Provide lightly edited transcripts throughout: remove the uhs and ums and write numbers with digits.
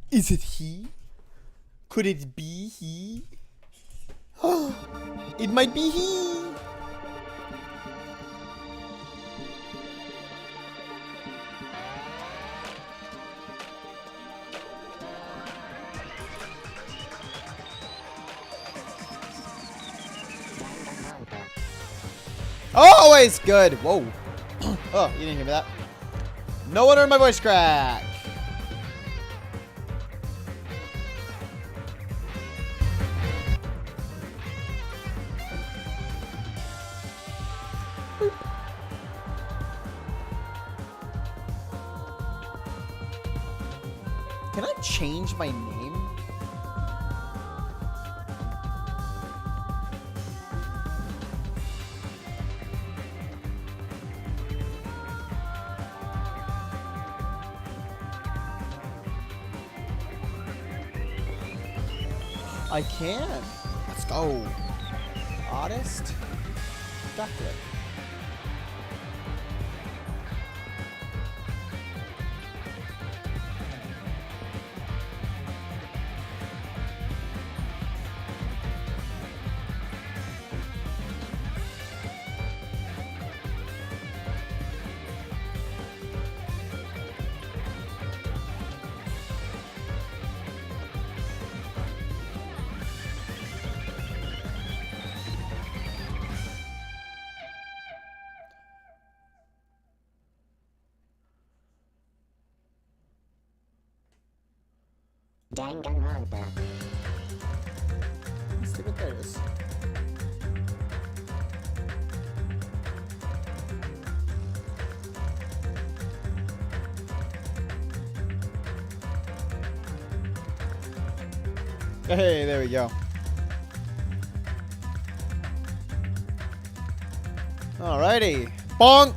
Is it he? Could it be he? It might be he! Always good! Whoa. Oh, you didn't hear me that. No one heard my voice crack! Can I change my name? I can. Let's go. Honest. Chocolate. Danganronpa. Let's see what that is. Hey, there we go. Alrighty. Bonk!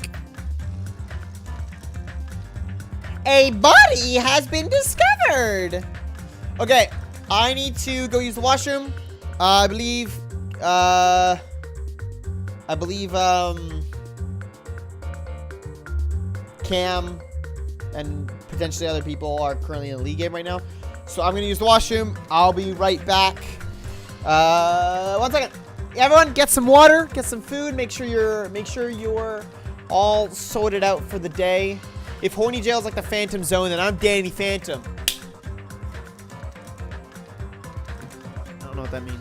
A body has been discovered! Okay, I need to go use the washroom. I believe, Cam and potentially other people are currently in the league game right now. So I'm gonna use the washroom. I'll be right back. 1 second. Everyone, get some water, get some food. Make sure you're all sorted out for the day. If Horny Jail's like the Phantom Zone, then I'm Danny Phantom. I don't know what that means.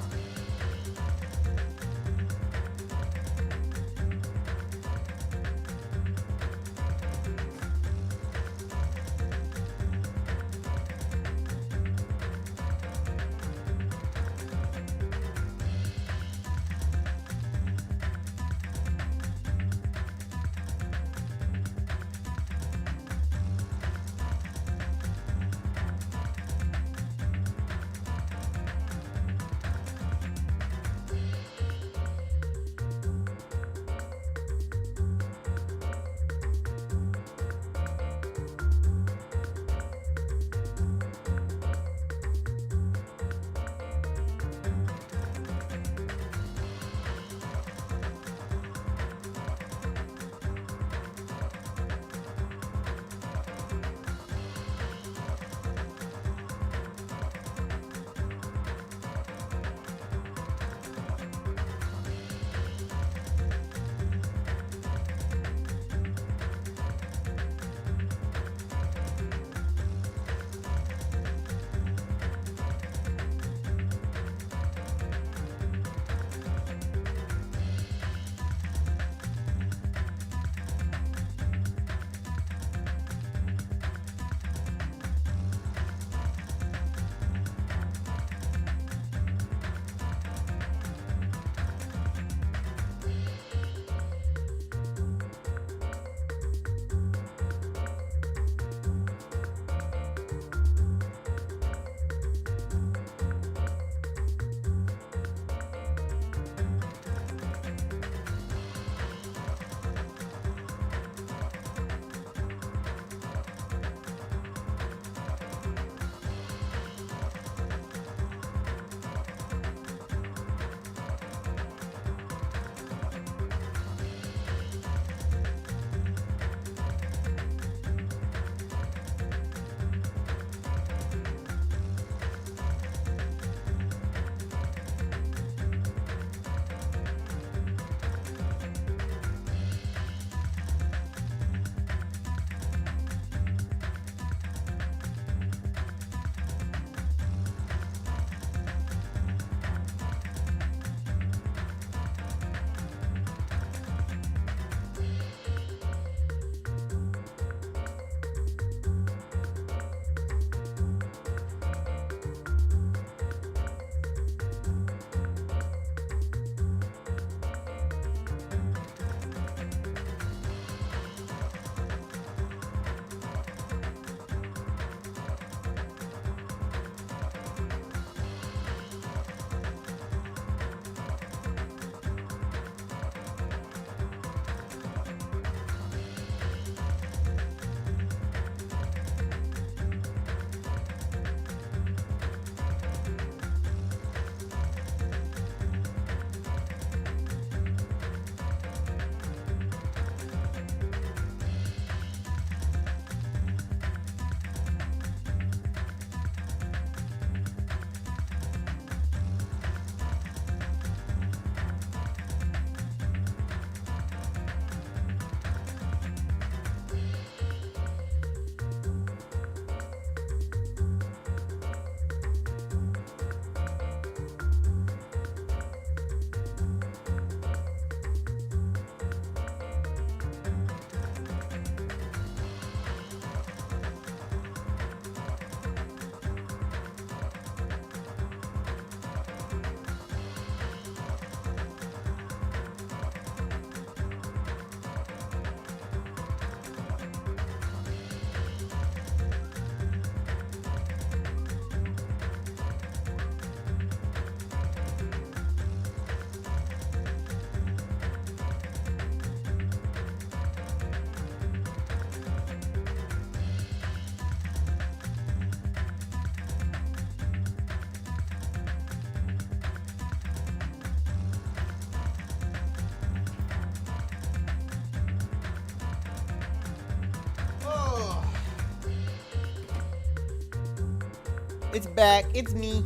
It's back. It's me.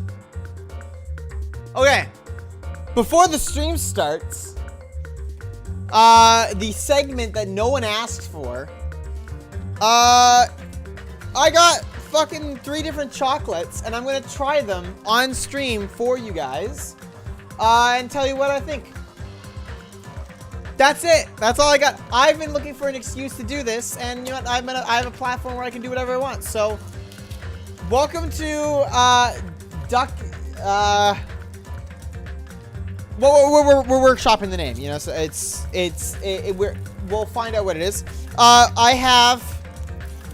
Okay. Before the stream starts, the segment that no one asked for, I got fucking 3 different chocolates, and I'm gonna try them on stream for you guys, and tell you what I think. That's it. That's all I got. I've been looking for an excuse to do this, and you know what? I have a platform where I can do whatever I want. So, welcome to we're workshopping the name. You know, so we'll find out what it is. I have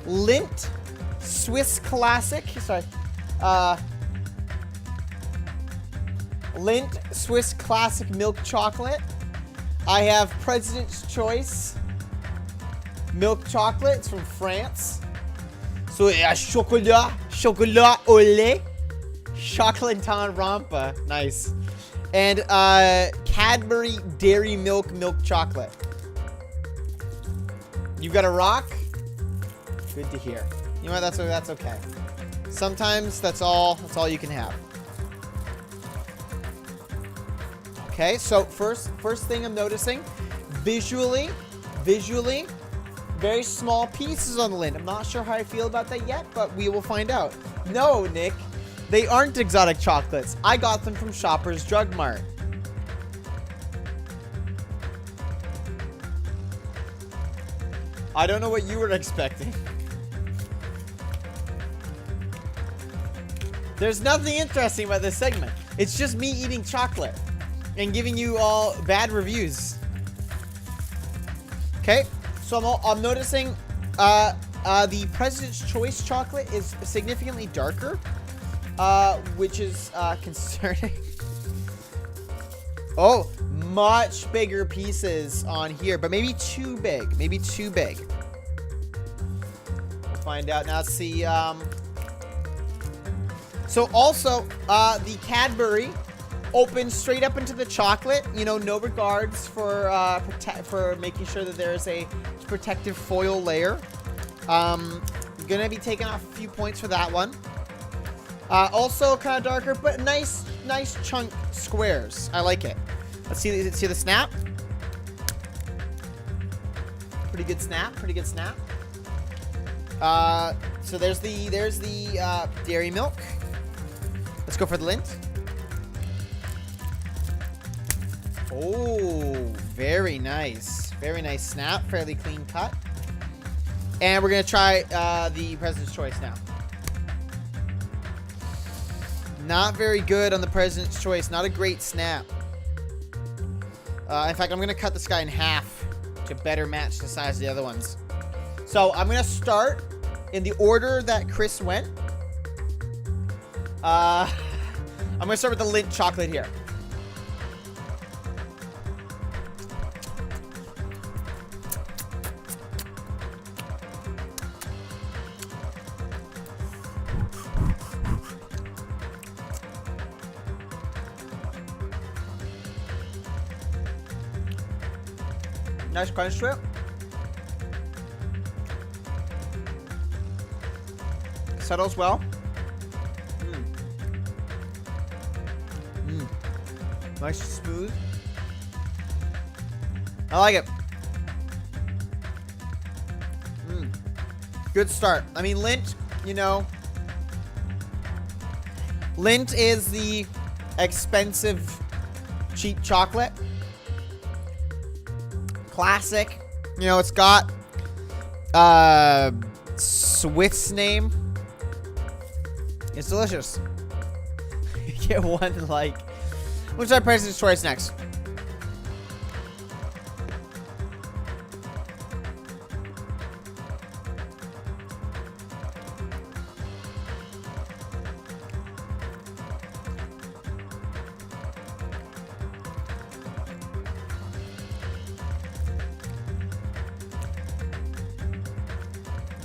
Lindt Swiss Classic. Sorry, Lindt Swiss Classic Milk Chocolate. I have President's Choice Milk Chocolate. It's from France. So, chocolat au lait. Danganronpa. Nice. And Cadbury Dairy Milk Chocolate. You got a rock? Good to hear. You know what? That's okay. Sometimes that's all you can have. Okay, so first thing I'm noticing, visually, very small pieces on the Lindt. I'm not sure how I feel about that yet, but we will find out. No, Nick, they aren't exotic chocolates. I got them from Shoppers Drug Mart. I don't know what you were expecting. There's nothing interesting about this segment. It's just me eating chocolate and giving you all bad reviews. Okay, so I'm noticing the President's Choice chocolate is significantly darker, which is concerning. Oh, much bigger pieces on here, but maybe too big. Maybe too big. We'll find out now. Let's see. So also, the Cadbury opens straight up into the chocolate. You know, no regards for making sure that there is a protective foil layer. Gonna be taking off a few points for that one. Also kind of darker, but nice chunk squares. I like it. Let's see the snap. Pretty good snap. So there's the dairy milk. Let's go for the Lindt. Oh, very nice. Very nice snap. Fairly clean cut. And we're going to try the President's Choice now. Not very good on the President's Choice. Not a great snap. In fact, I'm going to cut this guy in half to better match the size of the other ones. So I'm going to start in the order that Chris went. I'm going to start with the Lindt chocolate here. Nice crunch to it. Settles well. Nice and smooth. I like it. Good start. I mean, Lindt, you know, Lindt is the expensive, cheap chocolate. Classic. You know, it's got Swift's name. It's delicious. You get one like. We'll try President's Choice next.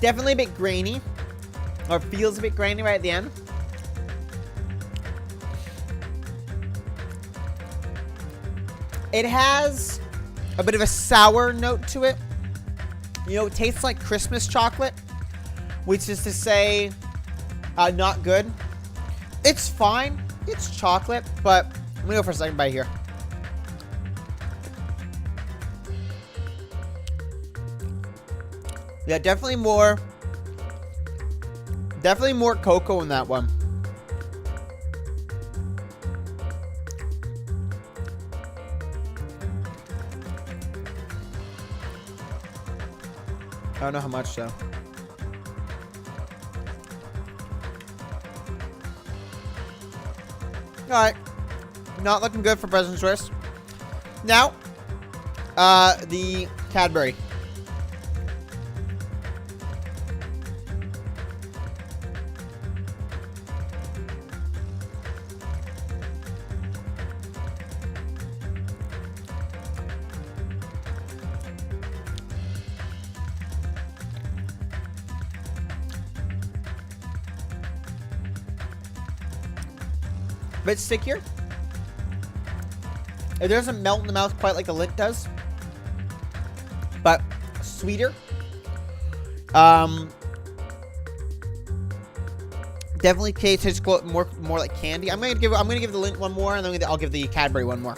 Definitely a bit grainy, or feels a bit grainy right at the end. It has a bit of a sour note to it. You know, it tastes like Christmas chocolate, which is to say, not good. It's fine. It's chocolate, but let me go for a second bite here. Yeah, definitely more cocoa in that one. I don't know how much though. Alright. Not looking good for President's Choice. Now, the Cadbury. Bit stickier. It doesn't melt in the mouth quite like the Lindt does, but sweeter. Definitely tastes more like candy. I'm gonna give the Lindt one more, and then I'll give the Cadbury one more.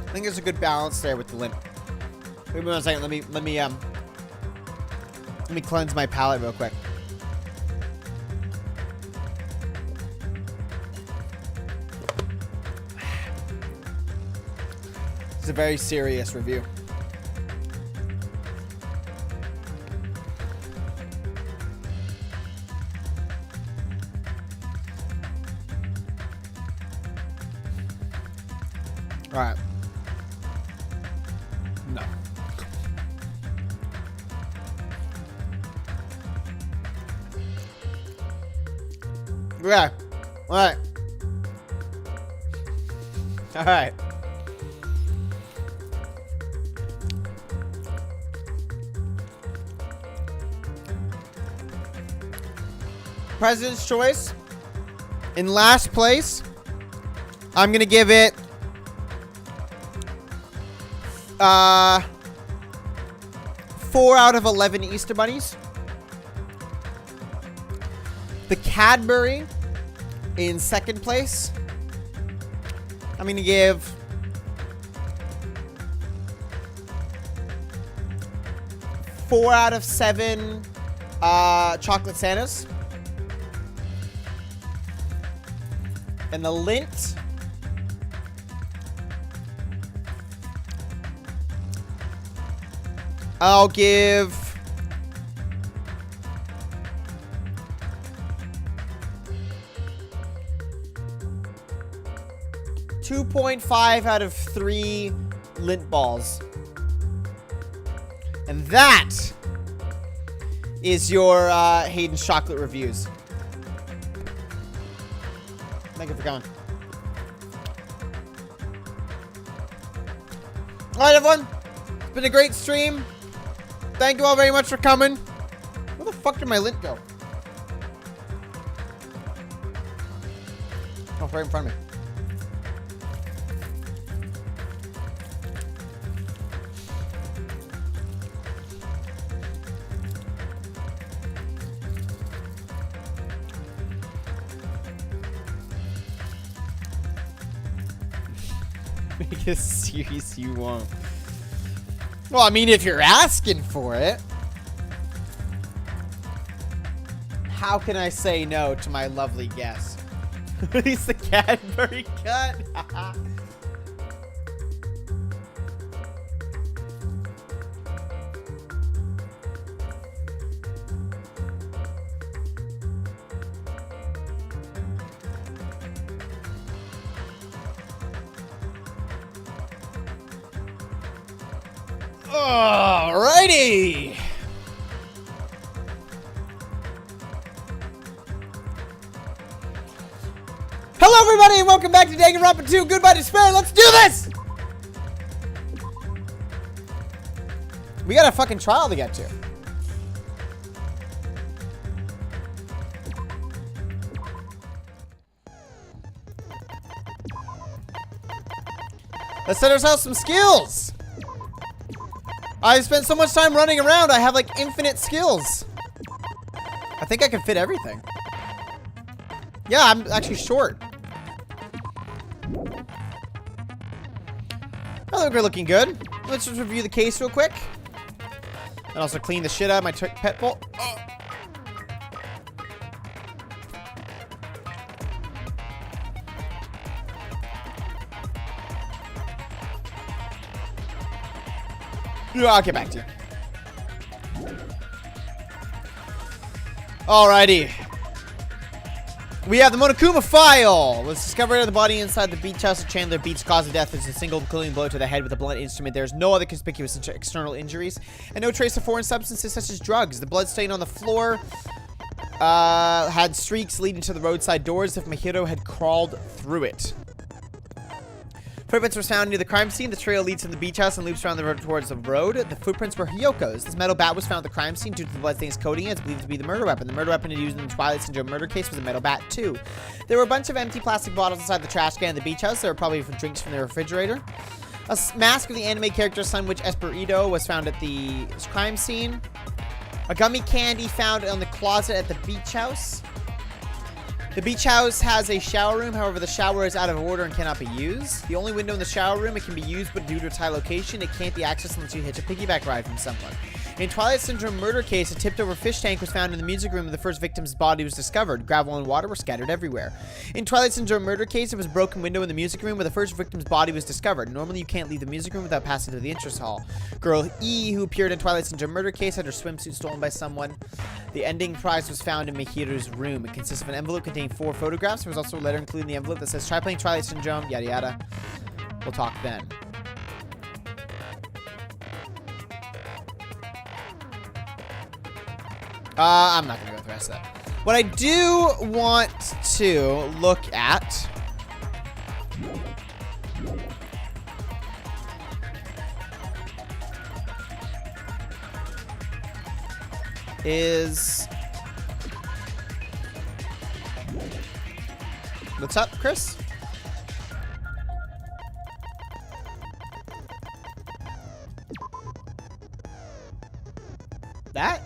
I think there's a good balance there with the Lindt. Wait a second. Let me cleanse my palate real quick. It's a very serious review. All right. No. Yeah. All right. All right. President's Choice. In last place, I'm going to give it 4 out of 11 Easter Bunnies. The Cadbury in second place, I'm going to give 4 out of 7 Chocolate Santas. And the Lindt, I'll give 2.5 out of 3 Lindt balls. And that is your Hayden's Chocolate Reviews. Thank you for coming. Alright, everyone. It's been a great stream. Thank you all very much for coming. Where the fuck did my Lindt go? Oh, right in front of me. Make a series you won't. Well, I mean, if you're asking for it, how can I say no to my lovely guest? Release the Cadbury cut. Alrighty. Hello, everybody, and welcome back to Danganronpa 2. Goodbye, Despair. Let's do this. We got a fucking trial to get to. Let's set ourselves some skills. I've spent so much time running around, I have like infinite skills. I think I can fit everything. Yeah, I'm actually short. I think we're looking good. Let's just review the case real quick. And also clean the shit out of my pet bowl. Oh. Yeah, I'll get back to you. Alrighty. We have the Monokuma file. Was discovered in the body inside the beach house of Chandler Beach. Cause of death is a single killing blow to the head with a blunt instrument. There is no other conspicuous external injuries and no trace of foreign substances such as drugs. The blood stain on the floor had streaks leading to the roadside doors if Mahiro had crawled through it. Footprints were found near the crime scene. The trail leads from the beach house and loops around the road towards the road. The footprints were Hyoko's. This metal bat was found at the crime scene due to the bloodstains coating it. It's believed to be the murder weapon. The murder weapon used in the Twilight Syndrome murder case was a metal bat too. There were a bunch of empty plastic bottles inside the trash can in the beach house. There were probably drinks from the refrigerator. A mask of the anime character Sunwitch Esperito was found at the crime scene. A gummy candy found on the closet at the beach house. The beach house has a shower room, however the shower is out of order and cannot be used. The only window in the shower room, it can be used, but due to its high location, it can't be accessed unless you hitch a piggyback ride from someone. In Twilight Syndrome murder case, a tipped over fish tank was found in the music room when the first victim's body was discovered. Gravel and water were scattered everywhere. In Twilight Syndrome murder case, it was a broken window in the music room where the first victim's body was discovered. Normally, you can't leave the music room without passing through the entrance hall. Girl E, who appeared in Twilight Syndrome murder case, had her swimsuit stolen by someone. The ending prize was found in Mihiro's room. It consists of an envelope containing 4 photographs. There was also a letter included in the envelope that says, "Try playing Twilight Syndrome," yada yada. We'll talk then. I'm not going to go with the rest of that. What I do want to look at is... What's up, Chris? That?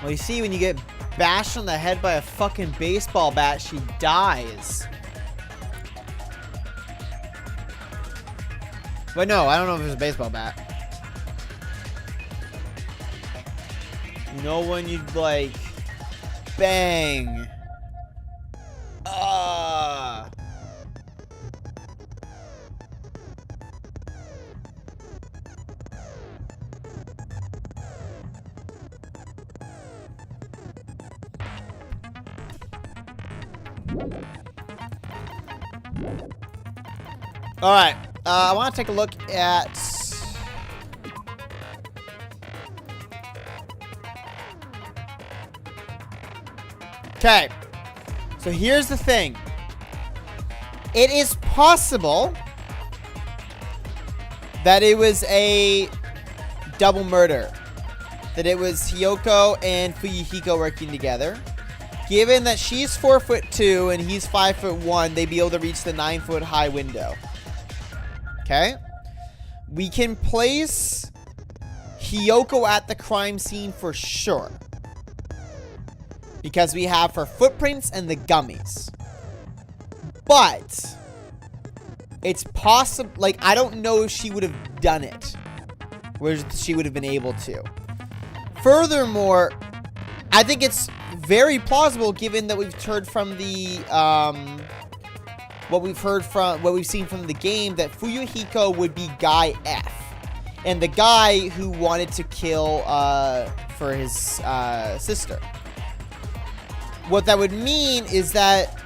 Well, you see, when you get bashed on the head by a fucking baseball bat, she dies. But no, I don't know if it was a baseball bat. You know when you'd like bang. All right, I want to take a look at... Okay, so here's the thing. It is possible that it was a double murder. That it was Hiyoko and Fuyuhiko working together. Given that she's 4'2" and he's 5'1", they'd be able to reach the 9-foot high window. Okay? We can place Hiyoko at the crime scene for sure. Because we have her footprints and the gummies. But it's possible, like, I don't know if she would have done it. Where she would have been able to. Furthermore, I think it's very plausible given that we've heard from the what we've seen from the game that Fuyuhiko would be Guy F. And the guy who wanted to kill for his sister. What that would mean is that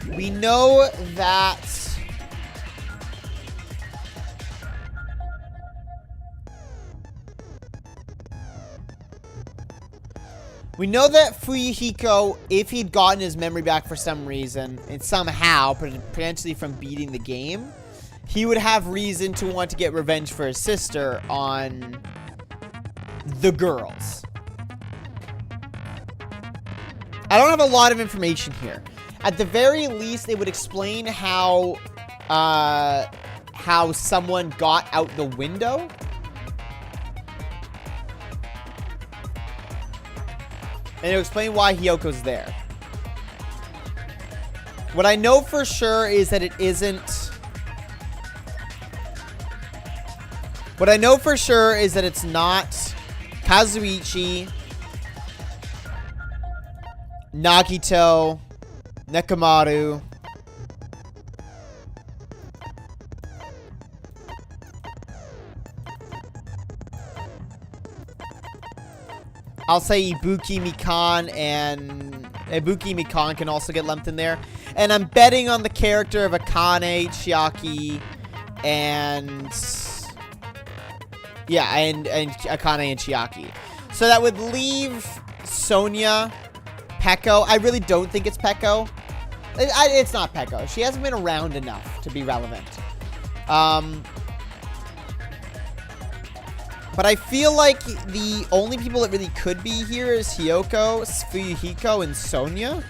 we know that We know that Fuyuhiko, if he'd gotten his memory back for some reason, and somehow, potentially from beating the game, he would have reason to want to get revenge for his sister on the girls. I don't have a lot of information here. At the very least, it would explain how someone got out the window. And it'll explain why Hyoko's there. What I know for sure is that it isn't... What I know for sure is that it's not Kazuichi, Nagito, Nekomaru, I'll say Ibuki Mikan, and Ibuki Mikan can also get lumped in there. And I'm betting on the character of Akane, Chiaki, and... yeah, and Akane and Chiaki. So that would leave Sonia, Peko. I really don't think it's Peko. It's not Peko. She hasn't been around enough to be relevant. But I feel like the only people that really could be here is Hyoko, Fuyuhiko, and Sonia.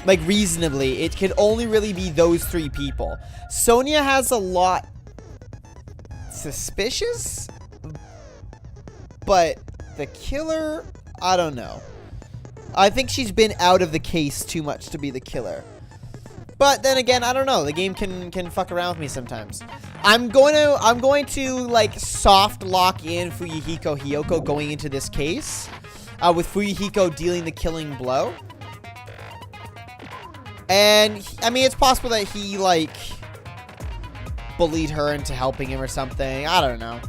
Like, reasonably. It could only really be those three people. Sonia has a lot suspicious, but the killer, I don't know. I think she's been out of the case too much to be the killer. But then again, I don't know. The game can fuck around with me sometimes. I'm going to like soft lock in Fuyuhiko Hyoko going into this case, with Fuyuhiko dealing the killing blow. And I mean, it's possible that he like bullied her into helping him or something. I don't know.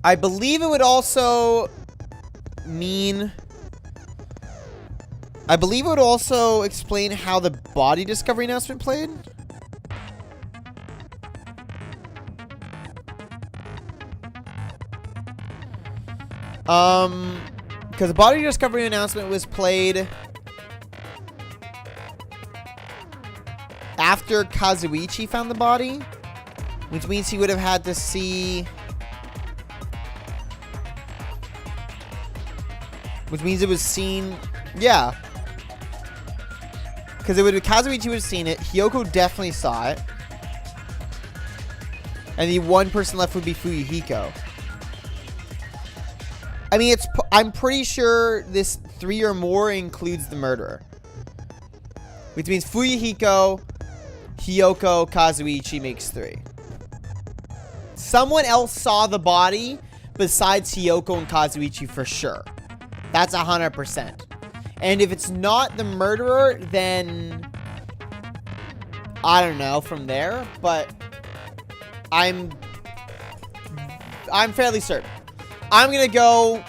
I believe it would also mean... I believe it would also explain how the body discovery announcement played. Because the body discovery announcement was played after Kazuichi found the body, which means he would have had to see... which means it was seen... yeah. Because Kazuichi would have seen it. Hyoko definitely saw it. And the one person left would be Fuyuhiko. I mean, I'm pretty sure this 3 or more includes the murderer. Which means Fuyuhiko, Hyoko, Kazuichi makes 3. Someone else saw the body besides Hyoko and Kazuichi for sure. That's 100%. And if it's not the murderer, then I don't know from there, but I'm fairly certain. I'm gonna go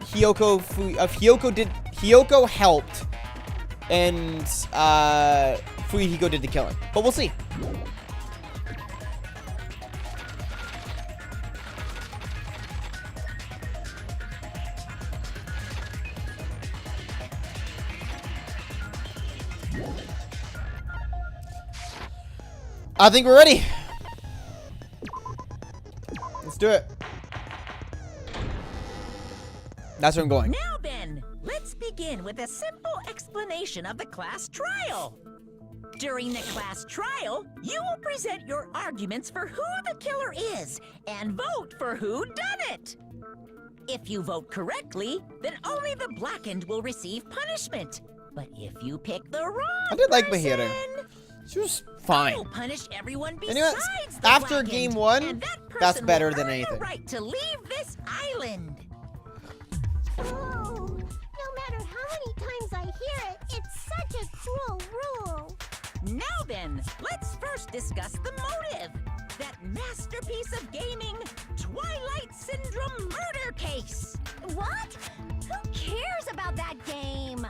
Hyoko. Hyoko helped, and Fuyuhiko did the killing, but we'll see. I think we're ready. Let's do it. That's where I'm going. Now then, let's begin with a simple explanation of the class trial. During the class trial, you will present your arguments for who the killer is and vote for who done it. If you vote correctly, then only the blackened will receive punishment. But if you pick the wrong I did like person, Mahito. She was fine. I'll punish everyone besides Anyway, the after blackened, game 1, and that that's person better will than earn anything. the right to leave this island. Oh, no matter how many times I hear it, it's such a cruel rule. Now then, let's first discuss the motive. that masterpiece of gaming, Twilight Syndrome Murder Case. What? Who cares about that game?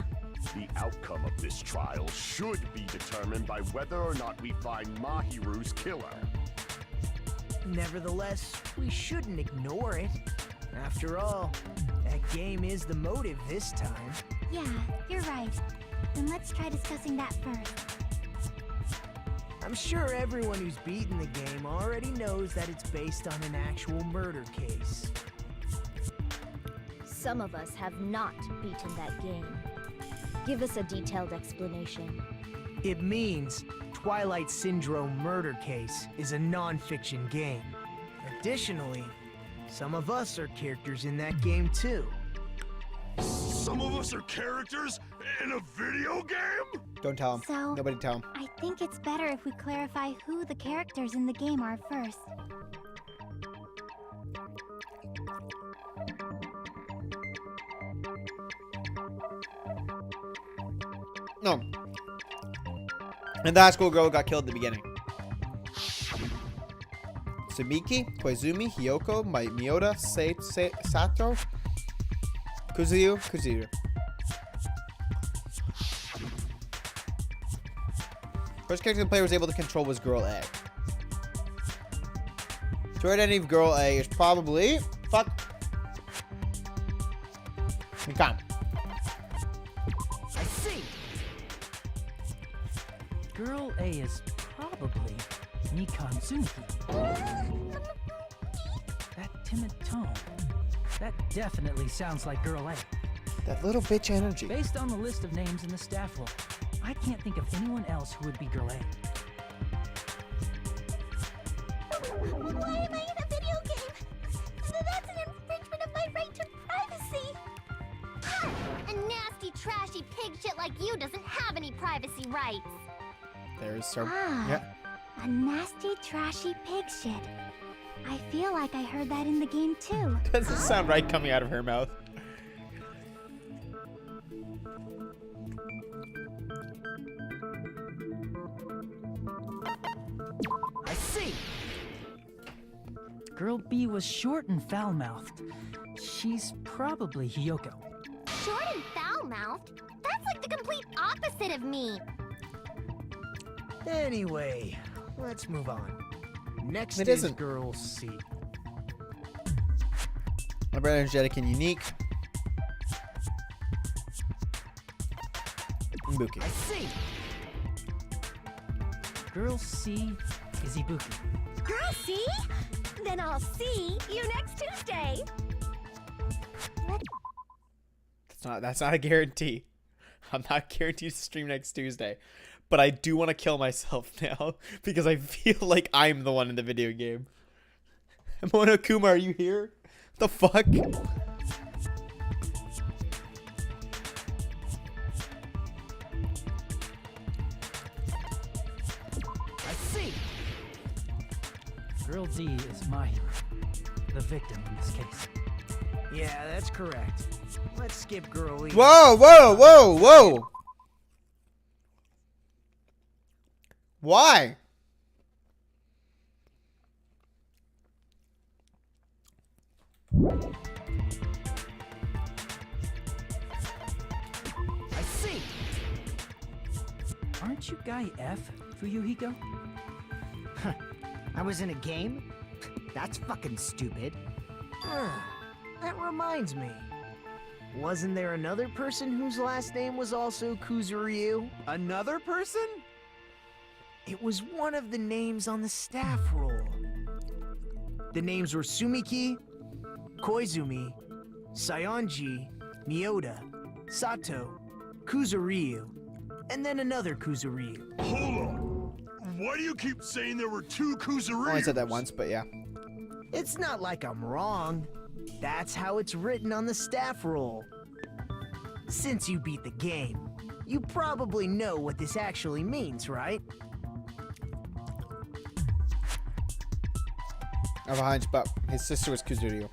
The outcome of this trial should be determined by whether or not we find Mahiru's killer. Nevertheless, we shouldn't ignore it. After all, that game is the motive this time. Yeah, you're right. Then let's try discussing that first. I'm sure everyone who's beaten the game already knows that it's based on an actual murder case. Some of us have not beaten that game. Give us a detailed explanation. It means Twilight Syndrome Murder Case is a non-fiction game. Additionally, some of us are characters in that game too. Some of us are characters in a video game? Don't tell him. So, Nobody tell him. I think it's better if we clarify who the characters in the game are first. No. And the high school girl got killed at the beginning. Tsumiki, Koizumi, Hiyoko, Miota, Sato, Kuzuyu. First character the player was able to control was Girl A. To identity of Girl A is probably... Fuck. Mikam. I see. Girl A is probably Mikan Tsunuki. That timid tone. That definitely sounds like Girl A. That little bitch energy. Based on the list of names in the staff roll, I can't think of anyone else who would be Girl A. Why am I in a video game? That's an infringement of my right to privacy. A nasty, trashy pig shit like you doesn't have any privacy rights. There's some... Ah, Yeah. a nasty, trashy pig shit. I feel like I heard that in the game too. Doesn't sound right coming out of her mouth. I see. Girl B was short and foul-mouthed. She's probably Hiyoko. Short and foul-mouthed? That's like the complete opposite of me. Anyway, let's move on. Next It is isn't. Girl C. Number energetic and unique. Ibuki. I see. Girl C is Ibuki. Girl, see? Then I'll see you next Tuesday. That's not a guarantee. I'm not guaranteed to stream next Tuesday. But I do want to kill myself now because I feel like I'm the one in the video game. Monokuma, are you here? The fuck? I see. Girl D is my hero, the victim in this case. Yeah, that's correct. Let's skip Girl E. Whoa, whoa, whoa, whoa. Why? I see. Aren't you Guy F, Fuyuhiko? I was in a game? That's fucking stupid. That reminds me. Wasn't there another person whose last name was also Kuzuryu? Another person? It was one of the names on the staff roll. The names were Sumiki, Koizumi, Sayonji, Miota, Sato, Kuzuryu, and then another Kuzuryu. Hold on. Why do you keep saying there were two Kuzuryus? I only said that once, but yeah. It's not like I'm wrong. That's how it's written on the staff roll. Since you beat the game, you probably know what this actually means, right? I have a hunch, but his sister was Kuzuryu.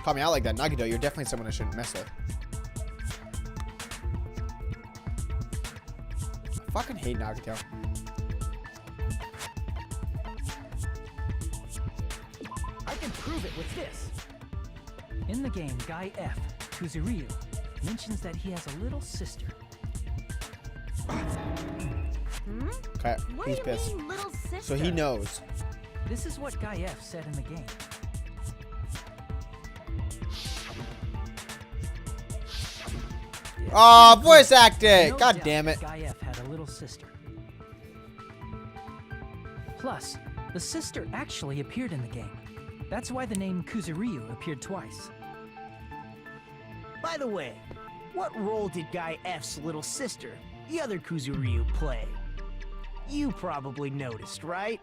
Call me out like that, Nagito. You're definitely someone I shouldn't mess with. I fucking hate Nagito. prove it with this. In the game, Guy F, Kuzuryu, mentions that he has a little sister. Okay, What he's do you pissed. mean, little sister? So he knows. This is what Guy F said in the game. Oh, voice acting! No God doubt damn it. Guy F had a little sister. Plus, the sister actually appeared in the game. That's why the name Kuzuryu appeared twice. By the way, what role did Guy F's little sister, the other Kuzuryu, play? You probably noticed, right?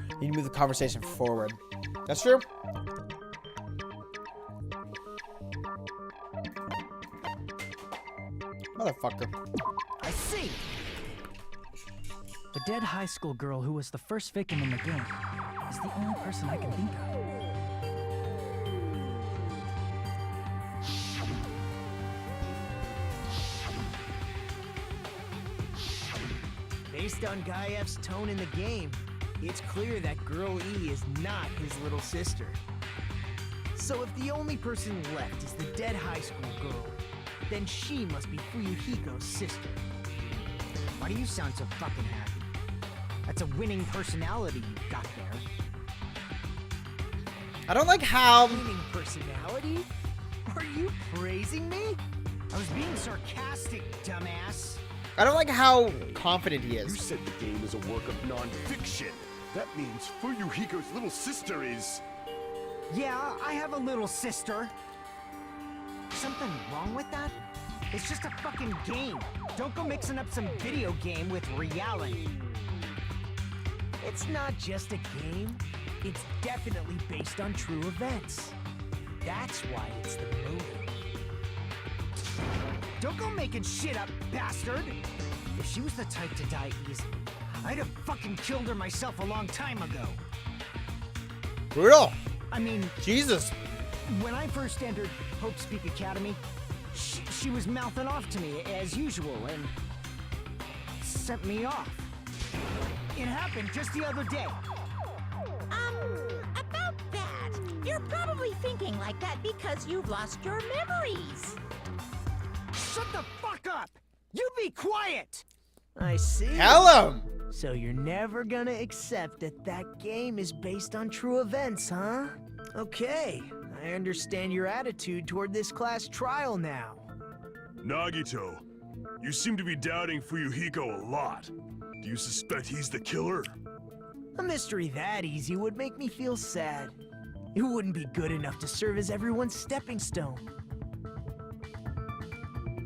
You need to move the conversation forward. That's true. Motherfucker. I see. The dead high school girl who was the first victim in the game is the only person I can think of. Based on Guy F's tone in the game, it's clear that Girl E is not his little sister. So if the only person left is the dead high school girl, then she must be Fuyuhiko's sister. Why do you sound so fucking happy? That's a winning personality you've got there. I don't like how... Winning personality? Are you praising me? I was being sarcastic, dumbass. I don't like how confident he You is. said the game is a work of non-fiction. That means Fuyuhiko's little sister is... Yeah, I have a little sister. Something wrong with that? It's just a fucking game. Don't go mixing up some video game with reality. It's not just a game. It's definitely based on true events. That's why it's the movie. Don't go making shit up, bastard! If she was the type to die easily, I'd have fucking killed her myself a long time ago. Brutal. I mean, Jesus. when I first entered Hope Speak Academy, she was mouthing off to me as usual and sent me off. It happened just the other day. About that. You're probably thinking like that because you've lost your memories. Shut the fuck up! You be quiet! I see. Tell him. So you're never gonna accept that that game is based on true events, huh? Okay, I understand your attitude toward this class trial now. Nagito, you seem to be doubting Fuyuhiko a lot. Do you suspect he's the killer? A mystery that easy would make me feel sad. It wouldn't be good enough to serve as everyone's stepping stone.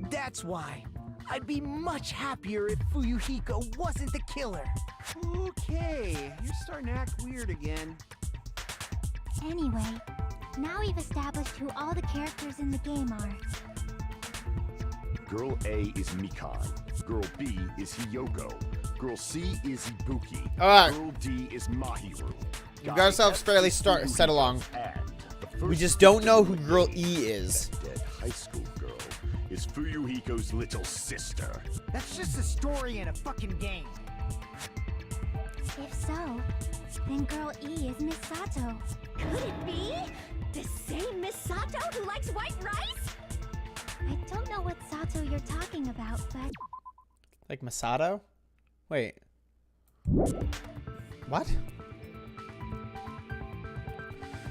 That's why I'd be much happier if Fuyuhiko wasn't the killer. Okay, you're starting to act weird again. Anyway, now we've established who all the characters in the game are. Girl A is Mikan. Girl B is Hiyoko. Girl C is Ibuki. Alright. Girl D is Mahiru. You got yourselves fairly set along. And the We first just don't know who Girl E is. that dead high school girl is Fuyuhiko's little sister. That's just a story in a fucking game. If so, then Girl E is Miss Sato. Could it be? The same Miss Sato who likes white rice? I don't know what Sato you're talking about, but Like Masato? Wait. What?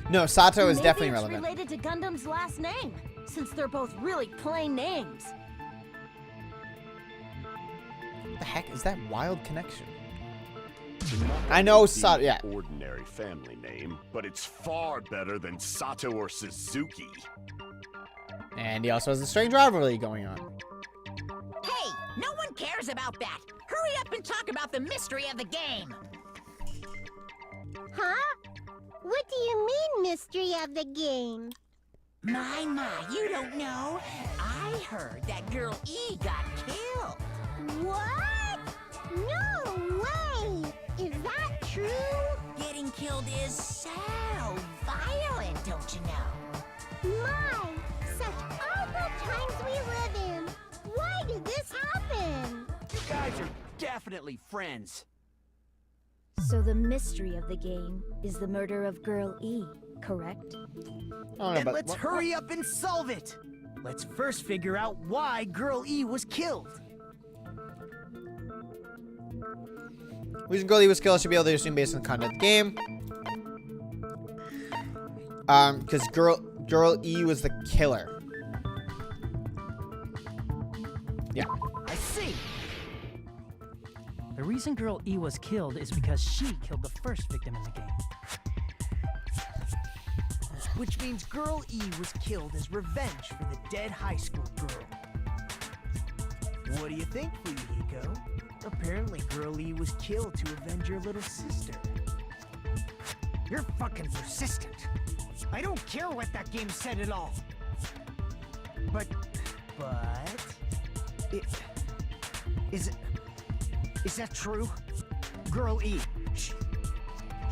No, Sato is Maybe definitely it's relevant. related to Gundam's last name, since they're both really plain names. What the heck is that wild connection? It's not I know the Sato, yeah. Ordinary family name, but it's far better than Sato or Suzuki. And he also has a strange rivalry going on. Hey, no one cares about that. Hurry up and talk about the mystery of the game. huh? What do you mean, mystery of the game? My, you don't know. I heard that Girl E got killed. What? No way! Is that true? Getting killed is so violent, don't you know? My, such awful times we live in. Why did this happen? You guys are definitely friends. So the mystery of the game is the murder of Girl E, correct? I don't know Then about let's hurry up and solve it. Let's first figure out why Girl E was killed. Reason Girl E was killed should be able to assume based on the content of the game. Because Girl E was the killer. Yeah. I see. The reason Girl E was killed is because she killed the first victim in the game. Which means Girl E was killed as revenge for the dead high school girl. What do you think, Fuyuhiko? Apparently Girl E was killed to avenge your little sister. You're fucking persistent. I don't care what that game said at all. But... Is that true? Girl E,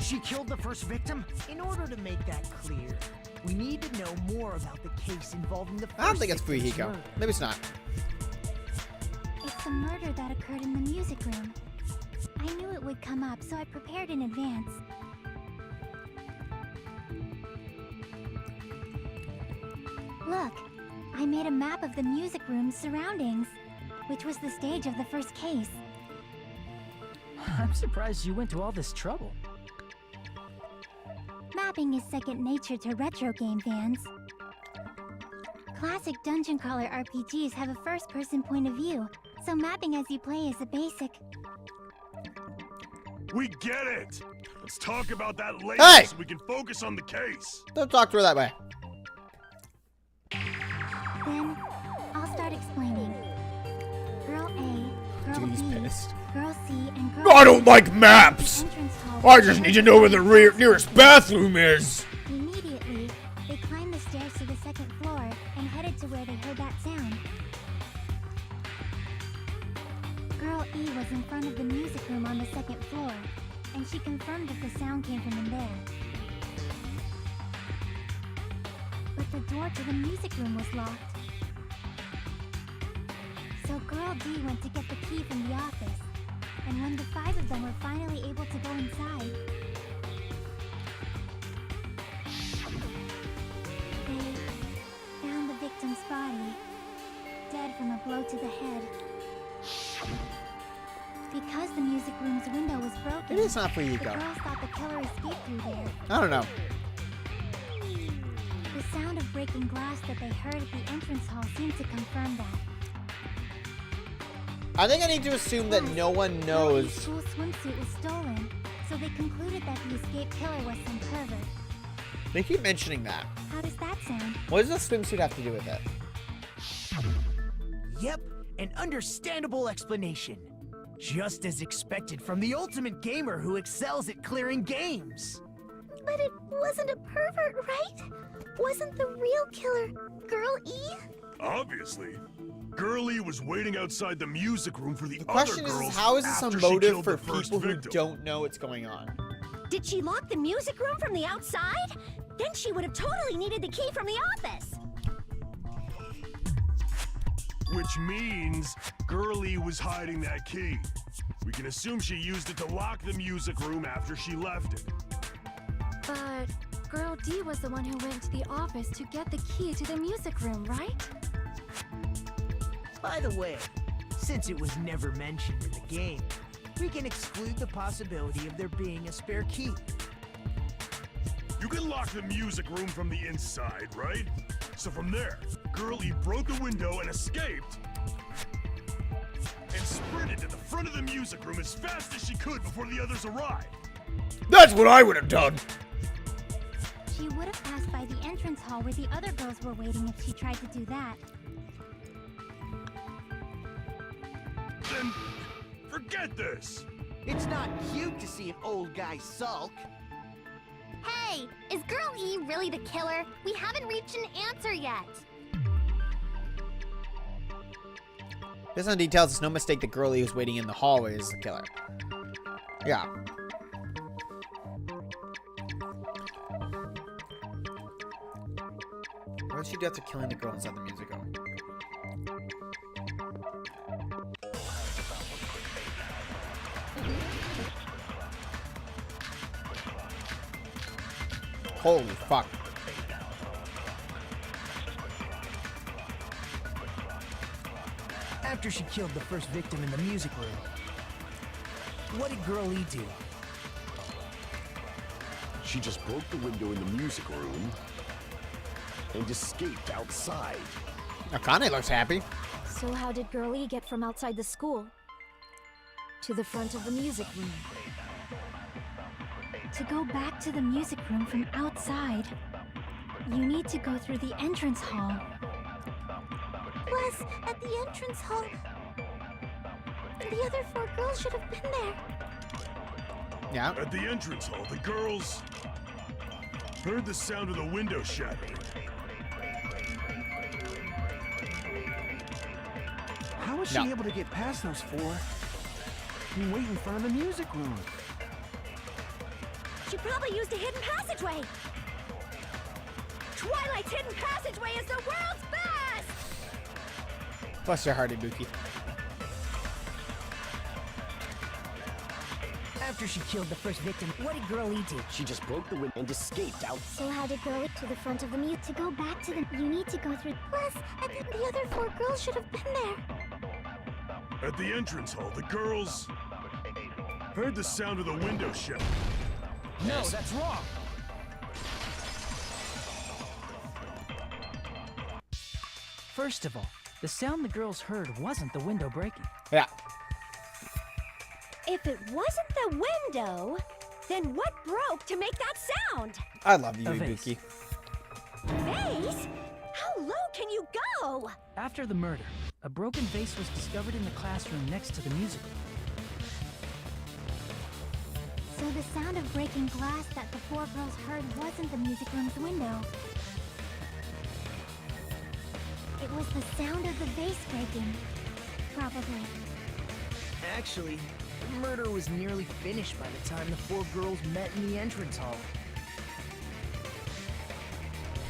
she killed the first victim? In order to make that clear, we need to know more about the case involving the first I don't think it's victim's Fuyuhiko. murder. Maybe it's not. It's a murder that occurred in the music room. I knew it would come up, so I prepared in advance. Look, I made a map of the music room's surroundings, which was the stage of the first case. I'm surprised you went to all this trouble. Mapping is second nature to retro game fans. Classic dungeon crawler RPGs have a first-person point of view, so mapping as you play is a basic. We get it! Let's talk about that later Hey! so we can focus on the case. Don't talk to her that way. Then, I'll start explaining. Girl A, Girl Dude, he's B, pissed. Girl C, and Girl I don't D like met maps. at the entrance hall I just need to know where the nearest bathroom is. Immediately, they climbed the stairs to the second floor and headed to where they heard that sound. Girl E was in front of the music room on the second floor, and she confirmed that the sound came from in there. But the door to the music room was locked. So Girl D went to get the key from the office, and when the five of them were finally able to go inside, they found the victim's body, dead from a blow to the head. Because the music room's window was broken, Maybe it's not the Fuyuhiko. girls thought the killer escaped through there. I don't know. The sound of breaking glass that they heard at the entrance hall seemed to confirm that. I think I need to assume that no one Girl E's knows. school swimsuit was stolen, so they concluded that the escaped killer was some pervert. They keep mentioning that. How does that sound? What does the swimsuit have to do with it? Yep, an understandable explanation. Just as expected from the ultimate gamer who excels at clearing games. But it wasn't a pervert, right? Wasn't the real killer Girl E? Obviously. Girlie was waiting outside the music room for the, The other question girls is how is this a after she motive killed for the first people who victim. don't know what's going on? Did she lock the music room from the outside? Then she would have totally needed the key from the office. Which means Girlie was hiding that key. We can assume she used it to lock the music room after she left it. But Girl D was the one who went to the office to get the key to the music room, right? By the way, since it was never mentioned in the game, we can exclude the possibility of there being a spare key. You can lock the music room from the inside, right? So from there, Girlie broke the window and escaped, and sprinted to the front of the music room as fast as she could before the others arrived. That's what I would have done. She would have passed by the entrance hall where the other girls were waiting if she tried to do that. Then forget this. It's not cute to see an old guy sulk. Hey, is Girl E really the killer? We haven't reached an answer yet. Based on details, it's no mistake that Girlie who's waiting in the hallway is the killer. Yeah. What did she do after killing the girl inside the music room? Holy fuck. After she killed the first victim in the music room, what did Girl E do? She just broke the window in the music room and escaped outside. Akane looks happy. So how did Girlie get from outside the school to the front of the music room? To go back to the music room from outside, you need to go through the entrance hall. Plus, at the entrance hall, the other 4 girls should have been there. Yeah. At the entrance hall, the girls heard the sound of the window shattering. How was she able to get past those 4 and wait in front of the music room? She probably used a hidden passageway. Twilight's hidden passageway is the world's best! Bless your heart, Ibuki. After she killed the first victim, what did Girl E do? She just broke the window and escaped out. So how did Girlie to the front of the mute? To go back to the... You need to go through... Plus, the other 4 girls should have been there. At the entrance hall, the girls heard the sound of the window shattering. No, that's wrong. First of all, the sound the girls heard wasn't the window breaking. Yeah. If it wasn't the window, then what broke to make that sound? I love you, A vase. Ibuki. Vase? How low can you go? After the murder, a broken vase was discovered in the classroom next to the music room. So the sound of breaking glass that the 4 girls heard wasn't the music room's window. It was the sound of the vase breaking. Probably. Actually, the murder was nearly finished by the time the 4 girls met in the entrance hall.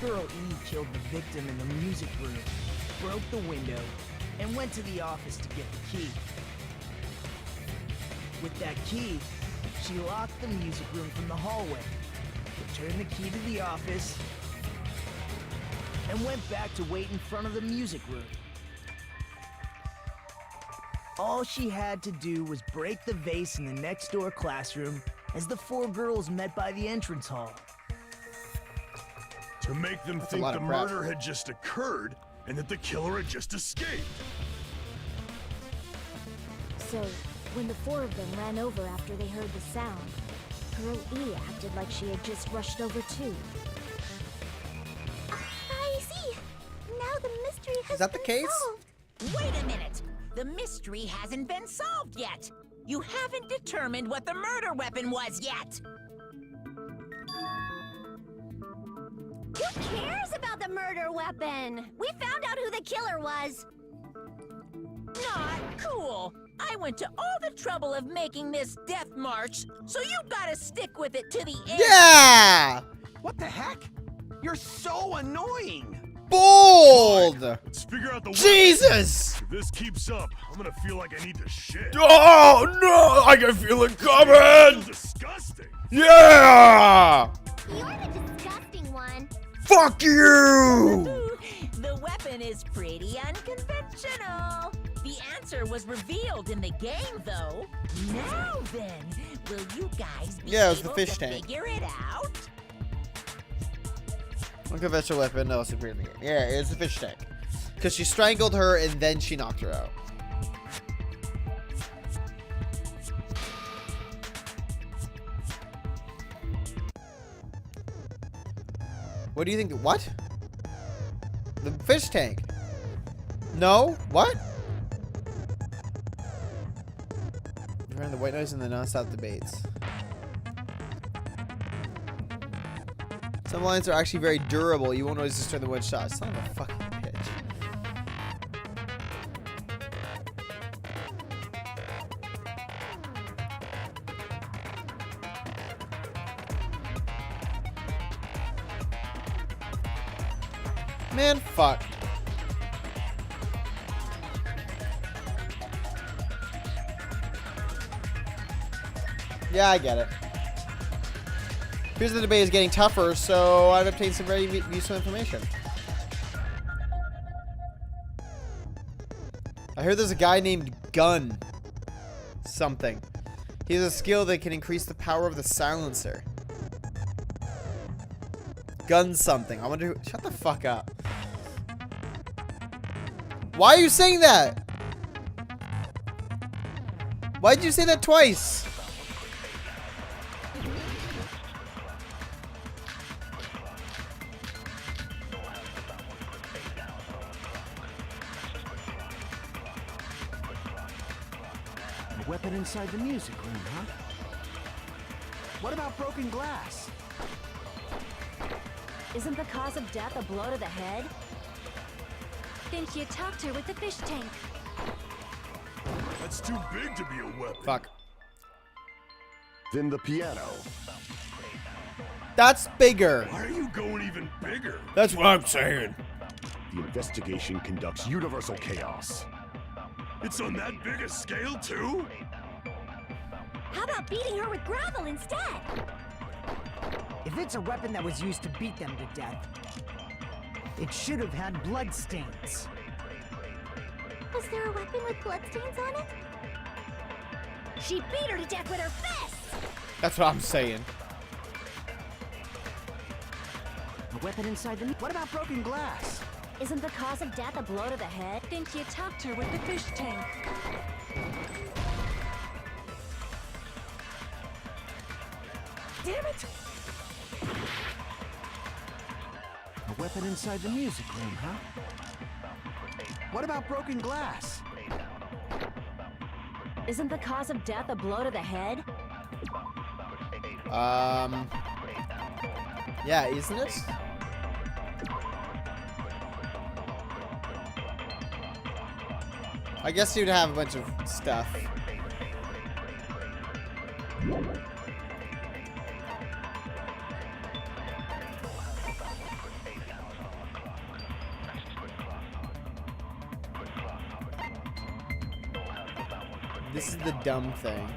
Girl E killed the victim in the music room, broke the window, and went to the office to get the key. With that key, she locked the music room from the hallway, returned the key to the office, and went back to wait in front of the music room. All she had to do was break the vase in the next door classroom as the 4 girls met by the entrance hall. To make them think lot the of prep. murder had just occurred and that the killer had just escaped. So, when the 4 of them ran over after they heard the sound, Girl E acted like she had just rushed over too. I see. Now the mystery has Is that the been case? solved. Wait a minute. The mystery hasn't been solved yet. You haven't determined what the murder weapon was yet. Who cares about the murder weapon? We found out who the killer was. Not cool. I went to all the trouble of making this death march, so you gotta stick with it to the end. Yeah! What the heck? You're so annoying! Bold! Let's figure out the Jesus! If this keeps up, I'm gonna feel like I need to shit. Oh no! I can feel it coming! Disgusting. Yeah! You're the disgusting one. Fuck you! The weapon is pretty unconventional. The answer was revealed in the game, though. Now then, will you guys be Yeah, it was the able fish to tank. figure it out? Unconventional weapon, no, superior in the game. Yeah, it was the fish tank. Because she strangled her and then she knocked her out. What do you think? What? The fish tank. No? What? Around the white noise and the non-stop debates. Some lines are actually very durable. You won't always just turn the one shot. Son of a fucking bitch. Man, fuck. Yeah, I get it. Here's the debate is getting tougher, so I've obtained some very useful information. I heard there's a guy named Gun something. He has a skill that can increase the power of the silencer. Gun something. I wonder who. Shut the fuck up. Why are you saying that? Why did you say that twice? A weapon inside the music room, huh? What about broken glass? Isn't the cause of death a blow to the head? Think you talked her with the fish tank. That's too big to be a weapon. Fuck. Then the piano. That's bigger. Why are you going even bigger? That's what I'm saying. The investigation conducts universal chaos. It's on that big a scale, too? How about beating her with gravel instead? If it's a weapon that was used to beat them to death, it should have had blood stains. Was there a weapon with bloodstains on it? She beat her to death with her fists! That's what I'm saying. A weapon inside the... What about broken glass? Isn't the cause of death a blow to the head? Think you talked her with the fish tank. Damn it! A weapon inside the music room, huh? What about broken glass? Isn't the cause of death a blow to the head? Yeah, isn't it? I guess you'd have a bunch of stuff. This is the dumb thing.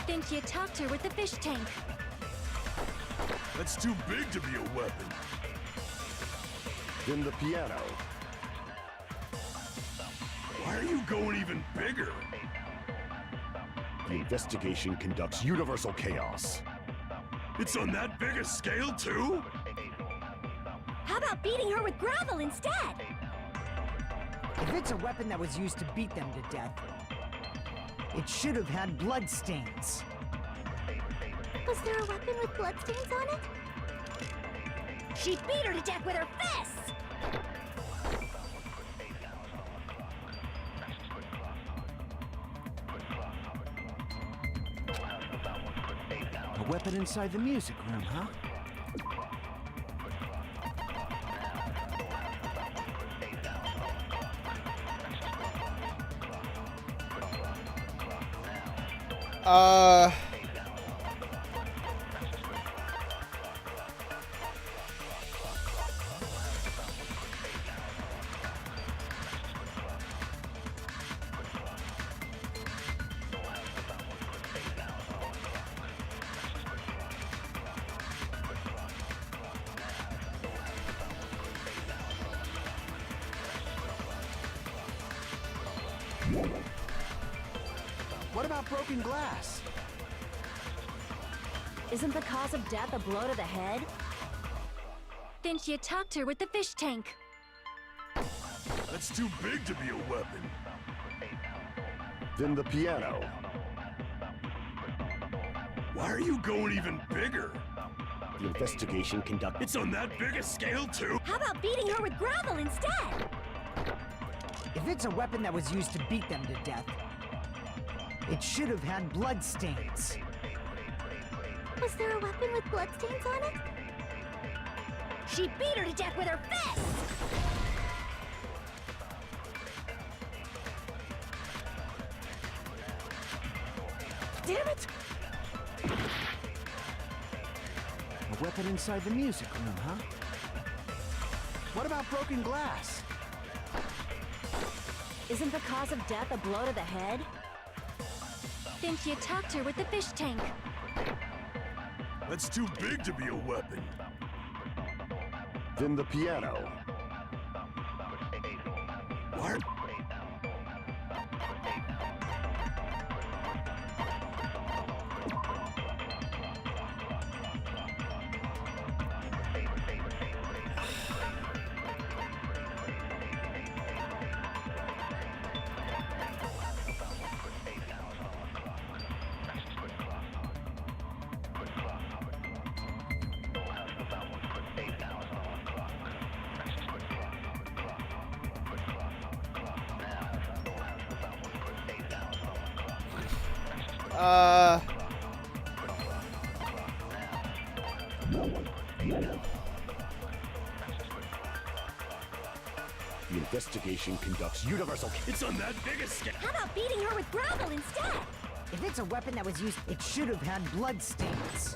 Think you talked her with the fish tank. That's too big to be a weapon. Then the piano. Why are you going even bigger? The investigation conducts universal chaos. It's on that big a scale, too? How about beating her with gravel instead? If it's a weapon that was used to beat them to death, it should have had blood stains. Was there a weapon with bloodstains on it? She beat her to death with her fists! A weapon inside the music room, huh? What about broken glass? Isn't the cause of death a blow to the head? Then she attacked her with the fish tank. That's too big to be a weapon. Then the piano. Why are you going even bigger? The investigation conducted. It's on that big a scale, too? How about beating her with gravel instead? If it's a weapon that was used to beat them to death, it should have had blood stains. Was there a weapon with bloodstains on it? She beat her to death with her fist! Damn it! A weapon inside the music room, huh? What about broken glass? Isn't the cause of death a blow to the head? Then she attacked her with the fish tank. That's too big to be a weapon. Then the piano. What? The investigation conducts universal. It's on that big a scale. How about beating her with gravel instead? If it's a weapon that was used, it should have had blood stains.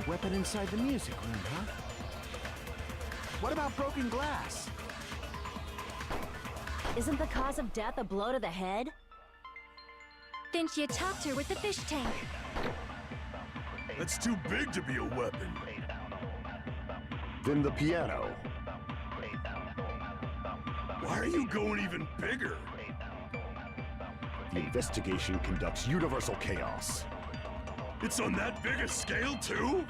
A weapon inside the music room, huh? What about broken glass? Isn't the cause of death a blow to the head? Then she attacked her with the fish tank. That's too big to be a weapon. Then the piano. Why are you going even bigger? The investigation conducts universal chaos. It's on that big a scale, too?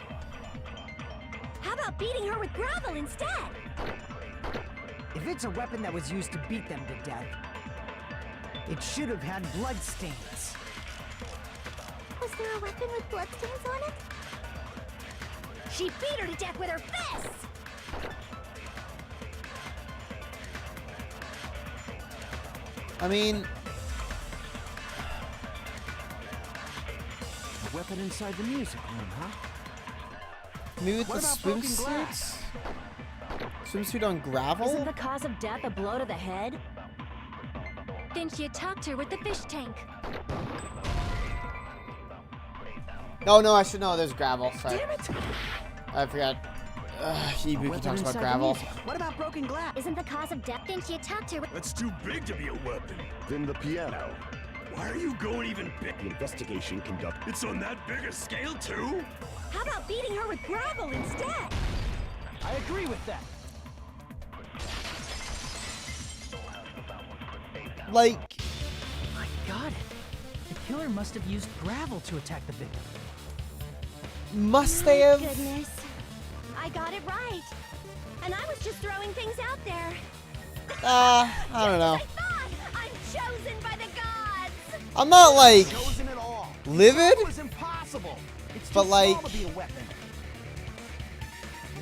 How about beating her with gravel instead? If it's a weapon that was used to beat them to death, it should have had blood stains. Was there a weapon with bloodstains on it? She beat her to death with her fists! I mean, A weapon inside the music room, huh? maybe with What the about broken swimsuits? glass? Swimsuit on gravel? Isn't the cause of death a blow to the head? Then she attacked her with the fish tank. Oh no, I should know. There's gravel. Sorry. Damn it! I forgot. Ibuki Weapon talks about inside the gravel. music. What about broken glass? Isn't the cause of death? Then she attacked her with... That's too big to be a weapon. Then the piano. Why are you going even big? The investigation conduct. It's on that big a scale, too? How about beating her with gravel instead? I agree with that. Like, I got it. The killer must have used gravel to attack the victim. must they have? Goodness. I got it right. And I was just throwing things out there. I don't know. I thought I'm chosen by the gods. I'm not like Chosen at all. livid, It was impossible. It's too but like, small to be a weapon.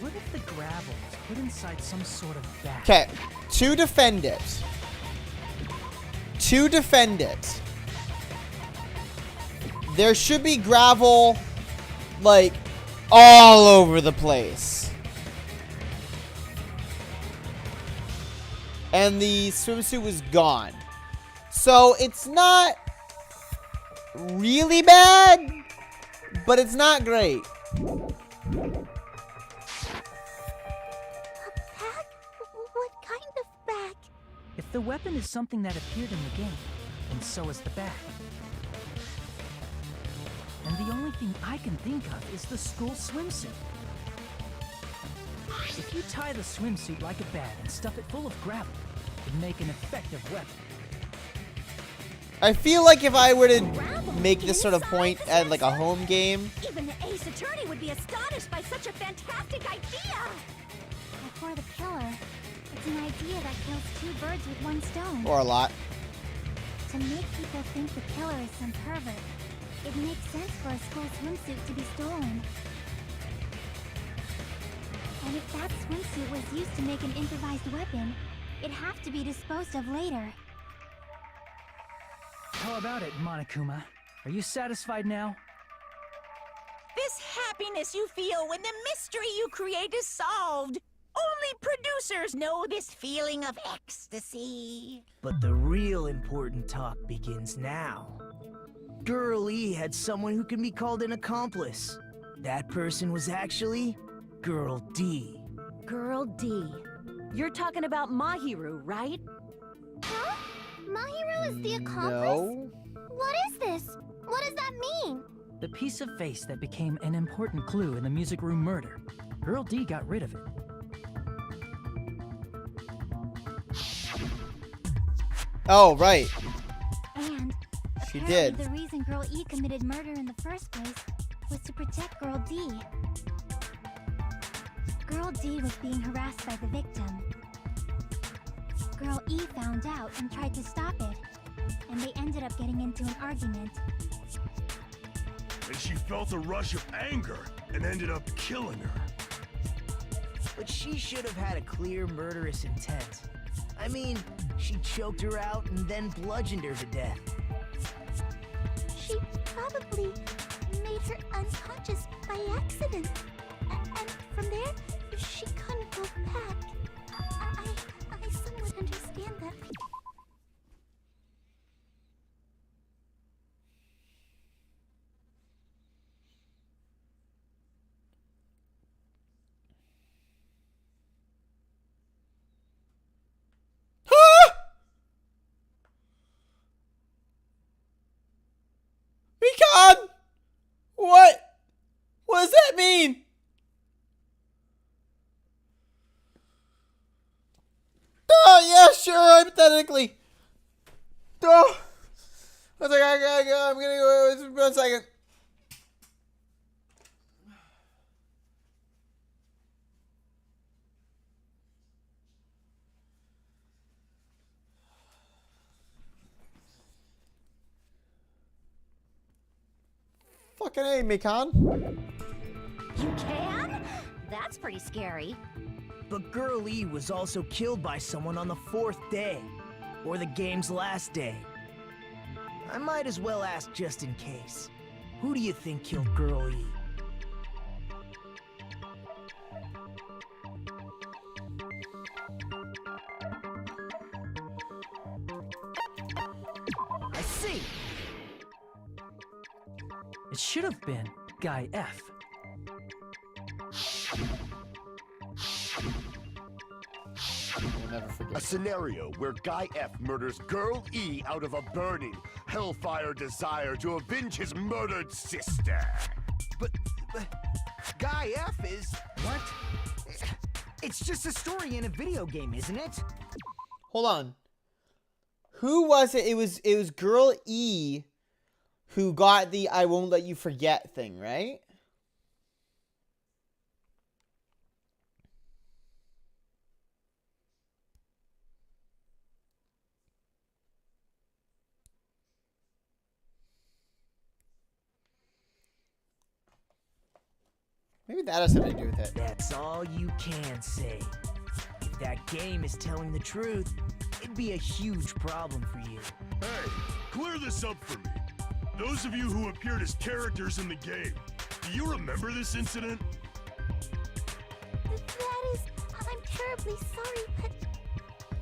What if the gravel was put inside some sort of bag? okay, to defend it. To defend it. There should be gravel, like, all over the place. And the swimsuit was gone. So it's not really bad, but it's not great. A bag? What kind of bag? If the weapon is something that appeared in the game, and so is the bag. And the only thing I can think of is the school swimsuit. If you tie the swimsuit like a bag and stuff it full of gravel, it'd make an effective weapon. I feel like if I were to make this sort of point at like a home game. Even the ace attorney would be astonished by such a fantastic idea. Before the killer, it's an idea that kills two birds with one stone. Or a lot. To make people think the killer is some pervert, it makes sense for a school swimsuit to be stolen. And if that swimsuit was used to make an improvised weapon, it'd have to be disposed of later. How about it, Monokuma? Are you satisfied now? This happiness you feel when the mystery you create is solved. Only producers know this feeling of ecstasy. But the real important talk begins now. Girl E had someone who can be called an accomplice. That person was actually Girl D. Girl D. You're talking about Mahiru, right? Huh? Mahiru is the accomplice? No. What is this? What does that mean? The piece of face that became an important clue in the music room murder. Girl D got rid of it. Oh, right. And She apparently did. the reason Girl E committed murder in the first place was to protect Girl D. Girl D was being harassed by the victim. Girl E found out and tried to stop it, and they ended up getting into an argument. And she felt a rush of anger and ended up killing her. But she should have had a clear murderous intent. I mean, she choked her out and then bludgeoned her to death. She probably made her unconscious by accident. And from there, she couldn't go back. I somewhat understand that. Recon! What? What does that mean? Oh, yeah, sure, hypothetically. Oh. I was like, I gotta go. I'm gonna go. 1 second. Fucking A, Mikan. You can? That's pretty scary. But Girl E was also killed by someone on the 4th day, or the game's last day. I might as well ask just in case. Who do you think killed Girl E? I see! It should have been Guy F. We'll never A forget. scenario where Guy F murders Girl E out of a burning, hellfire desire to avenge his murdered sister. But Guy F is... What? It's just a story in a video game, isn't it? Hold on. Who was it? It was Girl E who got the I won't let you forget thing, right? Maybe that has something to do with it. That's all you can say. If that game is telling the truth, it'd be a huge problem for you. Hey, clear this up for me. Those of you who appeared as characters in the game, do you remember this incident? That is... I'm terribly sorry, but...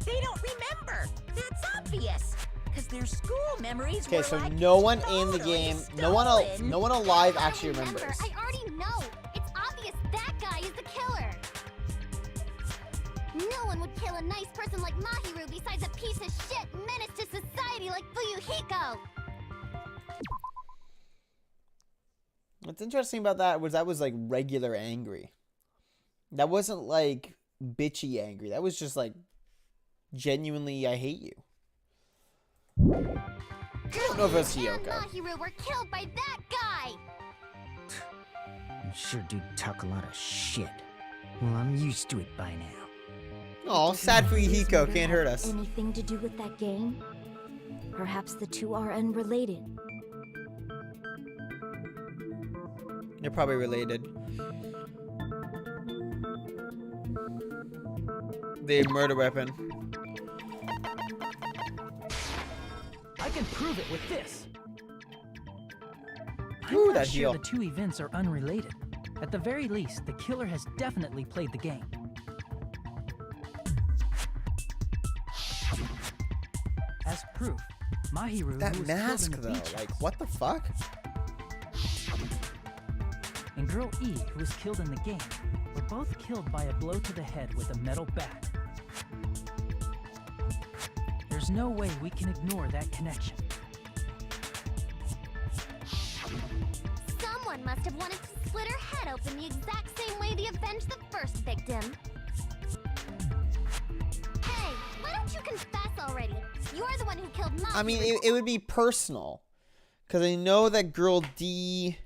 They don't remember. That's obvious. Because their school memories Okay, were so like no one in the totally game, stolen. no one alive I actually remember. remembers. I already know. It's obvious that guy is the killer. No one would kill a nice person like Mahiru besides a piece of shit menace to society like Fuyuhiko! What's interesting about that was like regular angry. That wasn't like bitchy angry. That was just like genuinely, I hate you. I don't know if it's And Hiyoko. Mahiru were killed by that guy! You sure do talk a lot of shit. Well, I'm used to it by now. Oh, sad Fuyuhiko Murder can't hurt have us. Anything to do with that game? Perhaps the two are unrelated. They're probably related. The murder weapon. I can prove it with this. Ooh, I'm not that sure heal. the two events are unrelated. At the very least, the killer has definitely played the game. As proof, Mahiru, That who was mask killed in the though, beach like house, what the fuck? and Girl E, who was killed in the game, were both killed by a blow to the head with a metal bat. There's no way we can ignore that connection. Someone must have wanted to split her head open the exact same way they avenged the first victim. Hey, why don't you confess already? You're the one who killed Mom. I mean, it would be personal. Because I know that Girl D...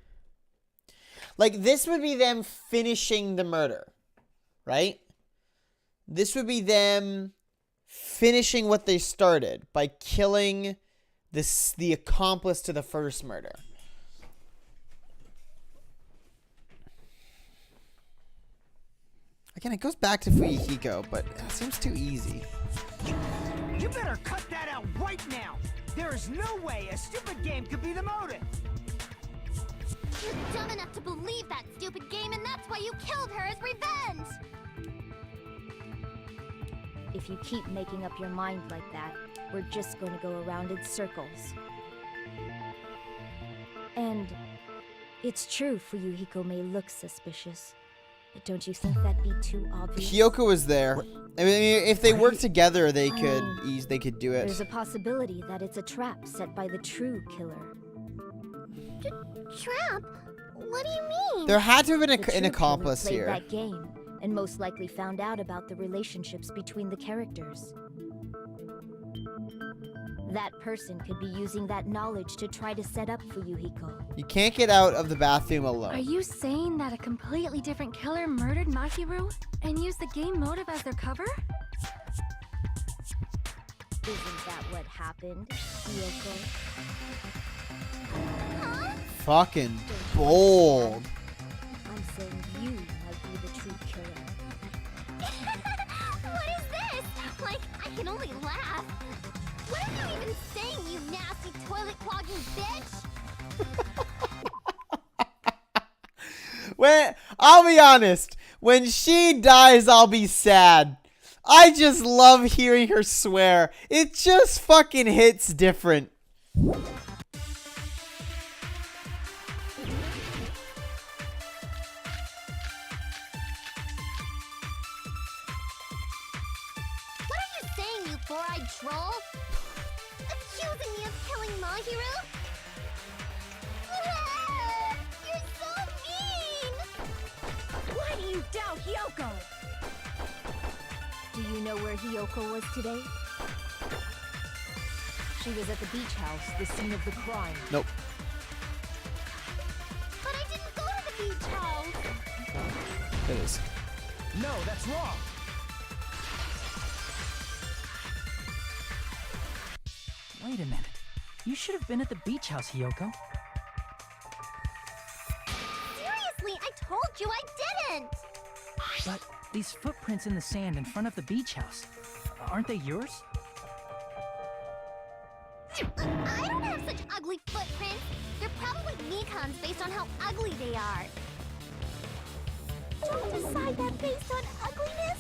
Like, this would be them finishing the murder. Right? This would be them finishing what they started by killing the accomplice to the first murder. Again, it goes back to Fuyuhiko, but it seems too easy. You better cut that out right now! There is no way a stupid game could be the motive! You're dumb enough to believe that stupid game, and that's why you killed her as revenge! If you keep making up your mind like that, we're just going to go around in circles. And it's true Fuyuhiko may look suspicious. But don't you think that'd be too obvious? Hiyoko was there. I mean, if they worked together, they could they could do There's it. a possibility that it's a trap set by the true killer. Trap? What do you mean? There had to have been The true an killer accomplice played here. that game, and most likely found out about the relationships between the characters. That person could be using that knowledge to try to set up Fuyuhiko. You can't get out of the bathroom Are alone. you saying that a completely different killer murdered Mahiru and used the game motive as their cover? Isn't that what happened, Hiyoko? Fucking bold. I'm saying you might be the true killer. What is this? Like, I can only laugh. What are you even saying, you nasty toilet-clogging bitch? I'll be honest. When she dies, I'll be sad. I just love hearing her swear. It just fucking hits different. What are you saying, you four-eyed troll? Accusing me of killing Mahiru? You're so mean! Why do you doubt Hiyoko? Do you know where Hiyoko was today? She was at the beach house, the scene of the crime. Nope. But I didn't go to the beach house! It is. No, that's wrong. Wait a minute. You should have been at the beach house, Hiyoko. Seriously, I told you I didn't! But these footprints in the sand in front of the beach house, aren't they yours? I don't have such ugly footprints. They're probably Nikon's based on how ugly they are. Don't decide that based on ugliness.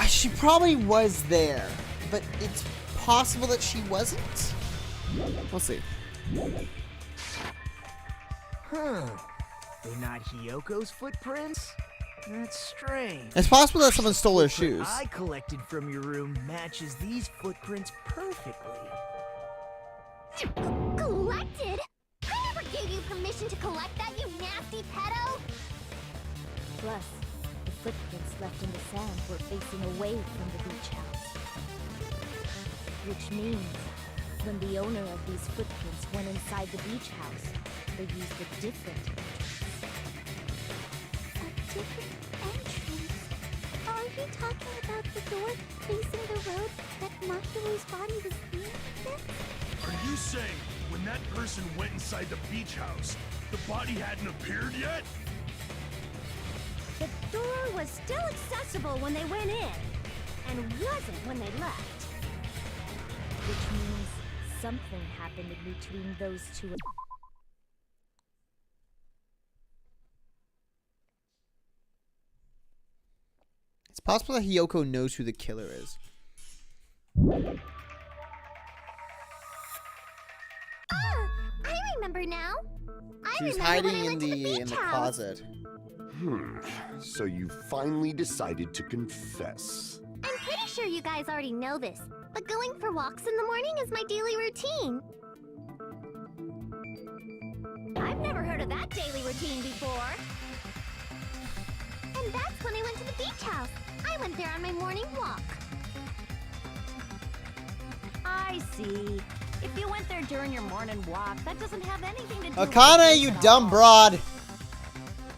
She probably was there, but it's possible that she wasn't. We'll see. Huh. They're not Hiyoko's footprints? That's strange. It's possible that someone stole her Footprint shoes. I collected from your room matches these footprints perfectly. Collected? I never gave you permission to collect that, you nasty pedo! Plus, the footprints left in the sand were facing away from the beach house. Which means, when the owner of these footprints went inside the beach house, they used a different entrance. A different entrance? Are you talking about the door facing the road that Mahiru's body was in? Are you saying when that person went inside the beach house, the body hadn't appeared yet? The door was still accessible when they went in, and wasn't when they left. Which means something happened in between those two. It's possible that Hiyoko knows who the killer is. I remember now. She's remember hiding when I in went to the the beach house. closet. So you finally decided to confess. I'm pretty sure you guys already know this, but going for walks in the morning is my daily routine. I've never heard of that daily routine before. And that's when I went to the beach house. I went there on my morning walk. I see. If you went there during your morning walk, that doesn't have anything to do with Akane, the you beach dumb at all. broad.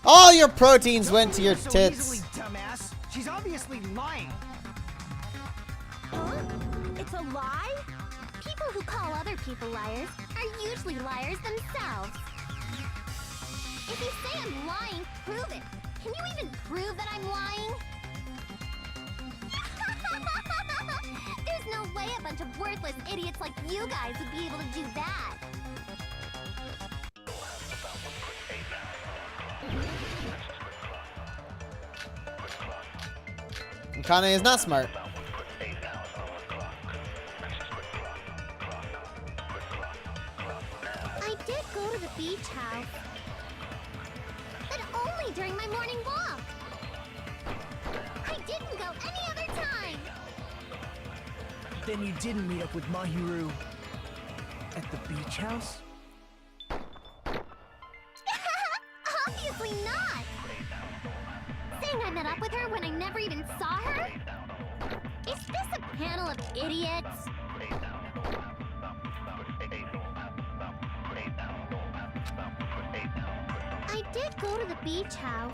All your proteins went to your So tits. easily, dumbass. She's obviously lying. Huh? It's a lie? People who call other people liars are usually liars themselves. If you say I'm lying, prove it. Can you even prove that I'm lying? There's no way a bunch of worthless idiots like you guys would be able to do that. Akane is not smart. I did go to the beach house, but only during my morning walk. I didn't go any other time. Then you didn't meet up with Mahiru at the beach house? Obviously not. Saying I met up with her when I never even saw her? Is this a panel of idiots? I did go to the beach house.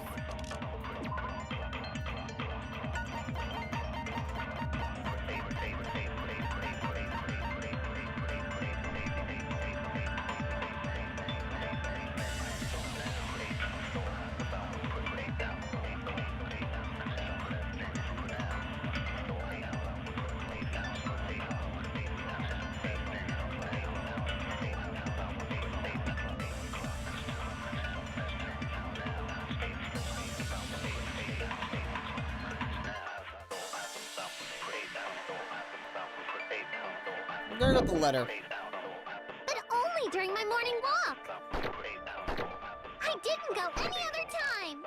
I'm gonna get the letter. But only during my morning walk. I didn't go any other time.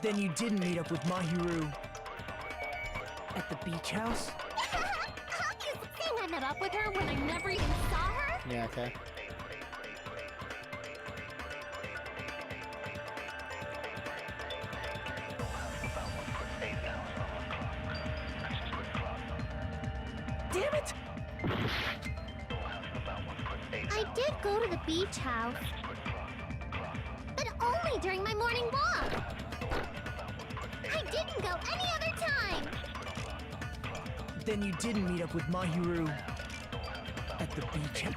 Then you didn't meet up with Mahiru at the beach house? Obviously saying I met up with her when I never even saw her? Yeah, okay. Damn it! I did go to the beach house, but only during my morning walk. I didn't go any other time. Then you didn't meet up with Mahiru at the beach house?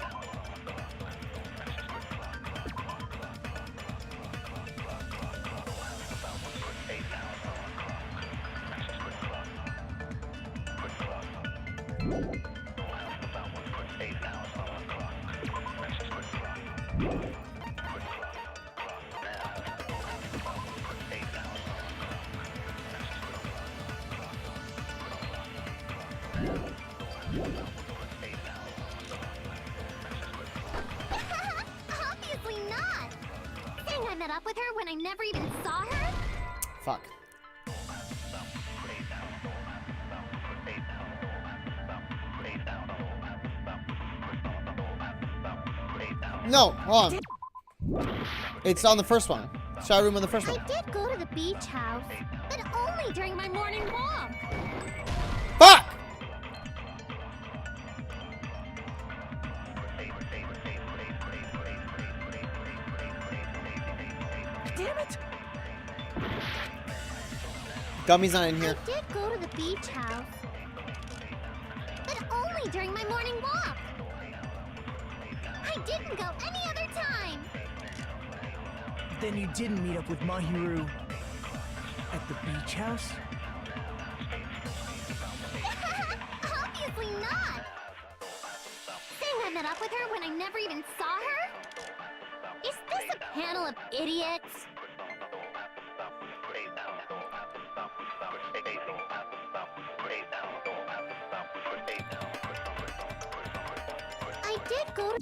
I met up with her when I never even saw her? Fuck. No, hold on. It's on the first one. Shy room on the first one. I did go to the beach house, but only during my morning walk. Fuck! Damn it! Gummy's not in here. I did go to the beach house, but only during my morning walk. I didn't go any other time. Then you didn't meet up with Mahiru at the beach house? Obviously not. Saying I met up with her when I never even saw her? Is this a panel of idiots? I did go to...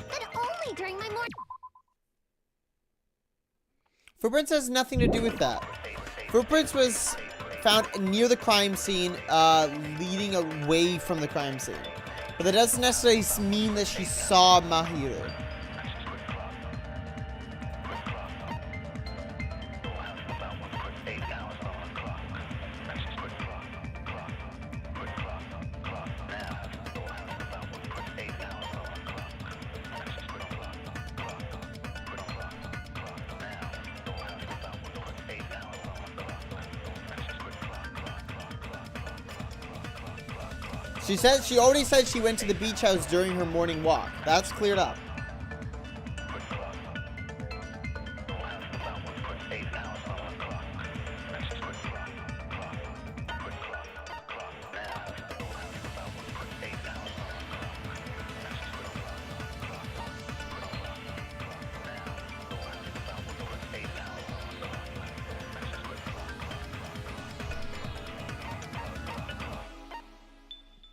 But only during my morning... Footprints has nothing to do with that. Footprints was found near the crime scene, leading away from the crime scene. But that doesn't necessarily mean that she saw Mahiru. She already said she went to the beach house during her morning walk. That's cleared up.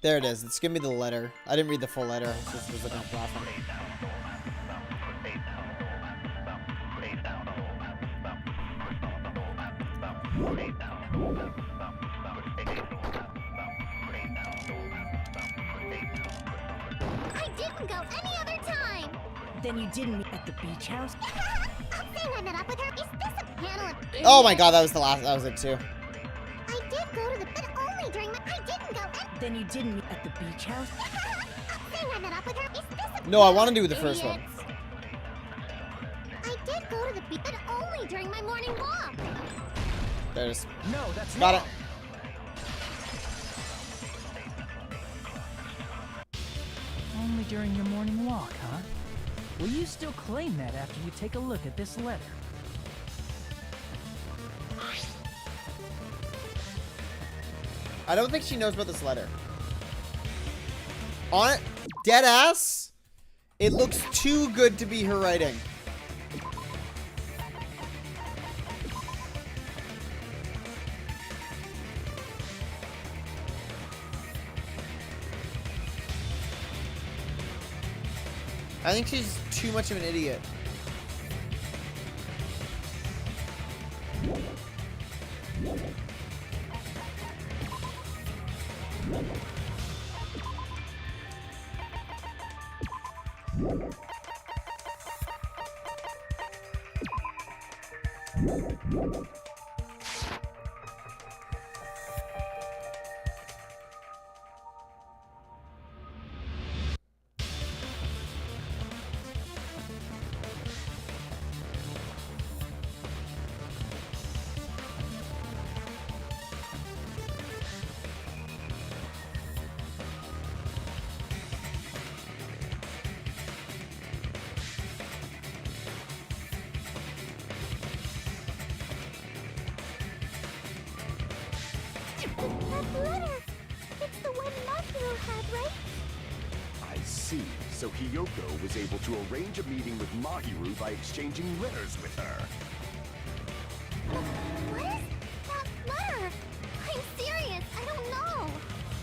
There it is. It's giving me the letter. I didn't read the full letter. I just was looking at the last one. I didn't go any other time. Then you didn't meet at the beach house? Saying I met up with her. Is this a panel of idiots? Oh my god, that was the last. That was it too. I did go to the... But only during my... I didn't go... Then you didn't meet at the beach house? Saying I met up with her. Is this a... No, I want to do the first one. I did go to the beach, but only during my morning walk. There it is. No, that's Got wrong. it. Only during your morning walk, huh? Will you still claim that after you take a look at this letter? I don't think she knows about this letter. On it, dead ass. It looks too good to be her writing. I think she's too much of an idiot. That letter. It's the one Mahiru had, right? I see. So Hiyoko was able to arrange a meeting with Mahiru by exchanging letters with her. What is that letter? I'm serious. I don't know.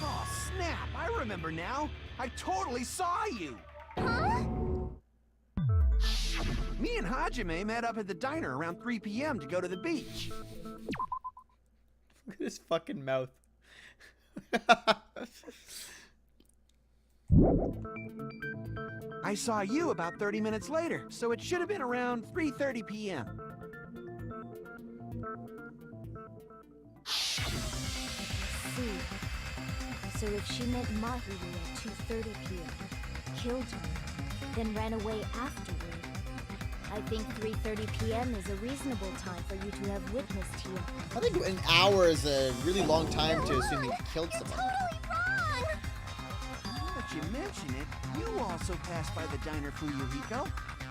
Oh, snap. I remember now. I totally saw you. Huh? Me and Hajime met up at the diner around 3 p.m. to go to the beach. Look at his fucking mouth. I saw you about 30 minutes later, so it should have been around 3:30 p.m. See. So if she met Mahiru at 2:30 p.m., killed her, then ran away afterward, I think 3:30 p.m. is a reasonable time for you to have witnessed Hiyoko. I think an hour is a really long time to assume he killed someone. Totally wrong! Now that you mention it, you also passed by the diner for Yuhiko,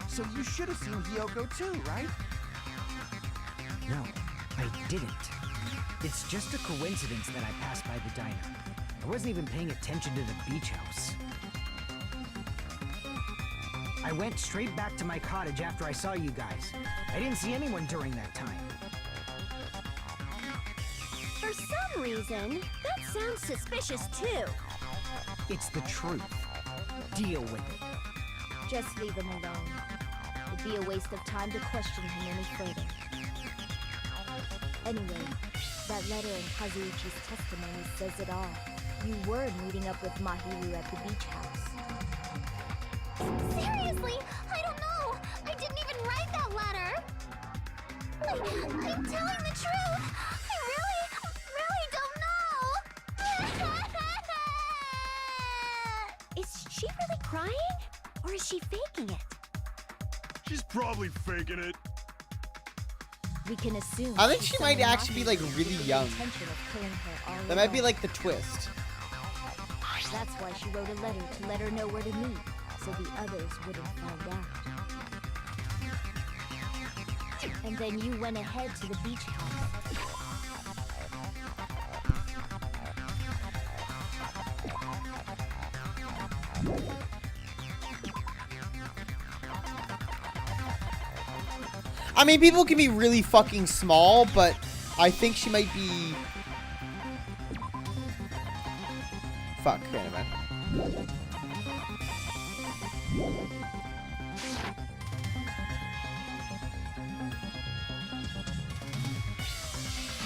so you should have seen Hiyoko too, right? No, I didn't. It's just a coincidence that I passed by the diner. I wasn't even paying attention to the beach house. I went straight back to my cottage after I saw you guys. I didn't see anyone during that time. For some reason, that sounds suspicious too. It's the truth. Deal with it. Just leave him alone. It'd be a waste of time to question him any further. Anyway, that letter in Kazuichi's testimony says it all. You were meeting up with Mahiru at the beach house. Seriously, I don't know. I didn't even write that letter. I'm telling the truth. I really don't know. Is she really crying? Or is she faking it? She's probably faking it. We can assume. I think she's she might someone actually be, like, Mahiru really with the young. intention of killing her all That might be along. like the twist. That's why she wrote a letter to let her know where to meet, so the others wouldn't find out. And then you went ahead to the beach house. I mean, people can be really fucking small, but I think she might be... Fuck, okay, man.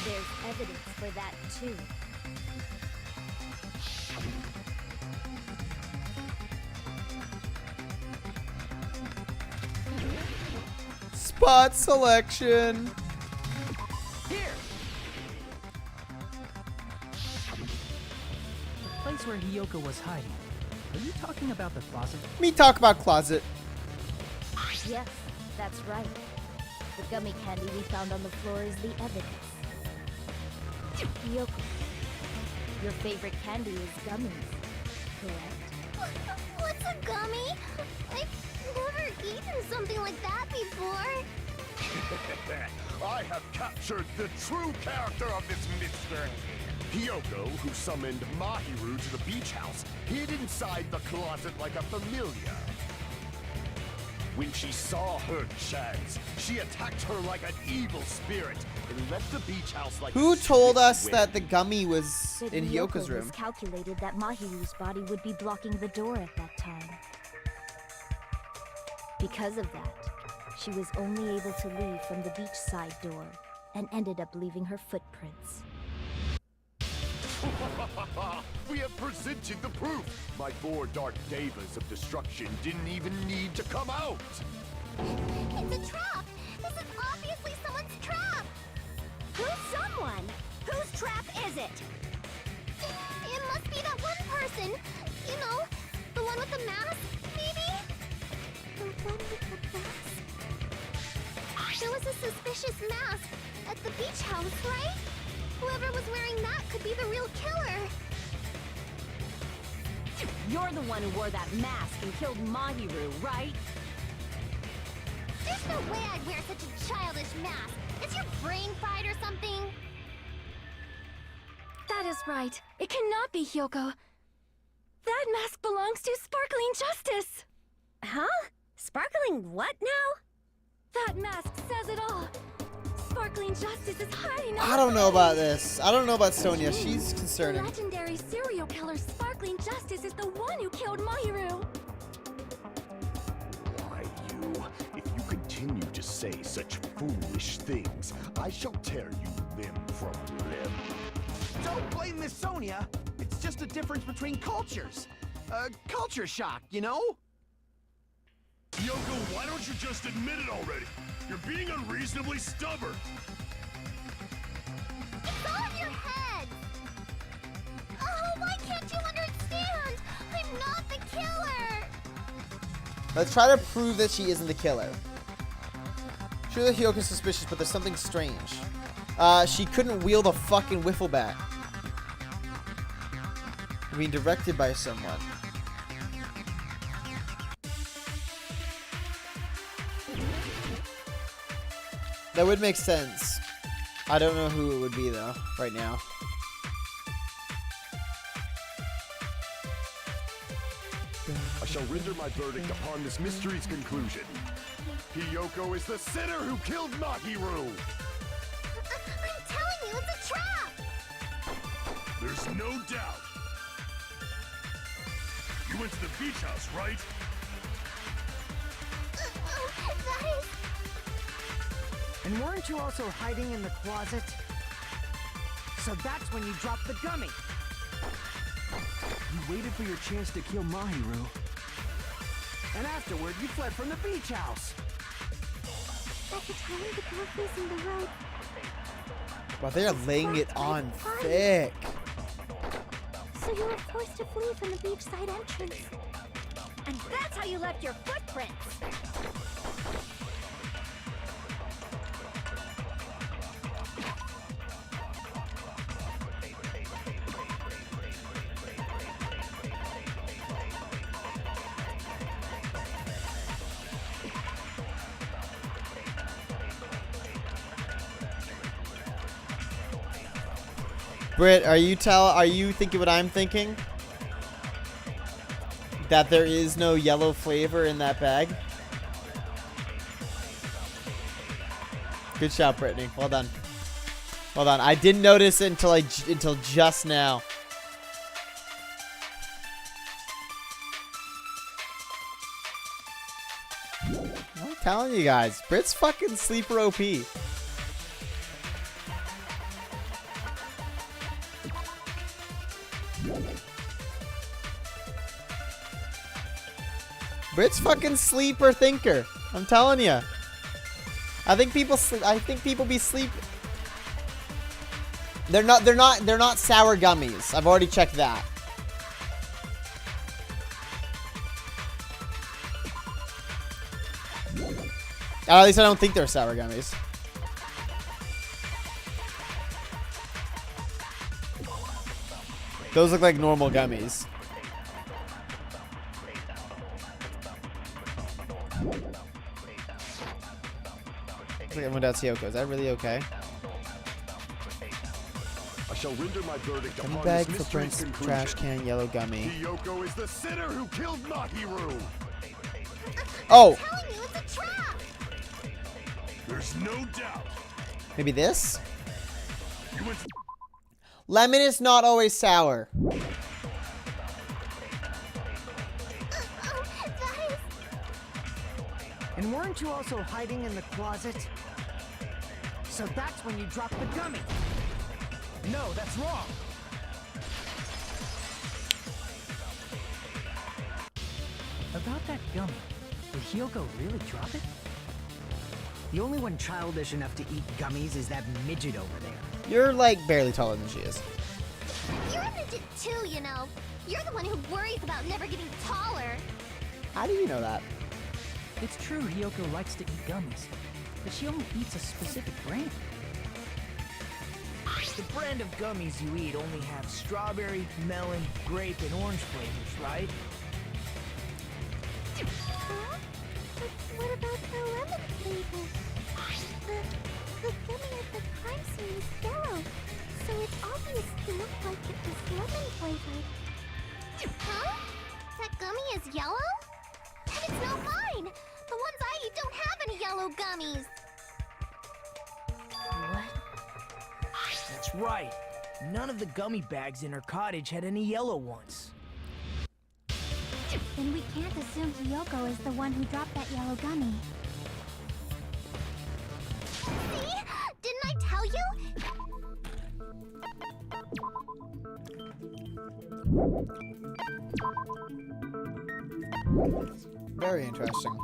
There's evidence for that, too. Spot selection. The place where Hiyoko was hiding. Are you talking about the closet? Me talk about closet. Yes, that's right. The gummy candy we found on the floor is the evidence. Yoko, your favorite candy is gummies, correct? What's a gummy? I've never eaten something like that before. I have captured the true character of this mystery. Hiyoko, who summoned Mahiru to the beach house, hid inside the closet like a familiar. When she saw her chance, she attacked her like an evil spirit and left the beach house like Who a told swift us wind. that the gummy was But in Hiyoko Hyoko's room? miscalculated that Mahiru's body would be blocking the door at that time. Because of that, she was only able to leave from the beachside door and ended up leaving her footprints. We have presented the proof. My 4 dark devas of destruction didn't even need to come out. It's a trap. This is obviously someone's trap. Who's someone? Whose trap is it? It must be that one person. You know, the one with the mask, maybe? The one with the mask? There was a suspicious mask at the beach house, right? Whoever was wearing that could be the real killer. You're the one who wore that mask and killed Mahiru, right? There's no way I'd wear such a childish mask. Is your brain fried or something? That is right. It cannot be Hyoko. That mask belongs to Sparkling Justice. Huh? Sparkling what now? That mask says it all. Sparkling Justice is hiding. I don't know about this. I don't know about Sonia. She's The concerning. legendary serial killer Sparkling Justice is the one who killed Mahiru. say such foolish things. I shall tear you limb from limb. Don't blame Miss Sonia. It's just a difference between cultures. Culture shock, you know? Yoko, why don't you just admit it already? You're being unreasonably stubborn. It's all in your head! Oh, why can't you understand? I'm not the killer! Let's try to prove that she isn't the killer. Sure that Hyoko's suspicious, but there's something strange. She couldn't wield a fucking wiffle bat. Being directed by someone. That would make sense. I don't know who it would be though, right now. I shall render my verdict upon this mystery's conclusion. Hiyoko is the sinner who killed Mahiru! I'm telling you, it's a trap! There's no doubt. You went to the beach house, right? That is... And weren't you also hiding in the closet? So that's when you dropped the gummy. You waited for your chance to kill Mahiru. And afterward, you fled from the beach house. At the time the girl facing the road... Wow, they are laying it on thick. So you were forced to flee from the beachside entrance. And that's how you left your footprints. Britt, are you thinking what I'm thinking? That there is no yellow flavor in that bag? Good shot, Brittany. Well done. Well done. I didn't notice it until just now. I'm telling you guys, Britt's fucking sleeper OP. Britt's fucking sleeper thinker. I'm telling you. I think people be sleep. They're not sour gummies. I've already checked that. At least I don't think they're sour gummies. Those look like normal gummies. Looks like everyone doubts Hiyoko. Is that really okay? I shall render my verdict Gummy upon bag, this mystery's footprints, conclusion. trash can, yellow gummy. Hiyoko is the sinner who killed Mahiru! Oh! I'm telling you, it's a trap! There's no doubt. Maybe this? You went to Lemon is not always sour. That is... And weren't you also hiding in the closet? So that's when you dropped the gummy. No, that's wrong. About that gummy, did Hiyoko really drop it? The only one childish enough to eat gummies is that midget over there. You're like barely taller than she is. You're a midget too, you know. You're the one who worries about never getting taller. How do you know that? It's true Hiyoko likes to eat gummies, but she only eats a specific brand. The brand of gummies you eat only have strawberry, melon, grape, and orange flavors, right? Huh? But what about the lemon flavor? The gummy at the crime scene is yellow, so it obviously looked like it was lemon flavored. Huh? That gummy is yellow? And it's not mine! The ones I eat don't have any yellow gummies! What? That's right. None of the gummy bags in her cottage had any yellow ones. Then we can't assume Hiyoko is the one who dropped that yellow gummy. See? Didn't I tell you? Very interesting.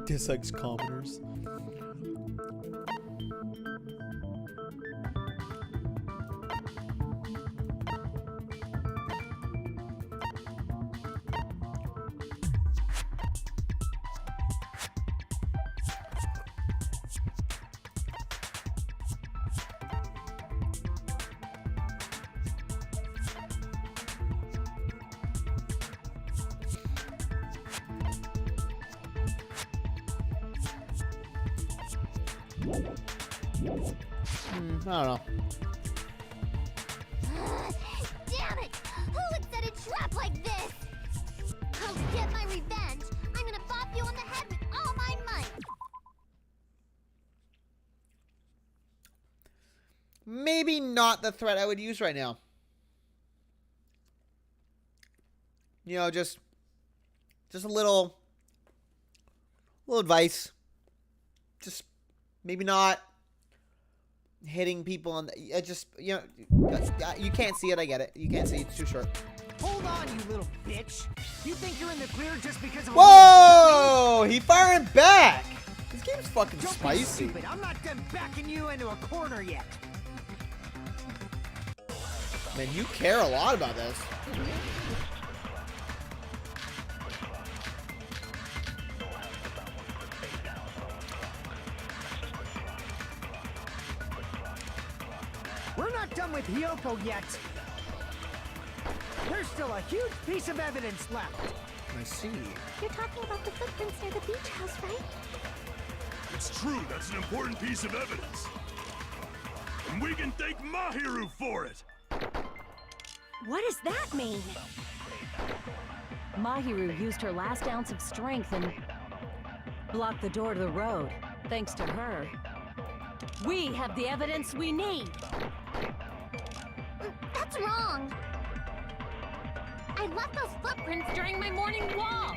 Dislikes commoners. I don't know. Damn it! Who would set a trap like this? I'll get my revenge. I'm gonna bop you on the head with all my might. Maybe not the threat I would use right now. You know, just a little advice. Just maybe not hitting people on the, just, you know, you can't see it, I get it. You can't see, it's too short. Hold on, you little bitch. You think you're in the clear just because of Whoa! He firing back! This game's fucking Don't be spicy. stupid. I'm not done backing you into a corner yet. Man, you care a lot about this. We're not done with Hiyoko yet. There's still a huge piece of evidence left. I see. You're talking about the footprints near the beach house, right? It's true, that's an important piece of evidence. And we can thank Mahiru for it! What does that mean? Mahiru used her last ounce of strength and blocked the door to the road. Thanks to her, we have the evidence we need. That's wrong. I left those footprints during my morning walk.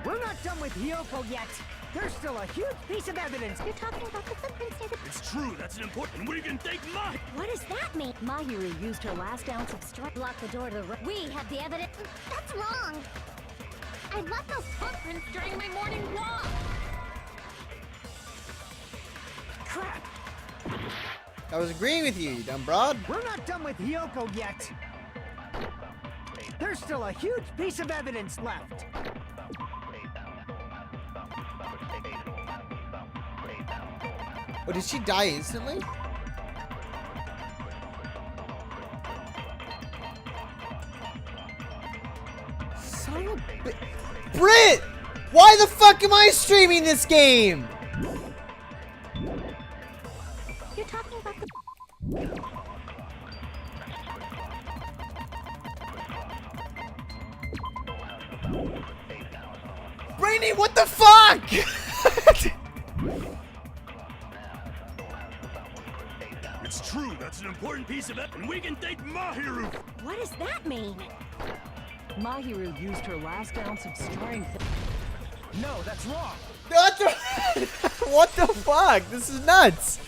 We're not done with Hiyoko yet. There's still a huge piece of evidence. You're talking about the footprints near the... It's true, that's an important... We can thank Mahiru! What does that mean? Mahiru used her last ounce of strength. Block the door to the road. We have the evidence. That's wrong. I left those footprints during my morning walk. Crap! I was agreeing with you, you dumb broad. We're not done with Hiyoko yet. There's still a huge piece of evidence left. Oh, did she die instantly? Son of a bi- Brit! Why the fuck am I streaming this game? You're talking about the... Brainy, what the fuck? It's true, that's an important piece of evidence. And we can thank Mahiru! What does that mean? Mahiru used her last ounce of strength. No, that's wrong. What the, what the fuck? This is nuts.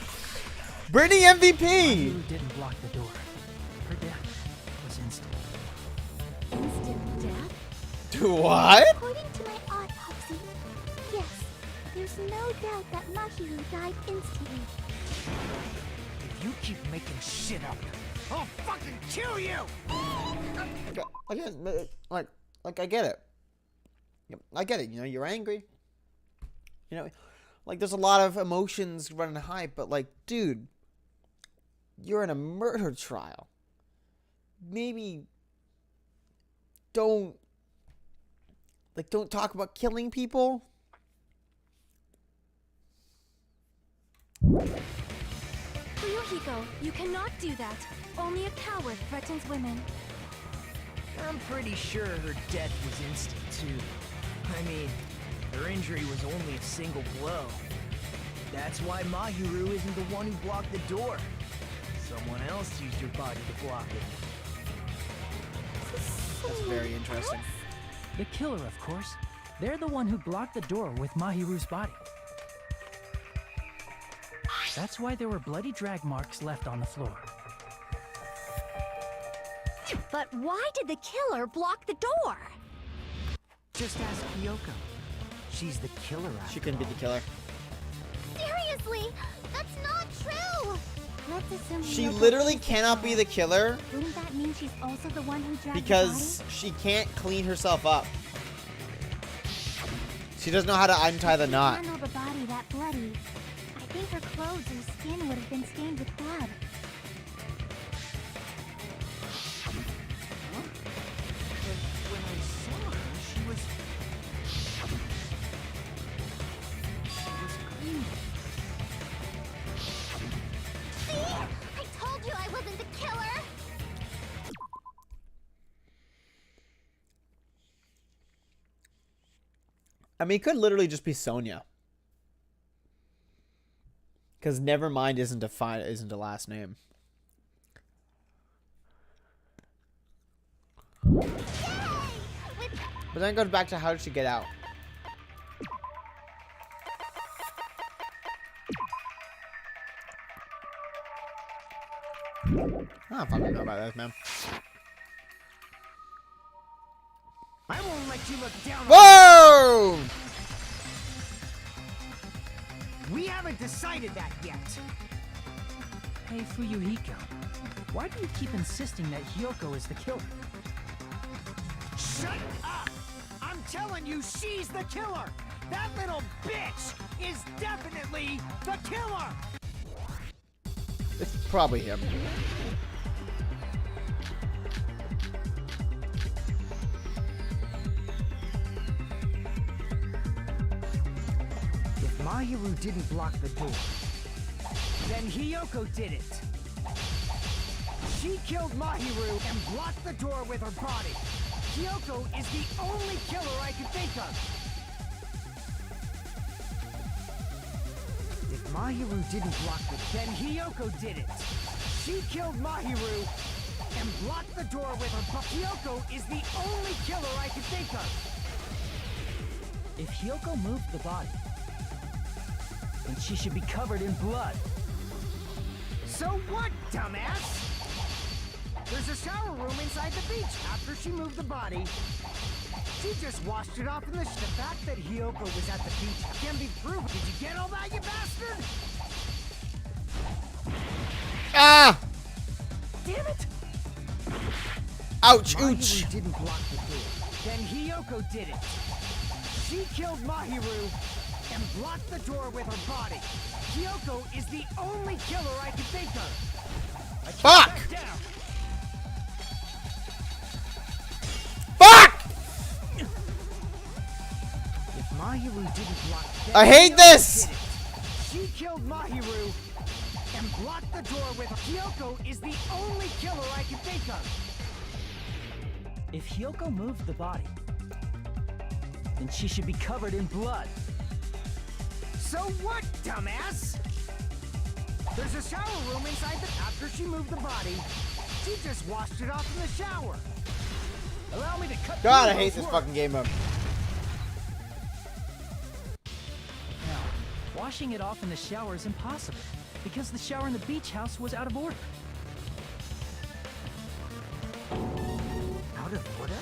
Brittany MVP. Mahiru didn't block the door. Her death was instant. Instant death? What? According to my autopsy, yes, there's no doubt that Mahiru died instantly. If you keep making shit up, I'll fucking kill you! Like I get it. I get it. You know, you're angry. You know, like there's a lot of emotions running high, but like, dude, you're in a murder trial. Maybe don't talk about killing people. Fuyuhiko, you cannot do that. Only a coward threatens women. I'm pretty sure her death was instant, too. I mean, her injury was only a single blow. That's why Mahiru isn't the one who blocked the door. Someone else used your body to block it. That's very interesting. The killer, of course. They're the one who blocked the door with Mahiru's body. That's why there were bloody drag marks left on the floor. But why did the killer block the door? Just ask Kyoko. She's the killer after She couldn't be all. the killer. Seriously, that's not true. Let's assume She Hiyoko literally is the cannot be the killer Wouldn't that mean she's also the one who dragged because she can't clean herself up. She doesn't know how to untie the knot. Handle the body that bloody. I think her clothes or skin would have been stained with blood. When I saw her, she was clean. See? I told you I wasn't the killer. I mean, it could literally just be Sonia. Because Nevermind isn't a last name. Yay! But then it goes back to how did she get out? I don't fucking know about this, man. I won't let you look down on Whoa! me. We haven't decided that yet. Hey, Fuyuhiko. Why do you keep insisting that Hiyoko is the killer? Shut up! I'm telling you, she's the killer! That little bitch is definitely the killer! It's probably him. If Mahiru didn't block the door, Then Hiyoko did it. She killed Mahiru and blocked the door with her body. Hiyoko is the only killer I can think of. if Mahiru didn't block the Then Hiyoko did it. She killed Mahiru and blocked the door with her body. Hiyoko is the only killer I can think of. If Hiyoko moved the body, then she should be covered in blood. So what, dumbass? There's a shower room inside the beach. After she moved the body, she just washed it off in the The fact that Hiyoko was at the beach can be proven. Did you get all that, you bastard? Ah! Damn it! Ouch! Mahiru Ouch! didn't block the door, Then Hiyoko did it. She killed Mahiru and blocked the door with her body. Hiyoko is the only killer I can think of. I can't Fuck! back down. Fuck! if Mahiru didn't block the I hate this! Did it. She killed Mahiru and blocked the door with her. Hiyoko is the only killer I can think of. If Hiyoko moved the body, then she should be covered in blood. So what, dumbass? There's a shower room inside the... After she moved the body, she just washed it off in the shower. Allow me to cut God, I through hate those this words. fucking game mode. Now, washing it off in the shower is impossible, because the shower in the beach house was out of order. out of order?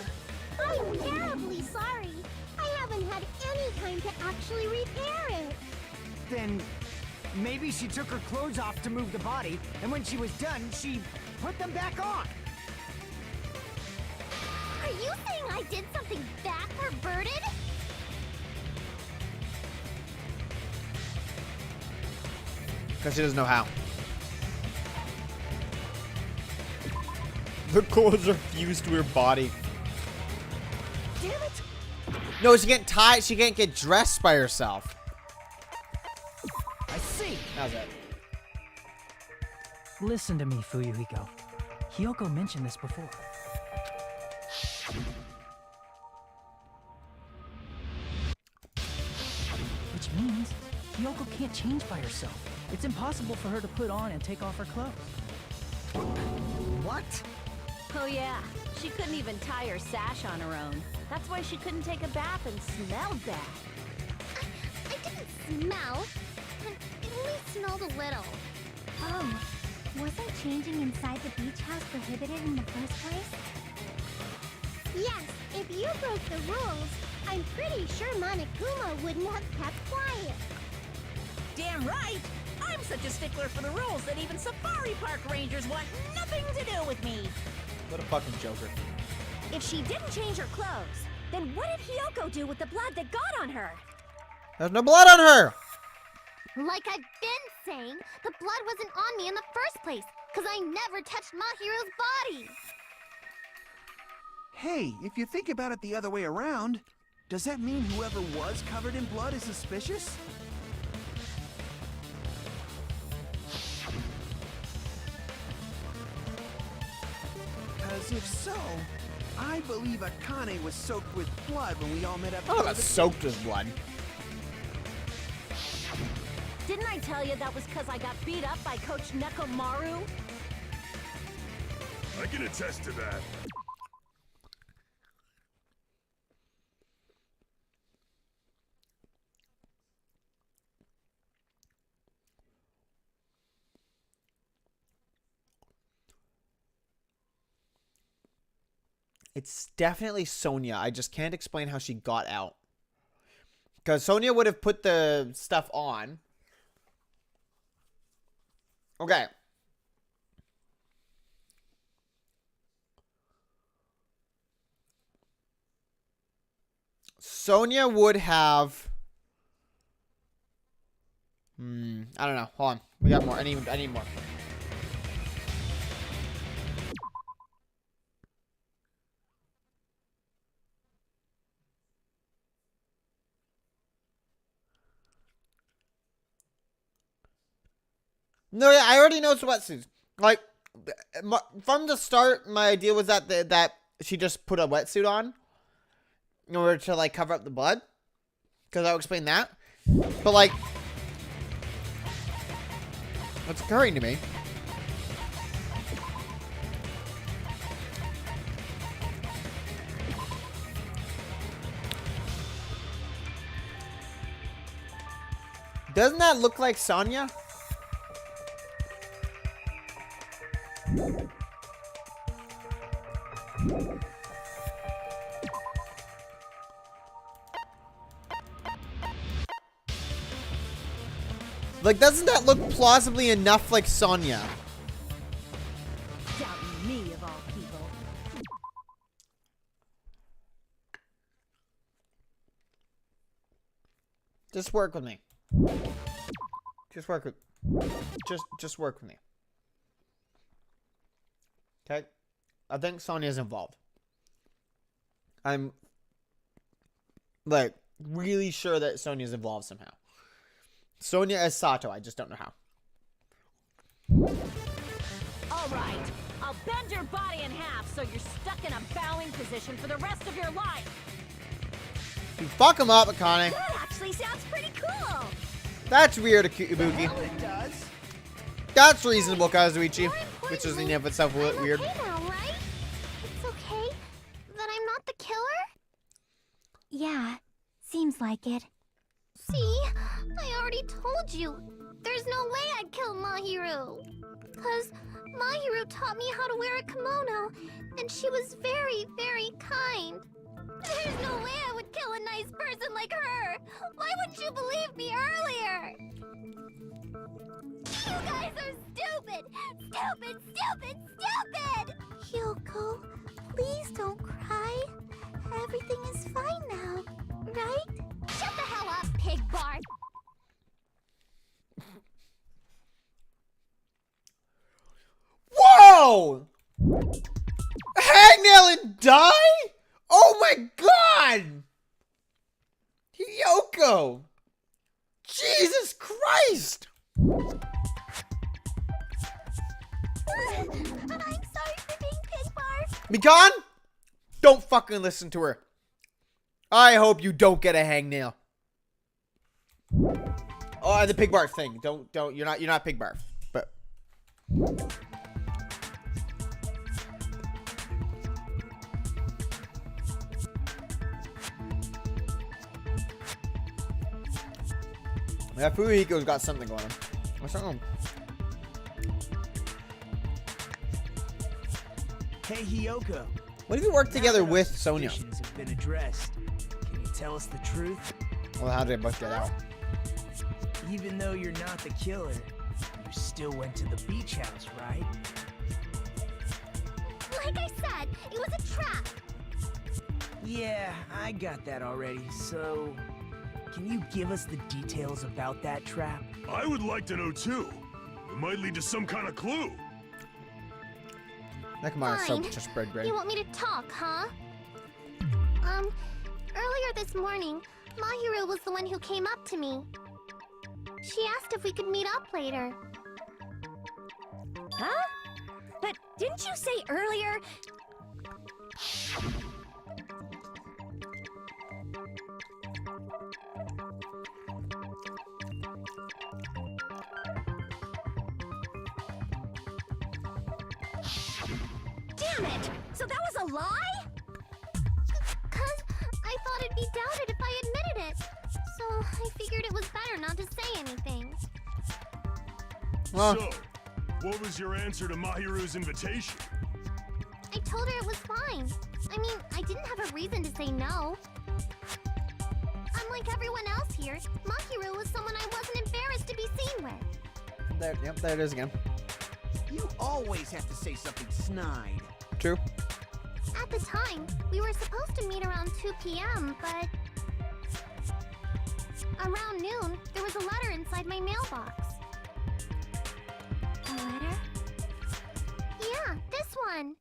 I'm terribly sorry. I haven't had any time to actually repair it. Then maybe she took her clothes off to move the body, and when she was done, she put them back on. Are you saying I did something that perverted? Because she doesn't know how. The clothes are fused to her body. Damn it! No, she can't tie. She can't get dressed by herself. I see. How's that? Listen to me, Fuyuhiko. Hiyoko mentioned this before. Which means Hiyoko can't change by herself. It's impossible for her to put on and take off her clothes. What? Oh yeah, she couldn't even tie her sash on her own. That's why she couldn't take a bath and smelled bad. I didn't smell. It only smelled a little. Oh, wasn't changing inside the beach house prohibited in the first place? Yes, if you broke the rules, I'm pretty sure Monokuma wouldn't have kept quiet. Damn right! I'm such a stickler for the rules that even safari park rangers want nothing to do with me. What a fucking joker. If she didn't change her clothes, then what did Hiyoko do with the blood that got on her? There's no blood on her! Like I've been saying, the blood wasn't on me in the first place, because I never touched Mahiru's body. Hey, if you think about it the other way around, does that mean whoever was covered in blood is suspicious? Because if so, I believe Akane was soaked with blood when we all met up. Oh, that's soaked with blood. Didn't I tell you that was because I got beat up by Coach Nekomaru? I can attest to that. It's definitely Sonia. I just can't explain how she got out. Because Sonia would have put the stuff on. Okay. Sonia would have... I don't know. Hold on. We got more. I need more. No, yeah, I already know it's wetsuits. Like, from the start, my idea was that that she just put a wetsuit on in order to, like, cover up the blood. Because I'll explain that. But, like, what's occurring to me? Doesn't that look like Sonya? Like, doesn't that look plausibly enough like Sonya? Doubting me of all people. Just work with me. Just work with... Just work with me. Okay? I think Sonya's involved. I'm, like, really sure that Sonya's involved somehow. Sonya as Sato, I just don't know how. All right, I'll bend your body in half so you're stuck in a bowing position for the rest of your life. You fuck him up, Akane. That actually sounds pretty cool. That's weird, Ibuki. Well, it does. That's reasonable, Kazuichi. Which is in and of itself weird. I'm okay now, right? It's okay that I'm not the killer? Yeah, seems like it. See? I already told you. There's no way I'd kill Mahiru. Because Mahiru taught me how to wear a kimono, and she was very, very kind. There's no way I would kill a nice person like her. Why wouldn't you believe me earlier? You guys are stupid! Stupid, stupid, stupid! Hyoko, please don't cry. Everything is fine now, right? Shut the hell up, pig Bart! Whoa! Hangnail and die? Oh my god! Hyoko! Jesus Christ! I'm sorry for being pig Bart. Mikan? Don't fucking listen to her. I hope you don't get a hangnail. Oh, the pig barf thing. Don't. You're not pig barf. But. Yeah, Fuyuhiko's got something going on. What's wrong? Hey, Hiyoko. What if you work together Now that our with Sonia? suspicions have been addressed. Can you tell us the truth? Well, how did they both get out? Even though you're not the killer, you still went to the beach house, right? Like I said, it was a trap. Yeah, I got that already. So, can you give us the details about that trap? I would like to know too. It might lead to some kind of clue. Nekomaru's so Fine. just spread brain. You want me to talk, huh? Earlier this morning, Mahiru was the one who came up to me. She asked if we could meet up later. Huh? But didn't you say earlier? Damn it! So that was a lie? 'Cause I thought it'd be doubted if I admitted it. So I figured it was better not to say anything. Well, So, what was your answer to Mahiru's invitation? I told her it was fine. I mean, I didn't have a reason to say no. Unlike everyone else here, Mahiru was someone I wasn't embarrassed to be seen with. there, yep, there it is again. You always have to say something snide. True. At the time, we were supposed to meet around 2 p.m., but... Around noon, there was a letter inside my mailbox. A letter? Yeah, this one.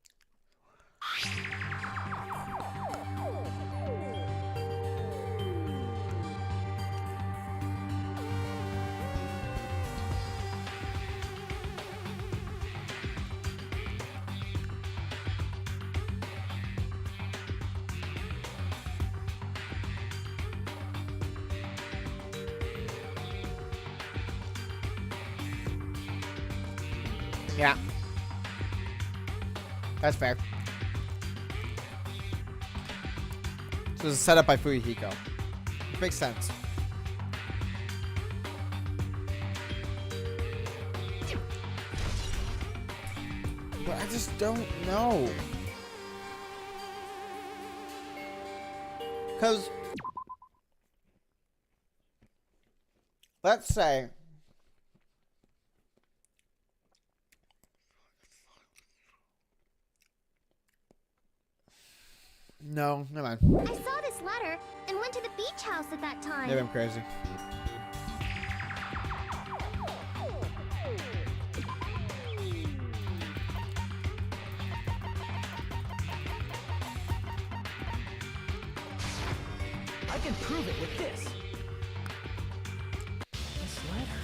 Yeah. That's fair. So this is set up by Fuyuhiko. Makes sense. But I just don't know. Because let's say no, never mind. I saw this letter and went to the beach house at that time. Maybe I'm crazy. I can prove it with this. This letter.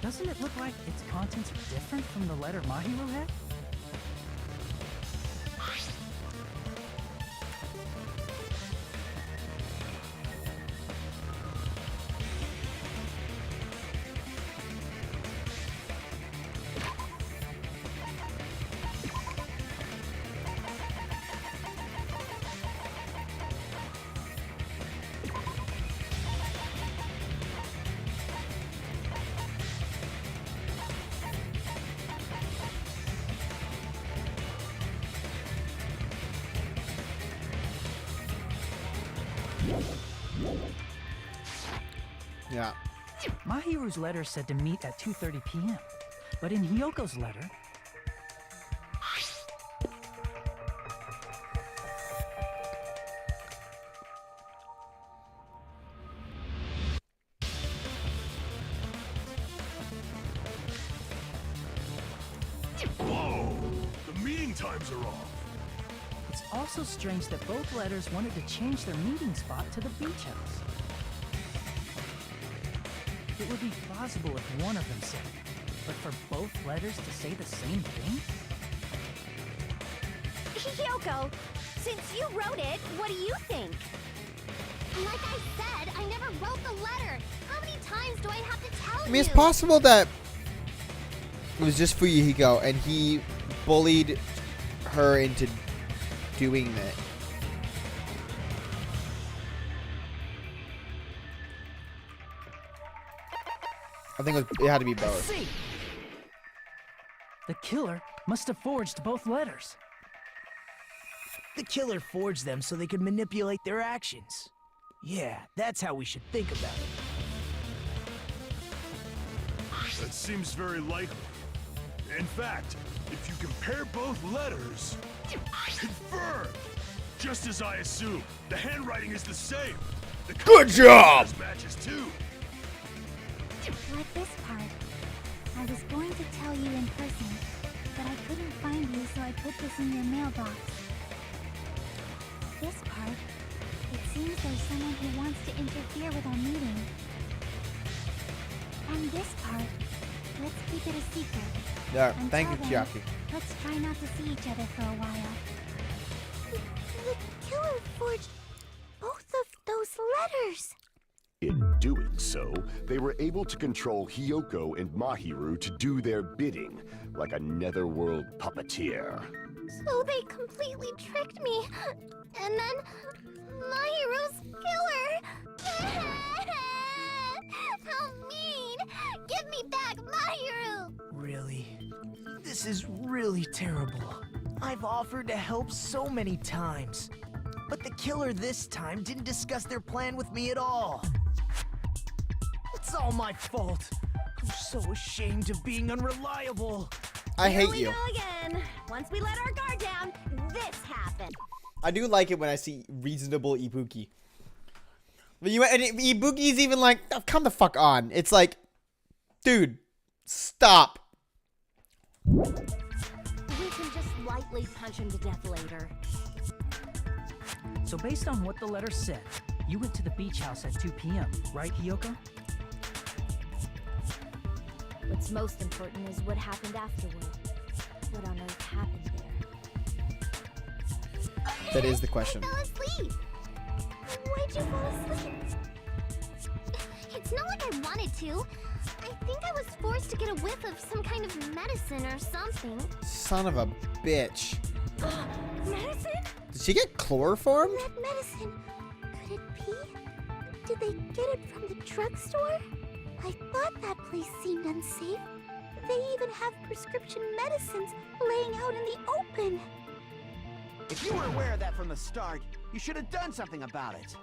Doesn't it look like its contents are different from the letter Mahiru had? Yeah. Mahiru's letter said to meet at 2:30 p.m. But in Hiyoko's letter, Whoa! The meeting times are off. it's also strange that both letters wanted to change their meeting spot to the beach house. It would be plausible if one of them said it, but for both letters to say the same thing? Hiyoko, since you wrote it, what do you think? Like I said, I never wrote the letter. How many times do I have to tell you? I mean, it's possible that it was just Fuyuhiko and he bullied her into doing that. I think it had to be both. See. The killer must have forged both letters. The killer forged them so they could manipulate their actions. Yeah, that's how we should think about it. That seems very likely. In fact, if you compare both letters, confirmed! Just as I assumed, the handwriting is the same. The Good job! matches too. Like this part. I was going to tell you in person, but I couldn't find you, so I put this in your mailbox. This part. It seems there's someone who wants to interfere with our meeting. And this part. Let's keep it a secret. Yeah, Until thank you, then, Chiaki. Let's try not to see each other for a while. The killer forged both of those letters. In doing so, they were able to control Hiyoko and Mahiru to do their bidding, like a netherworld puppeteer. So they completely tricked me. And then Mahiru's killer. How mean! Give me back Mahiru! Really? This is really terrible. I've offered to help so many times. But the killer this time didn't discuss their plan with me at all. It's all my fault. I'm so ashamed of being unreliable. I hate you. Here we go again. Once we let our guard down, this happened. I do like it when I see reasonable Ibuki. But Ibuki's even like, oh, come the fuck on. It's like, dude, stop. We can just lightly punch him to death later. So based on what the letter said, you went to the beach house at 2 p.m., right, Hiyoko? What's most important is what happened afterward. What on earth happened there? That is the question. I fell asleep. Why'd you fall asleep? It's not like I wanted to. I think I was forced to get a whiff of some kind of medicine or something. Son of a bitch. Medicine? Did she get chloroform? That medicine. Could it be? Did they get it from the drugstore? I thought that place seemed unsafe. They even have prescription medicines laying out in the open. If you were aware of that from the start, you should have done something about it.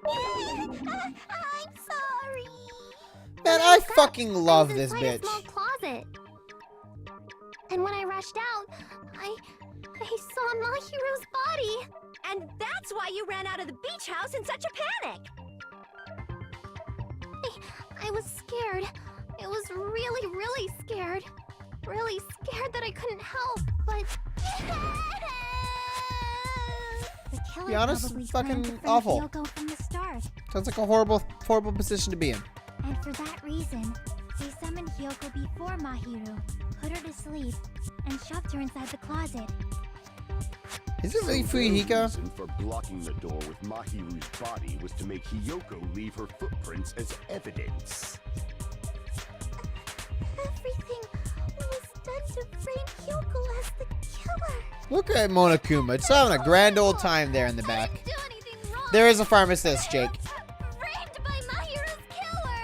I'm sorry. Man, I fucking love this inside a bitch. small closet. And when I rushed out, I saw Mahiru's body. And that's why you ran out of the beach house in such a panic. I was scared. It was really, really scared. Really scared that I couldn't help, but... The killer Be honest, probably it's planned to fucking frame awful. Hiyoko from the start. Sounds like a horrible, horrible position to be in. And for that reason, they summoned Hiyoko before Mahiru, put her to sleep, and shoved her inside the closet. Is it really So Fuyuhiko? the reason for blocking the door with Mahiru's body was to make Hiyoko leave her footprints as evidence. Everything was done to frame Hiyoko as the killer. Look at Monokuma. Just having a grand old time there in the back. I didn't do anything wrong. There is a pharmacist, Jake. Framed by Mahiru's killer.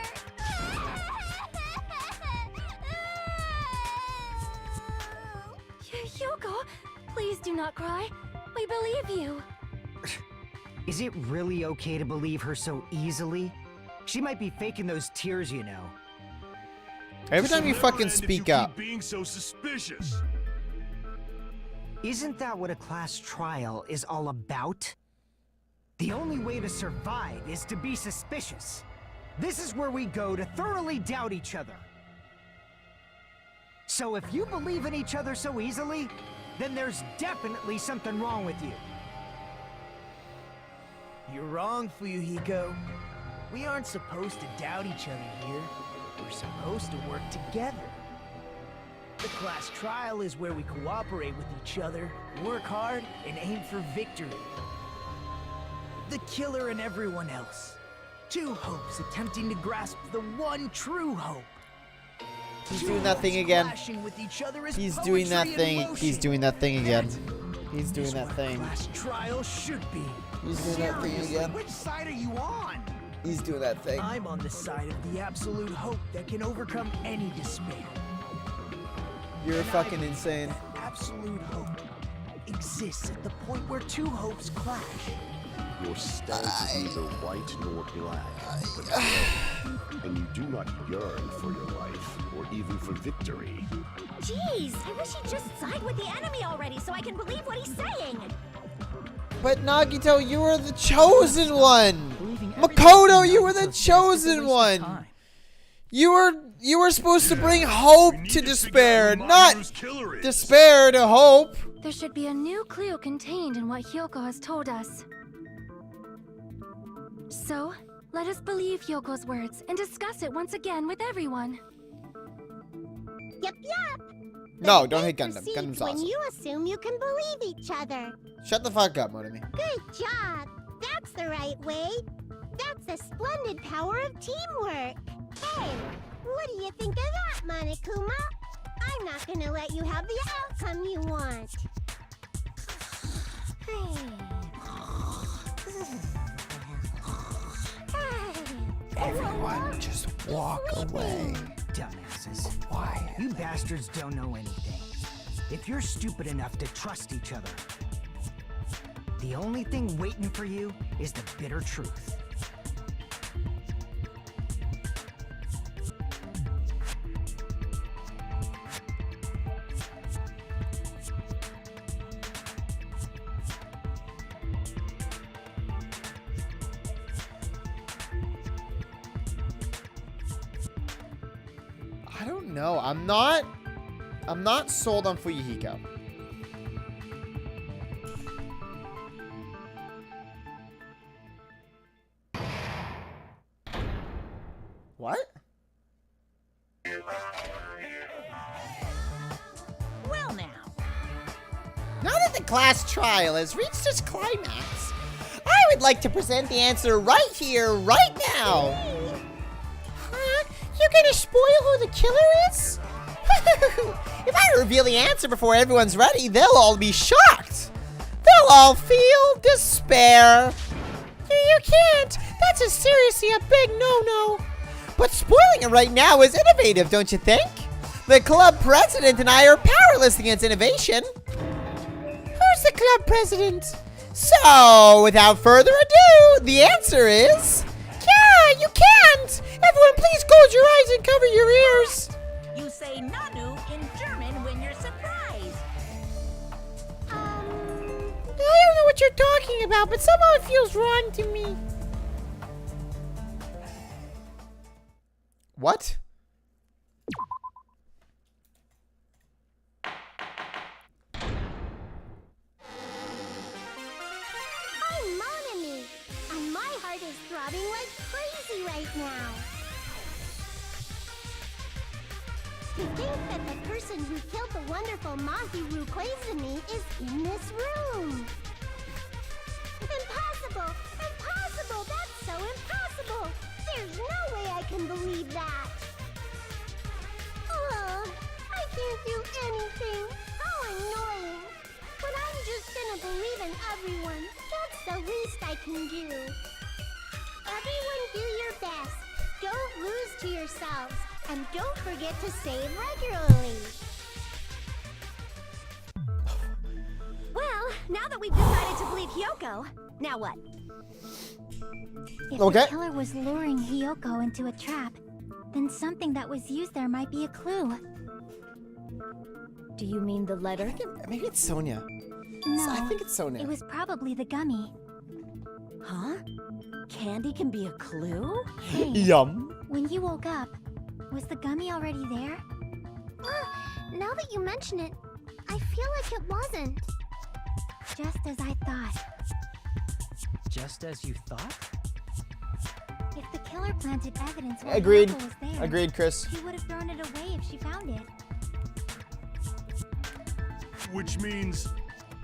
Hiyoko, please do not cry. We believe you. Is it really okay to believe her so easily? She might be faking those tears, you know. Every time you This'll never fucking end if speak you up. keep being so suspicious. Isn't that what a class trial is all about? The only way to survive is to be suspicious. This is where we go to thoroughly doubt each other. So if you believe in each other so easily, then there's definitely something wrong with you. You're wrong, Fuyuhiko. We aren't supposed to doubt each other here. We're supposed to work together. The class trial is where we cooperate with each other, work hard, and aim for victory. The killer and everyone else, Two hopes attempting to grasp the one true hope. He's Two doing that thing hopes again. clashing with each other as He's doing that poetry in thing. motion. He's doing that thing again. He's doing Is that what thing. class trial should be. He's doing that thing Seriously, again. which side are you on? He's doing that thing. I'm on the side of the absolute hope that can overcome any despair. You're And I fucking believe insane. that absolute hope exists at the point where two hopes clash. Your stance is neither white nor black, but gray, and you do not yearn for your life or even for victory. Jeez, I wish he'd just side with the enemy already so I can believe what he's saying. But Nagito, you were the chosen one. Believing everything Makoto, in you were the Naruto says is a chosen waste of one. time. You were supposed to bring hope We need to figure out despair, who not Mahiru's killer is. despair to hope. There should be a new clue contained in what Hyoko has told us. So, let us believe Hyoko's words and discuss it once again with everyone. Yep. No, The don't hate debate Gundam. proceeds Gundam's when awesome. you assume you can believe each other. Shut the fuck up, Monami. Good job. That's the right way. That's the splendid power of teamwork. Hey, what do you think of that, Monokuma? I'm not gonna let you have the outcome you want. Everyone, just walk away. Dumbasses. Why? You bastards don't know anything. If you're stupid enough to trust each other, the only thing waiting for you is the bitter truth. I don't know. I'm not sold on Fuyuhiko. What? Well now. Now that the class trial has reached its climax, I would like to present the answer right here, right now. Huh? You're gonna spoil who the killer is? If I reveal the answer before everyone's ready, they'll all be shocked. They'll all feel despair. You can't. That's a seriously a big no-no. But spoiling it right now is innovative, don't you think? The club president and I are powerless against innovation. Who's the club president? So, without further ado, the answer is... Yeah, you can't! Everyone please close your eyes and cover your ears. You say Nanu in German when you're surprised. I don't know what you're talking about, but somehow it feels wrong to me. What? I'm Monami, and my heart is throbbing like crazy right now. To think that the person who killed the wonderful Mahiru Koizumi is in this room. Impossible! Impossible! That's so impossible! There's no way I can believe that! Oh, I can't do anything! How annoying! But I'm just gonna believe in everyone. That's the least I can do. Everyone do your best. Don't lose to yourselves. And don't forget to save regularly. Well, now that we've decided to believe Hyoko, now what? If Okay. the killer was luring Hyoko into a trap, then something that was used there might be a clue. Do you mean the letter? Maybe it's Sonia. No, I think it's Sonia. it was probably the gummy. Huh? Candy can be a clue? Hey, Yum. when you woke up, was the gummy already there? Now that you mention it, I feel like it wasn't. Just as I thought. Just as you thought? If the killer planted evidence while Agreed. Hyoko was there, Agreed, Chris. he would have thrown it away if she found it. Which means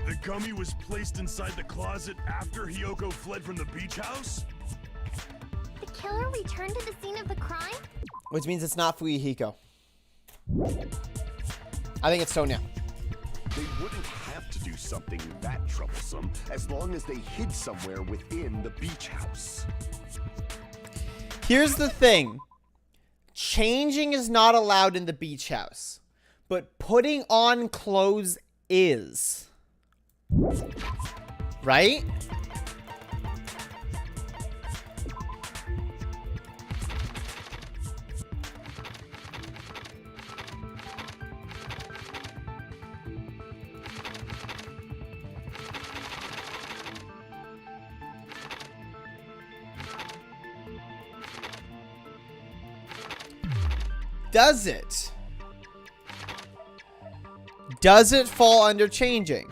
the gummy was placed inside the closet after Hyoko fled from the beach house? The killer return to the scene of the crime? Which means it's not Fuyuhiko. I think it's Sonia. They wouldn't have to do something that troublesome as long as they hid somewhere within the beach house. Here's the thing. Changing is not allowed in the beach house, but putting on clothes is. Right? Does it? Does it fall under changing?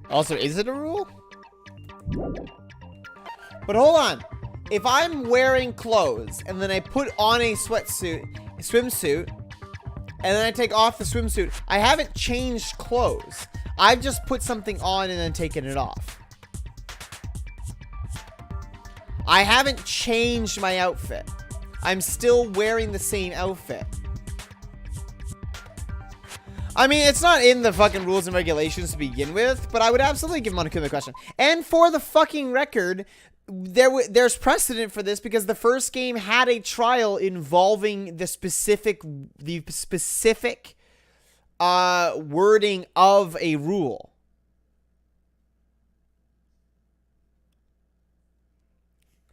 Also, is it a rule? But hold on. If I'm wearing clothes and then I put on a swimsuit, and then I take off the swimsuit, I haven't changed clothes. I've just put something on and then taken it off. I haven't changed my outfit. I'm still wearing the same outfit. I mean, it's not in the fucking rules and regulations to begin with, but I would absolutely give Monokuma a question. And for the fucking record, there's precedent for this because the first game had a trial involving the specific wording of a rule.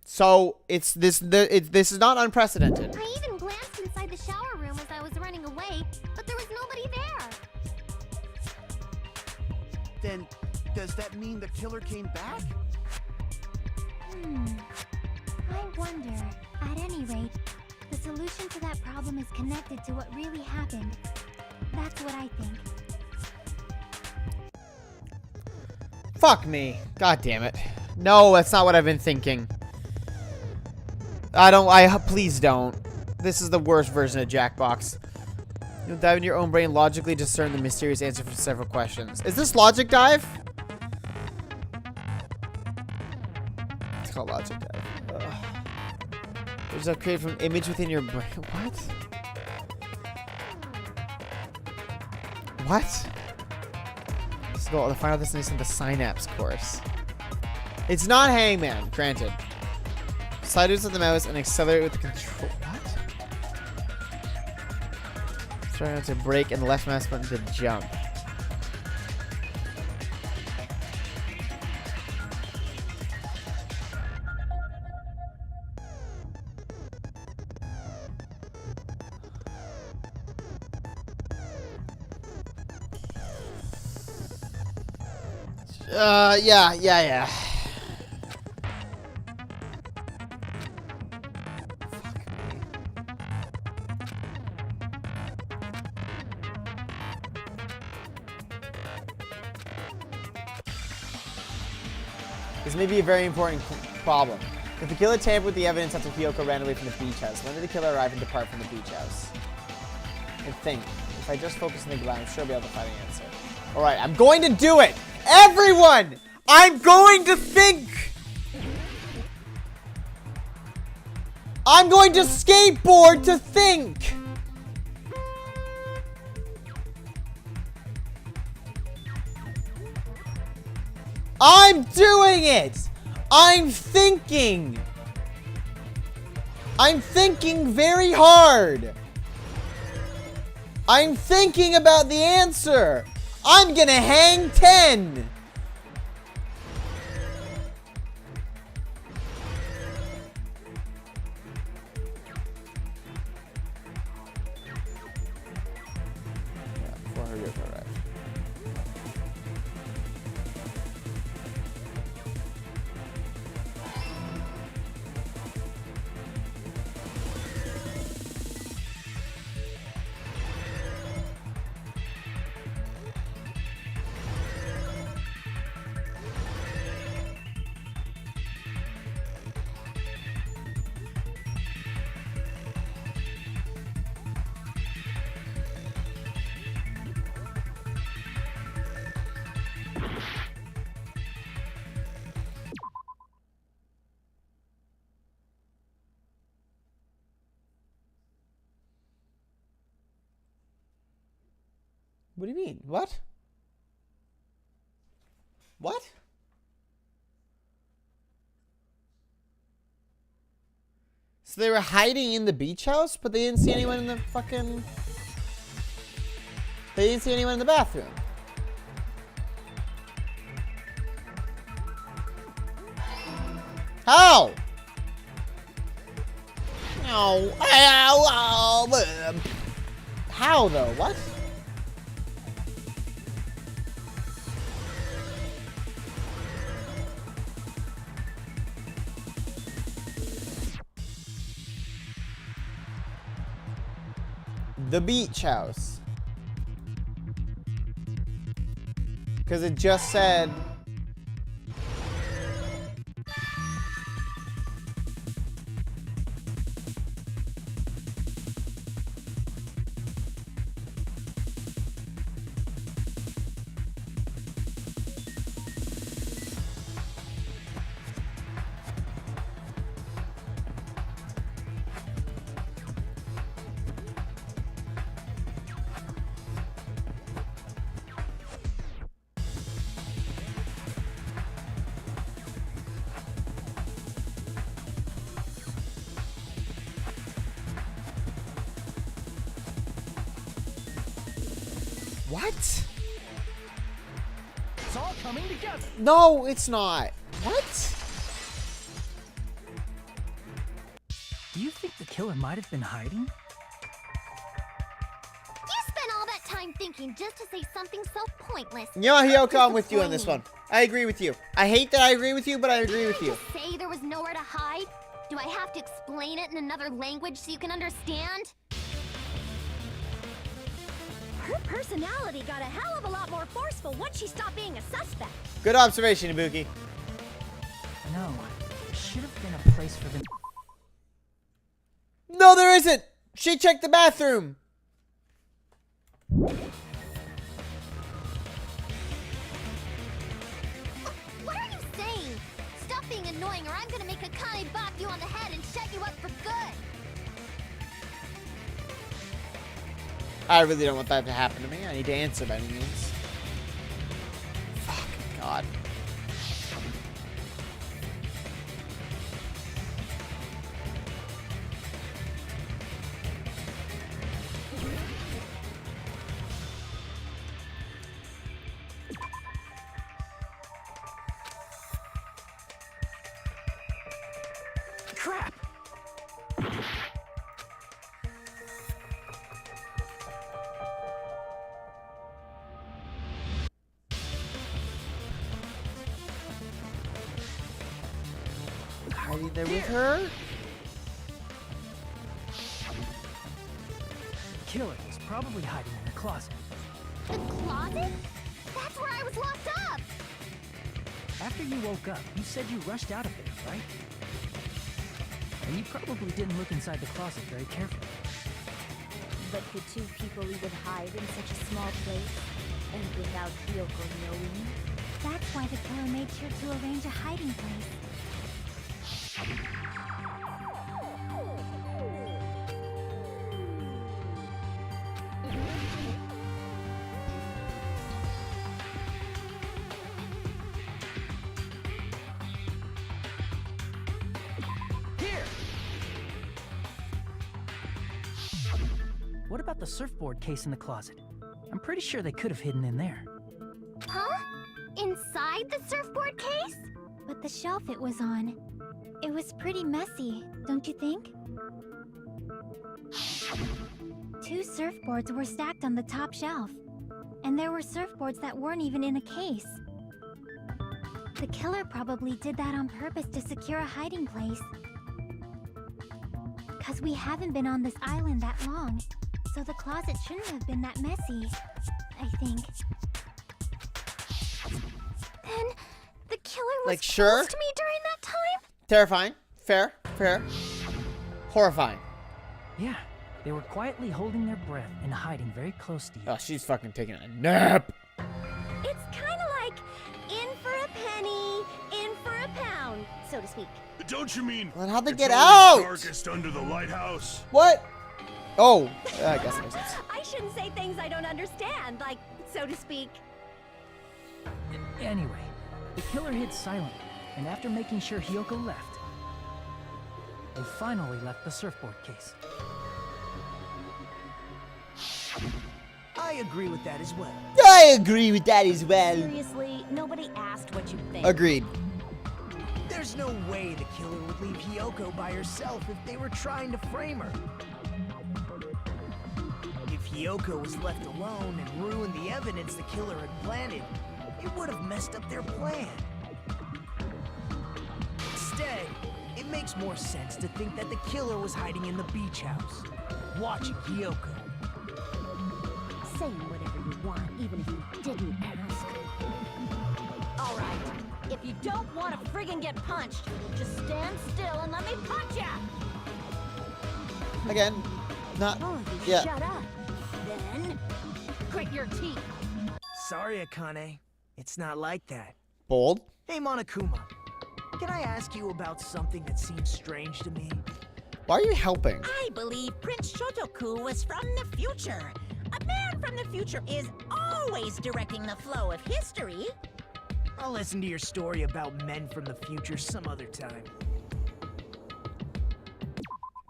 So this is not unprecedented. I even glanced inside the shower room as I was running away, but there was nobody there. Then, does that mean the killer came back? I wonder. At any rate, the solution to that problem is connected to what really happened. That's what I think. Fuck me. God damn it. No, that's not what I've been thinking. Please don't. This is the worst version of Jackbox. You'll dive into your own brain, logically discern the mysterious answer for several questions. Is this Logic Dive? It's called Logic Dive. Ugh. There's a created from an image within your brain. What? What? Let's go to find out this in the Synapse course. It's not Hangman, granted. Sliders with the mouse and accelerate with the control. What? Trying to brake and left mouse button to jump. Yeah. This may be a very important problem. If the killer tampered with the evidence after Hiyoko ran away from the beach house, when did the killer arrive and depart from the beach house? And think, if I just focus on the ground, I'm sure I'll be able to find an answer. Alright, I'm going to do it! Everyone! I'm going to think! I'm going to skateboard to think! I'm doing it! I'm thinking! I'm thinking very hard! I'm thinking about the answer! I'm gonna hang 10! What do you mean? What? What? So they were hiding in the beach house, but they didn't see anyone in the fucking... They didn't see anyone in the bathroom. How? No. How though? What? The beach house. Because it just said... What? It's all coming together. No, it's not. What? Do you think the killer might have been hiding? You spent all that time thinking just to say something so pointless. You know what, Hiyoko, I'm with you on this one. I agree with you. I hate that I agree with you, but I agree with you. Did you say there was nowhere to hide? Do I have to explain it in another language so you can understand? Her personality got a hell of a lot more forceful once she stopped being a suspect. Good observation, Ibuki. No, there should have been a place for them. No, there isn't. She checked the bathroom. What are you saying? Stop being annoying or I'm gonna make Akane bop you on the head and shut you up for good. I really don't want that to happen to me. I need to answer by any means. Fuck, God. Crap! Hiding there with her? The killer was probably hiding in the closet. The closet? That's where I was locked up. After you woke up, you said you rushed out of there, right? And you probably didn't look inside the closet very carefully. But could two people even hide in such a small place? And without Hiyoko knowing? That's why the killer made sure to arrange a hiding place. What about the surfboard case in the closet? I'm pretty sure they could have hidden in there. Huh? Inside the surfboard case? But the shelf it was on, it was pretty messy, don't you think? Two surfboards were stacked on the top shelf, and there were surfboards that weren't even in a case. The killer probably did that on purpose to secure a hiding place. 'Cause we haven't been on this island that long, so the closet shouldn't have been that messy, I think. Then the killer was Like, sure? close to me during that time? Terrifying. Fair. Fair. Horrifying. Yeah, they were quietly holding their breath and hiding very close to you. Oh, she's fucking taking a nap. It's kind of like in for a penny, in for a pound, so to speak. Don't you mean Well, how'd they it's get always out? darkest under the lighthouse? What? Oh, I guess that makes sense. I shouldn't say things I don't understand, like, so to speak. Anyway, the killer hid silently, and after making sure Hiyoko left, they finally left the surfboard case. I agree with that as well. I agree with that as well. Seriously, nobody asked what you think. Agreed. There's no way the killer would leave Hiyoko by herself if they were trying to frame her. If Hiyoko was left alone and ruined the evidence the killer had planted, it would have messed up their plan. Instead, it makes more sense to think that the killer was hiding in the beach house, watching Hiyoko. Saying whatever you want, even if you didn't ask. All right, if you don't want to friggin' get punched, just stand still and let me punch ya! Again, not. Oh, you Yeah. shut up. Then, grit your teeth. Sorry, Akane. It's not like that. Bold. Hey, Monokuma. Can I ask you about something that seems strange to me? Why are you helping? I believe Prince Shotoku was from the future. A man from the future is always directing the flow of history. I'll listen to your story about men from the future some other time.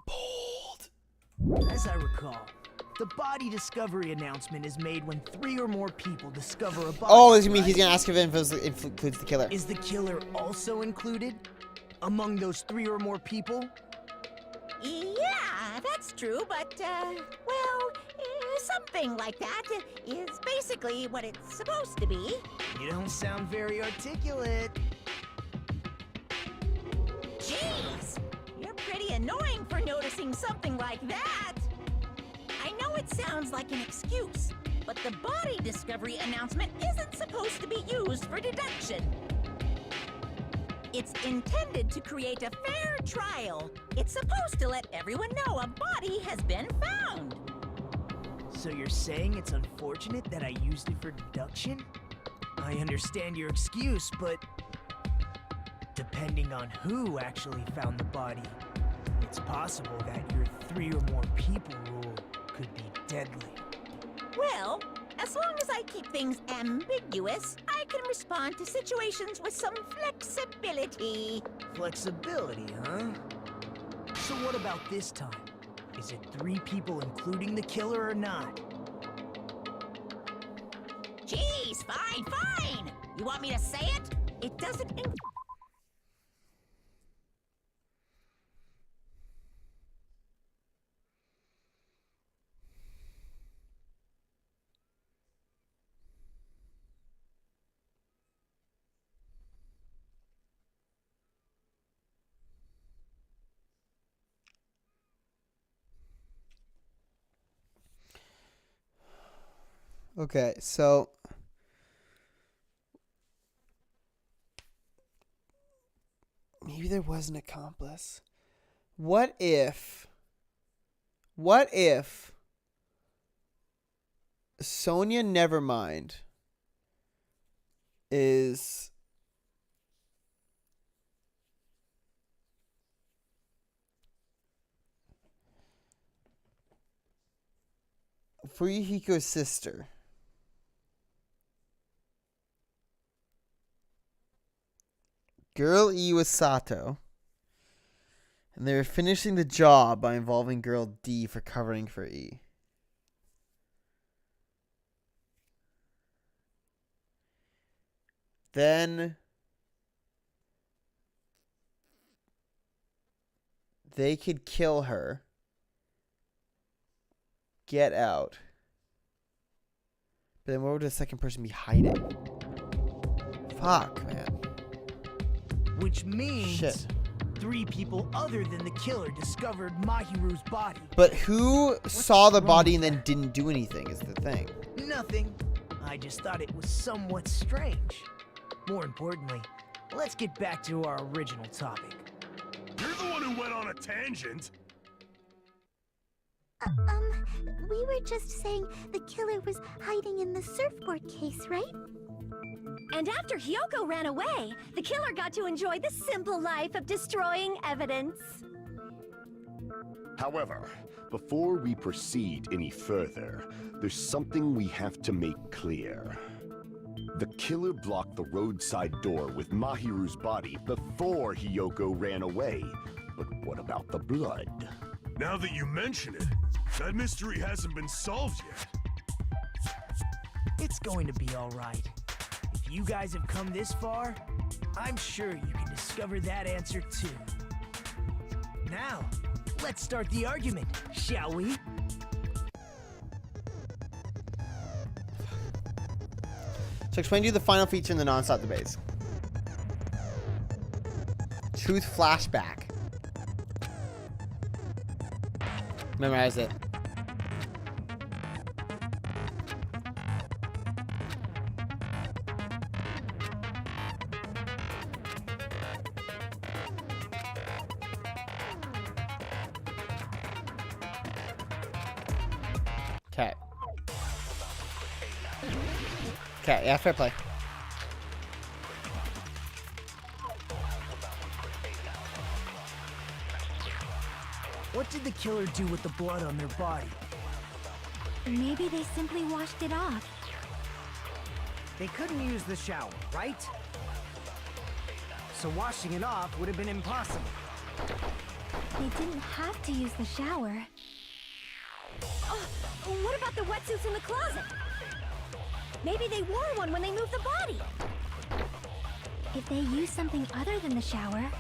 Bold. As I recall, the body discovery announcement is made when 3 or more people discover a body. Oh, you mean right? he's gonna ask if it includes the killer? Is the killer also included among those 3 or more people? Yeah, that's true, but, well, something like that is basically what it's supposed to be. You don't sound very articulate. Jeez, you're pretty annoying for noticing something like that. I know it sounds like an excuse, but the body discovery announcement isn't supposed to be used for deduction. It's intended to create a fair trial. It's supposed to let everyone know a body has been found. So you're saying it's unfortunate that I used it for deduction? I understand your excuse, but depending on who actually found the body, it's possible that your 3 or more people rule could be deadly. Well, as long as I keep things ambiguous, I can respond to situations with some flexibility. Flexibility, huh? So what about this time? Is it 3 people including the killer or not? Jeez, fine. You want me to say it? It doesn't Okay, so maybe there was an accomplice. What if Sonia Nevermind is Fuyuhiko's sister? Girl E was Sato. And they were finishing the job by involving Girl D for covering for E. Then they could kill her, get out. But then where would the second person be hiding? Fuck, man. Which means Shit. 3 people other than the killer discovered Mahiru's body. But who saw the body and then didn't do anything is the thing. Nothing. I just thought it was somewhat strange. More importantly, let's get back to our original topic. You're the one who went on a tangent. We were just saying the killer was hiding in the surfboard case, right? And after Hiyoko ran away, the killer got to enjoy the simple life of destroying evidence. However, before we proceed any further, there's something we have to make clear. The killer blocked the roadside door with Mahiru's body before Hiyoko ran away. But what about the blood? Now that you mention it, that mystery hasn't been solved yet. It's going to be all right. If you guys have come this far, I'm sure you can discover that answer too. Now, let's start the argument, shall we? So explain to you the final feature in the non-stop debates. Truth flashback. Memorize it. Okay. Okay, yeah, fair play. What did the killer do with the blood on their body? Maybe they simply washed it off. They couldn't use the shower, right? So washing it off would have been impossible. They didn't have to use the shower. Oh, what about the wetsuits in the closet? Maybe they wore one when they moved the body. If they used something other than the shower,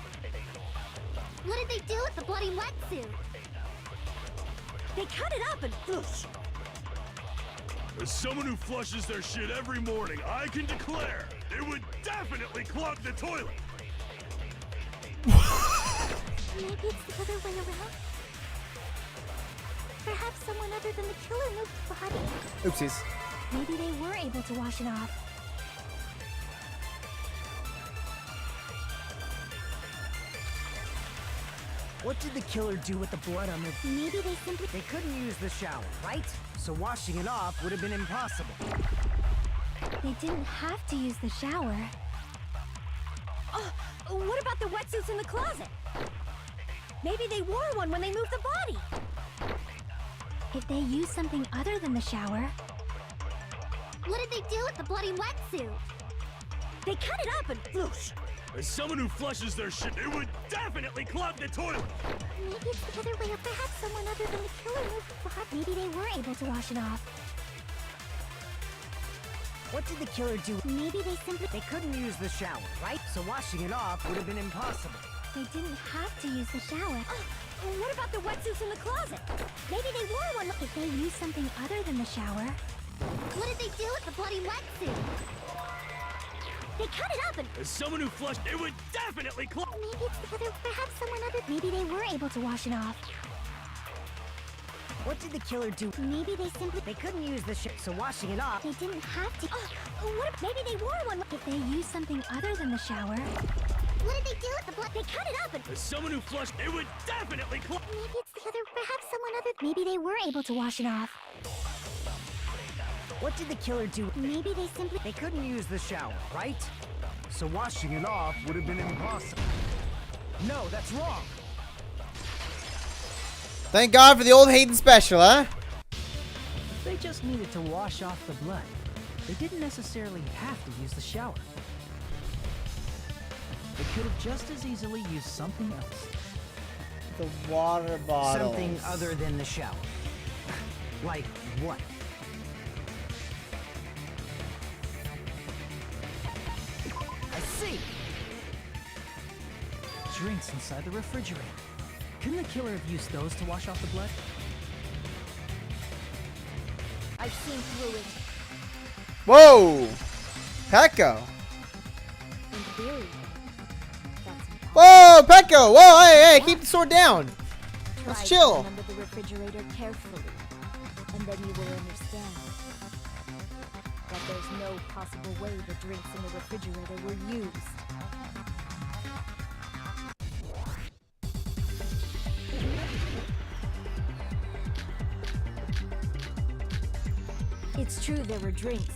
What did they do with the bloody wetsuit? They cut it up and whoosh. As someone who flushes their shit every morning, I can declare it would definitely clog the toilet. Maybe it's the other way around. Perhaps someone other than the killer moved the body. Oopsies. maybe they were able to wash it off. What did the killer do with the blood on their... Maybe they simply... They couldn't use the shower, right? So washing it off would have been impossible. They didn't have to use the shower. Oh, what about the wetsuits in the closet? Maybe they wore one when they moved the body. If they used something other than the shower... What did they do with the bloody wetsuit? They cut it up and whoosh. As someone who flushes their shit, it would definitely clog the toilet. Maybe it's the other way, or perhaps someone other than the killer moved the body. Maybe they were able to wash it off. What did the killer do? Maybe they simply... They couldn't use the shower, right? So washing it off would have been impossible. They didn't have to use the shower. Oh, what about the wetsuits in the closet? Maybe they wore one. If they used something other than the shower... What did they do with the bloody wetsuit? They cut it up and... As someone who flushed, it would definitely clog... Maybe it's the other, perhaps someone other... Maybe they were able to wash it off. What did the killer do? Maybe they simply... They couldn't use the so washing it off... They didn't have to... what if maybe they wore one? If they used something other than the shower... What did they do with the blood? They cut it up and... As someone who flushed, it would definitely clog... Maybe it's the other, perhaps someone other... Maybe they were able to wash it off. What did the killer do? Maybe they simply... They couldn't use the shower, right? So washing it off would have been impossible. No, that's wrong. Thank God for the old Hayden special, huh? They just needed to wash off the blood. They didn't necessarily have to use the shower. They could have just as easily used something else. The water bottle. Something other than the shower. Like what? I see. Drinks inside the refrigerator. Couldn't the killer have used those to wash off the blood? I've seen through it. Whoa! Pecco! In theory, that's impossible. Whoa, Pecco! Whoa, hey, keep the sword down. Let's Try chill. going under the refrigerator carefully, and then you will understand that there's no possible way the drinks in the refrigerator were used. It's true there were drinks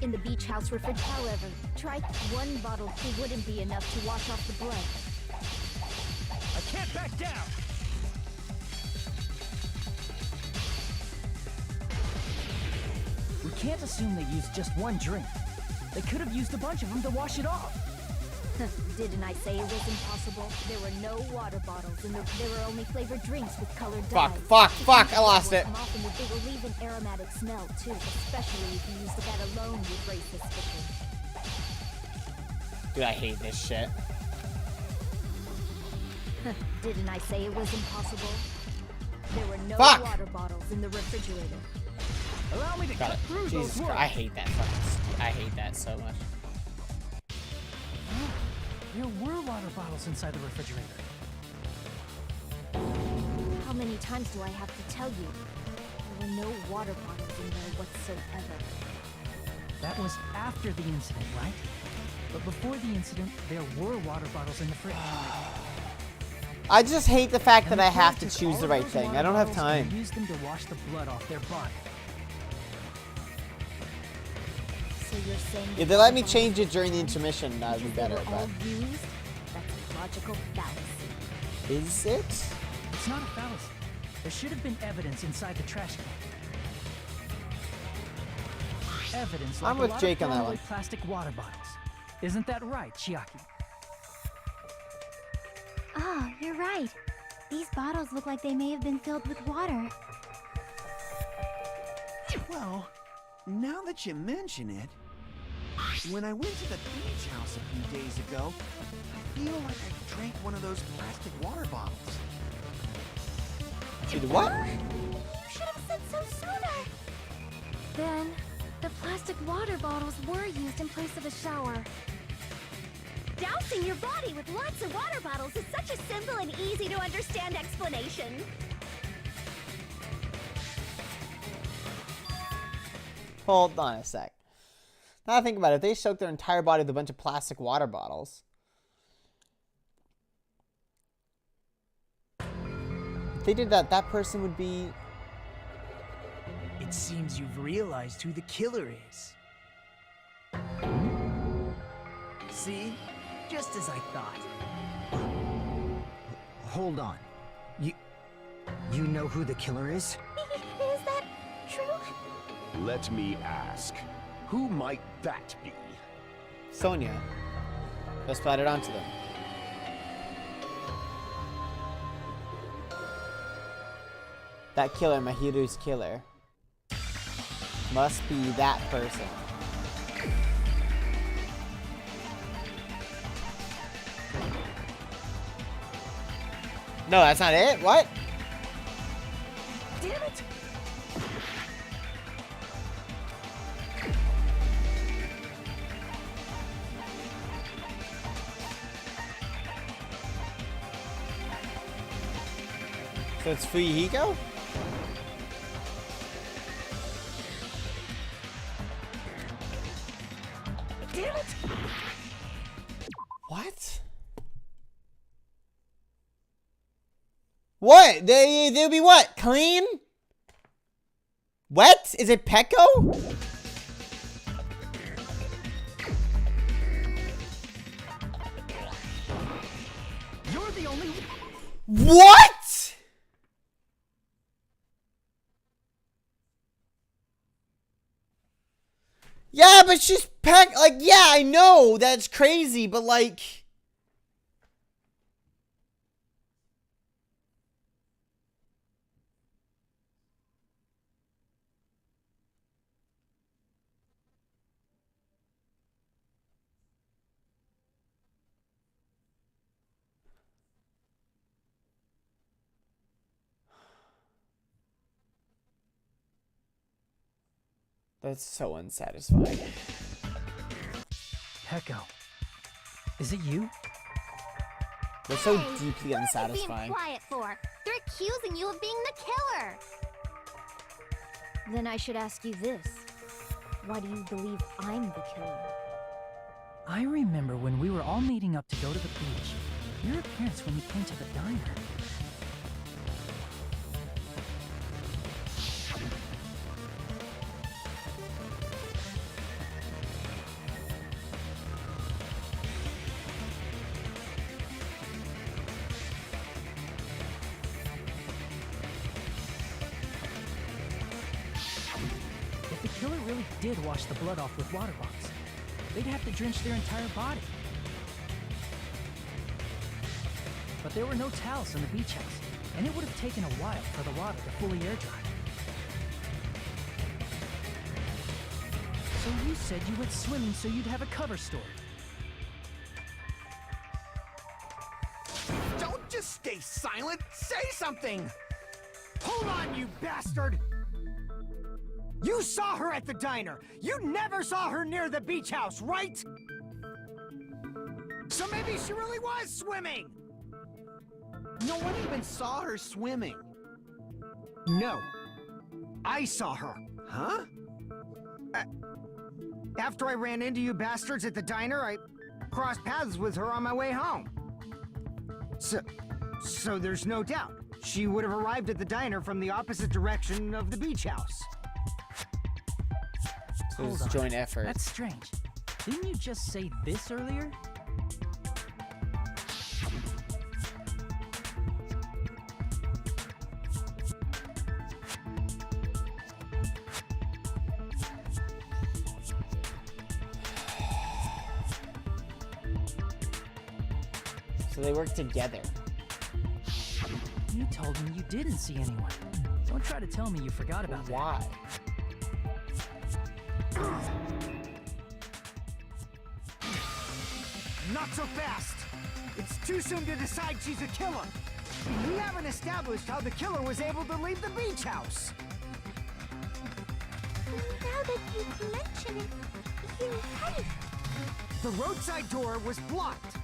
in the beach house refrigerator. However, try one bottle. It wouldn't be enough to wash off the blood. I can't back down! can't assume they used just one drink. They could have used a bunch of them to wash it off. Didn't I say it was impossible? There were no water bottles, and there were only flavored drinks with colored dyes. Fuck, I lost it. Often they will leave an aromatic smell, too, especially if you use that alone would raise suspicion. Dude, I hate this shit. Didn't I say it was impossible? There were no Fuck. water bottles in the refrigerator. Allow me to Got cut it. through Jesus those Christ, I hate that fucking. I hate that so much. There were water bottles inside the refrigerator. How many times do I have to tell you? There were no water bottles in there whatsoever. That was after the incident, right? But before the incident, there were water bottles in the fridge. I just hate the fact that And I the have killer to took choose all the of right those thing. water I don't have bottles and time. used them to wash the blood off their body. So you're saying If they let me change it during the intermission, that would be better. All But used? That's a logical fallacy. is it? It's not a fallacy. There should have been evidence inside the trash can. Evidence like I'm a with lot Jake of on that throwaway one. plastic water bottles. Isn't that right, Chiaki? Oh, you're right. These bottles look like they may have been filled with water. Well, now that you mention it, when I went to the beach house a few days ago, I feel like I drank one of those plastic water bottles. Dude, what? You should have said so sooner. Then, the plastic water bottles were used in place of a shower. Dousing your body with lots of water bottles is such a simple and easy to understand explanation. Hold on a sec. Now I think about it, if they soaked their entire body with a bunch of plastic water bottles. If they did that, that person would be... It seems you've realized who the killer is. See? Just as I thought. Hold on. You know who the killer is? Is that true? Let me ask, who might that be? Sonia. Let's put it onto them. That killer, Mahiru's killer, must be that person. No, that's not it? What? Damn it! So it's Fuyuhiko? Damn it! What? What? They'll be what? Clean? Wet? Is it Pecco? You're the only... What? Yeah, but she's like, yeah, I know that's crazy, but like... That's so unsatisfying. Pecco. Is it you? That's so Hey, deeply what are you unsatisfying. being quiet for? They're accusing you of being the killer. Then I should ask you this. Why do you believe I'm the killer? I remember when we were all meeting up to go to the beach. Your appearance when you came to the diner. If the killer killer really did wash the blood off with water bombs. They'd have to drench their entire body. But there were no towels in the beach house, and it would have taken a while for the water to fully air dry. So you said you went swimming so you'd have a cover story. Don't just stay silent! Say something! Hold on, you bastard! You saw her at the diner! You never saw her near the beach house, right? So maybe she really was swimming! No one even saw her swimming. No. I saw her. Huh? After I ran into you bastards at the diner, I crossed paths with her on my way home. So there's no doubt. She would have arrived at the diner from the opposite direction of the beach house. So it's joint effort. That's strange. Didn't you just say this earlier? So they work together. You told me you didn't see anyone. Don't try to tell me you forgot about that. Why? Not so fast! It's too soon to decide she's a killer. We haven't established how the killer was able to leave the beach house. Now that you mention it, you're right. The roadside door was blocked.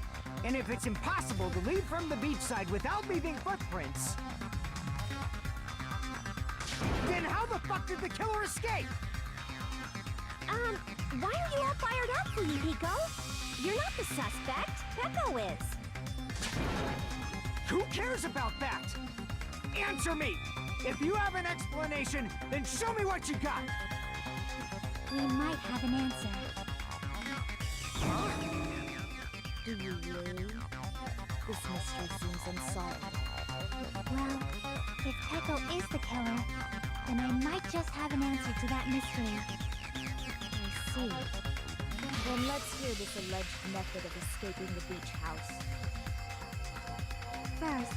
And if it's impossible to leave from the beachside without leaving footprints, then how the fuck did the killer escape? Why are you all fired up, Pico? You're not the suspect. Peko is. Who cares about that? Answer me! If you have an explanation, then show me what you got! We might have an answer. Do you really? This mystery seems unsolved. Well, if Peko is the killer, then I might just have an answer to that mystery. I see. Then let's hear this alleged method of escaping the beach house. First,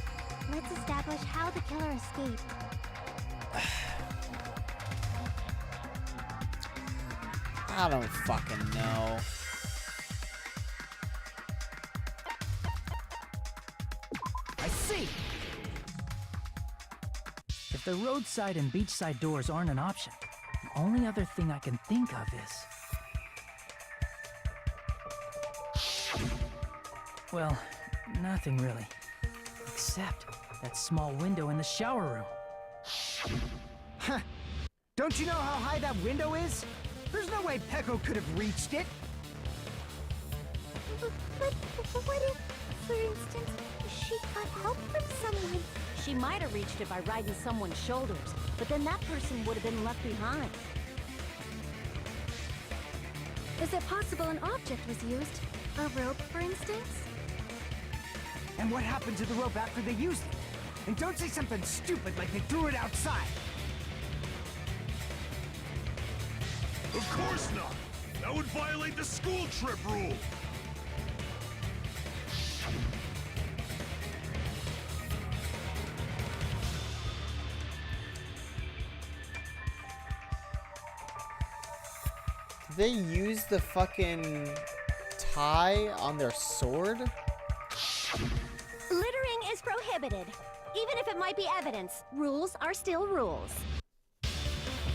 let's establish how the killer escaped. I don't fucking know. I see! If the roadside and beachside doors aren't an option, the only other thing I can think of is... Well, nothing really. Except that small window in the shower room. Huh. Don't you know how high that window is? There's no way Peko could have reached it. But what if, for instance, she got help from someone? She might have reached it by riding someone's shoulders, but then that person would have been left behind. Is it possible an object was used? A rope, for instance? And what happened to the rope after they used it? And don't say something stupid like they threw it outside. Of course not! That would violate the school trip rule! Did they use the fucking tie on their sword? Littering is prohibited. Even if it might be evidence, rules are still rules.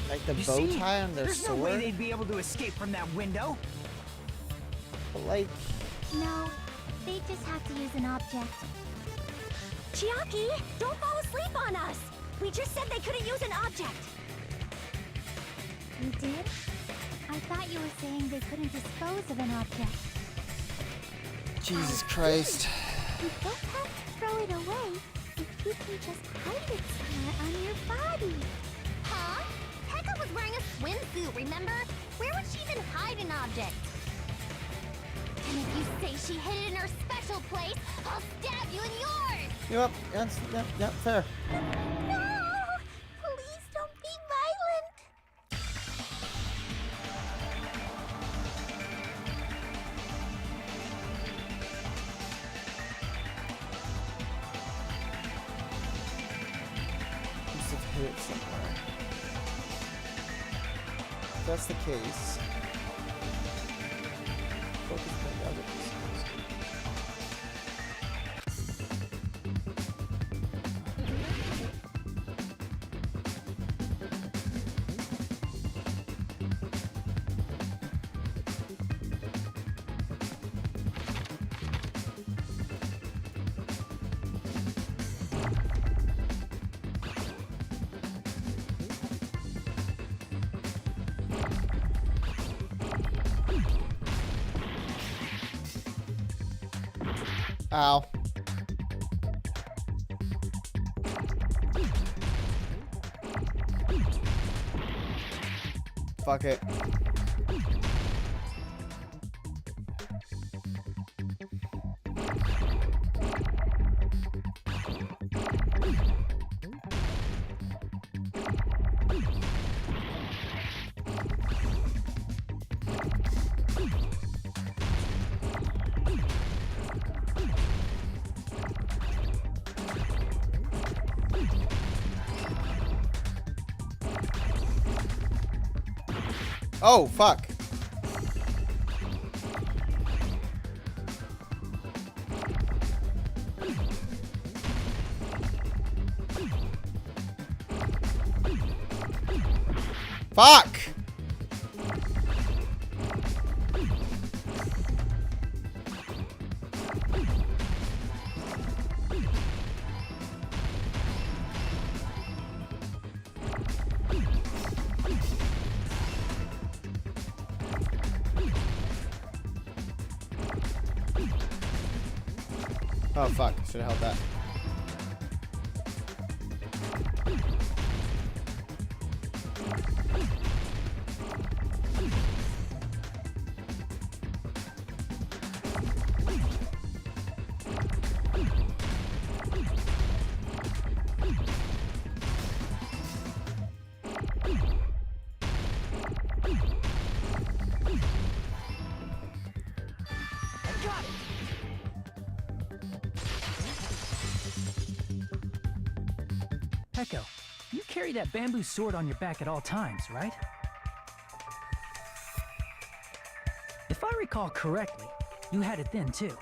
Like the You bow see, tie on their there's sword? no way they'd be able to escape from that window. But like... No, they just have to use an object. Chiaki, don't fall asleep on us! We just said they couldn't use an object! You did? I thought you were saying they couldn't dispose of an object. Jesus Christ. You don't have to throw it away if you can just hide it somewhere on your body. Huh? Pekka was wearing a swimsuit, remember? Where would she even hide an object? And if you say she hid it in her special place, I'll stab you in yours! Yep, that's fair. No! Please don't be violent! hit it somewhere. If that's the case. Focus on the other pieces. Ow. Fuck it. Oh, fuck. Fuck! Oh fuck, should have held that. Peko, you carry that bamboo sword on your back at all times, right? If I recall correctly, you had it then too.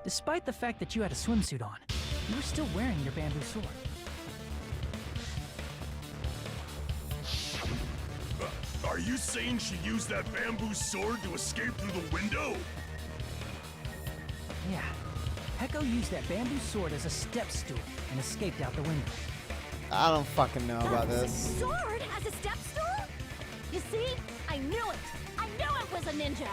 Despite the fact that you had a swimsuit on, you were still wearing your bamboo sword. Are you saying she used that bamboo sword to escape through the window? Yeah. Peko used that bamboo sword as a step stool and escaped out the window. I don't fucking know about this. Sword as a step stool? You see? I knew it! I knew it was a ninja!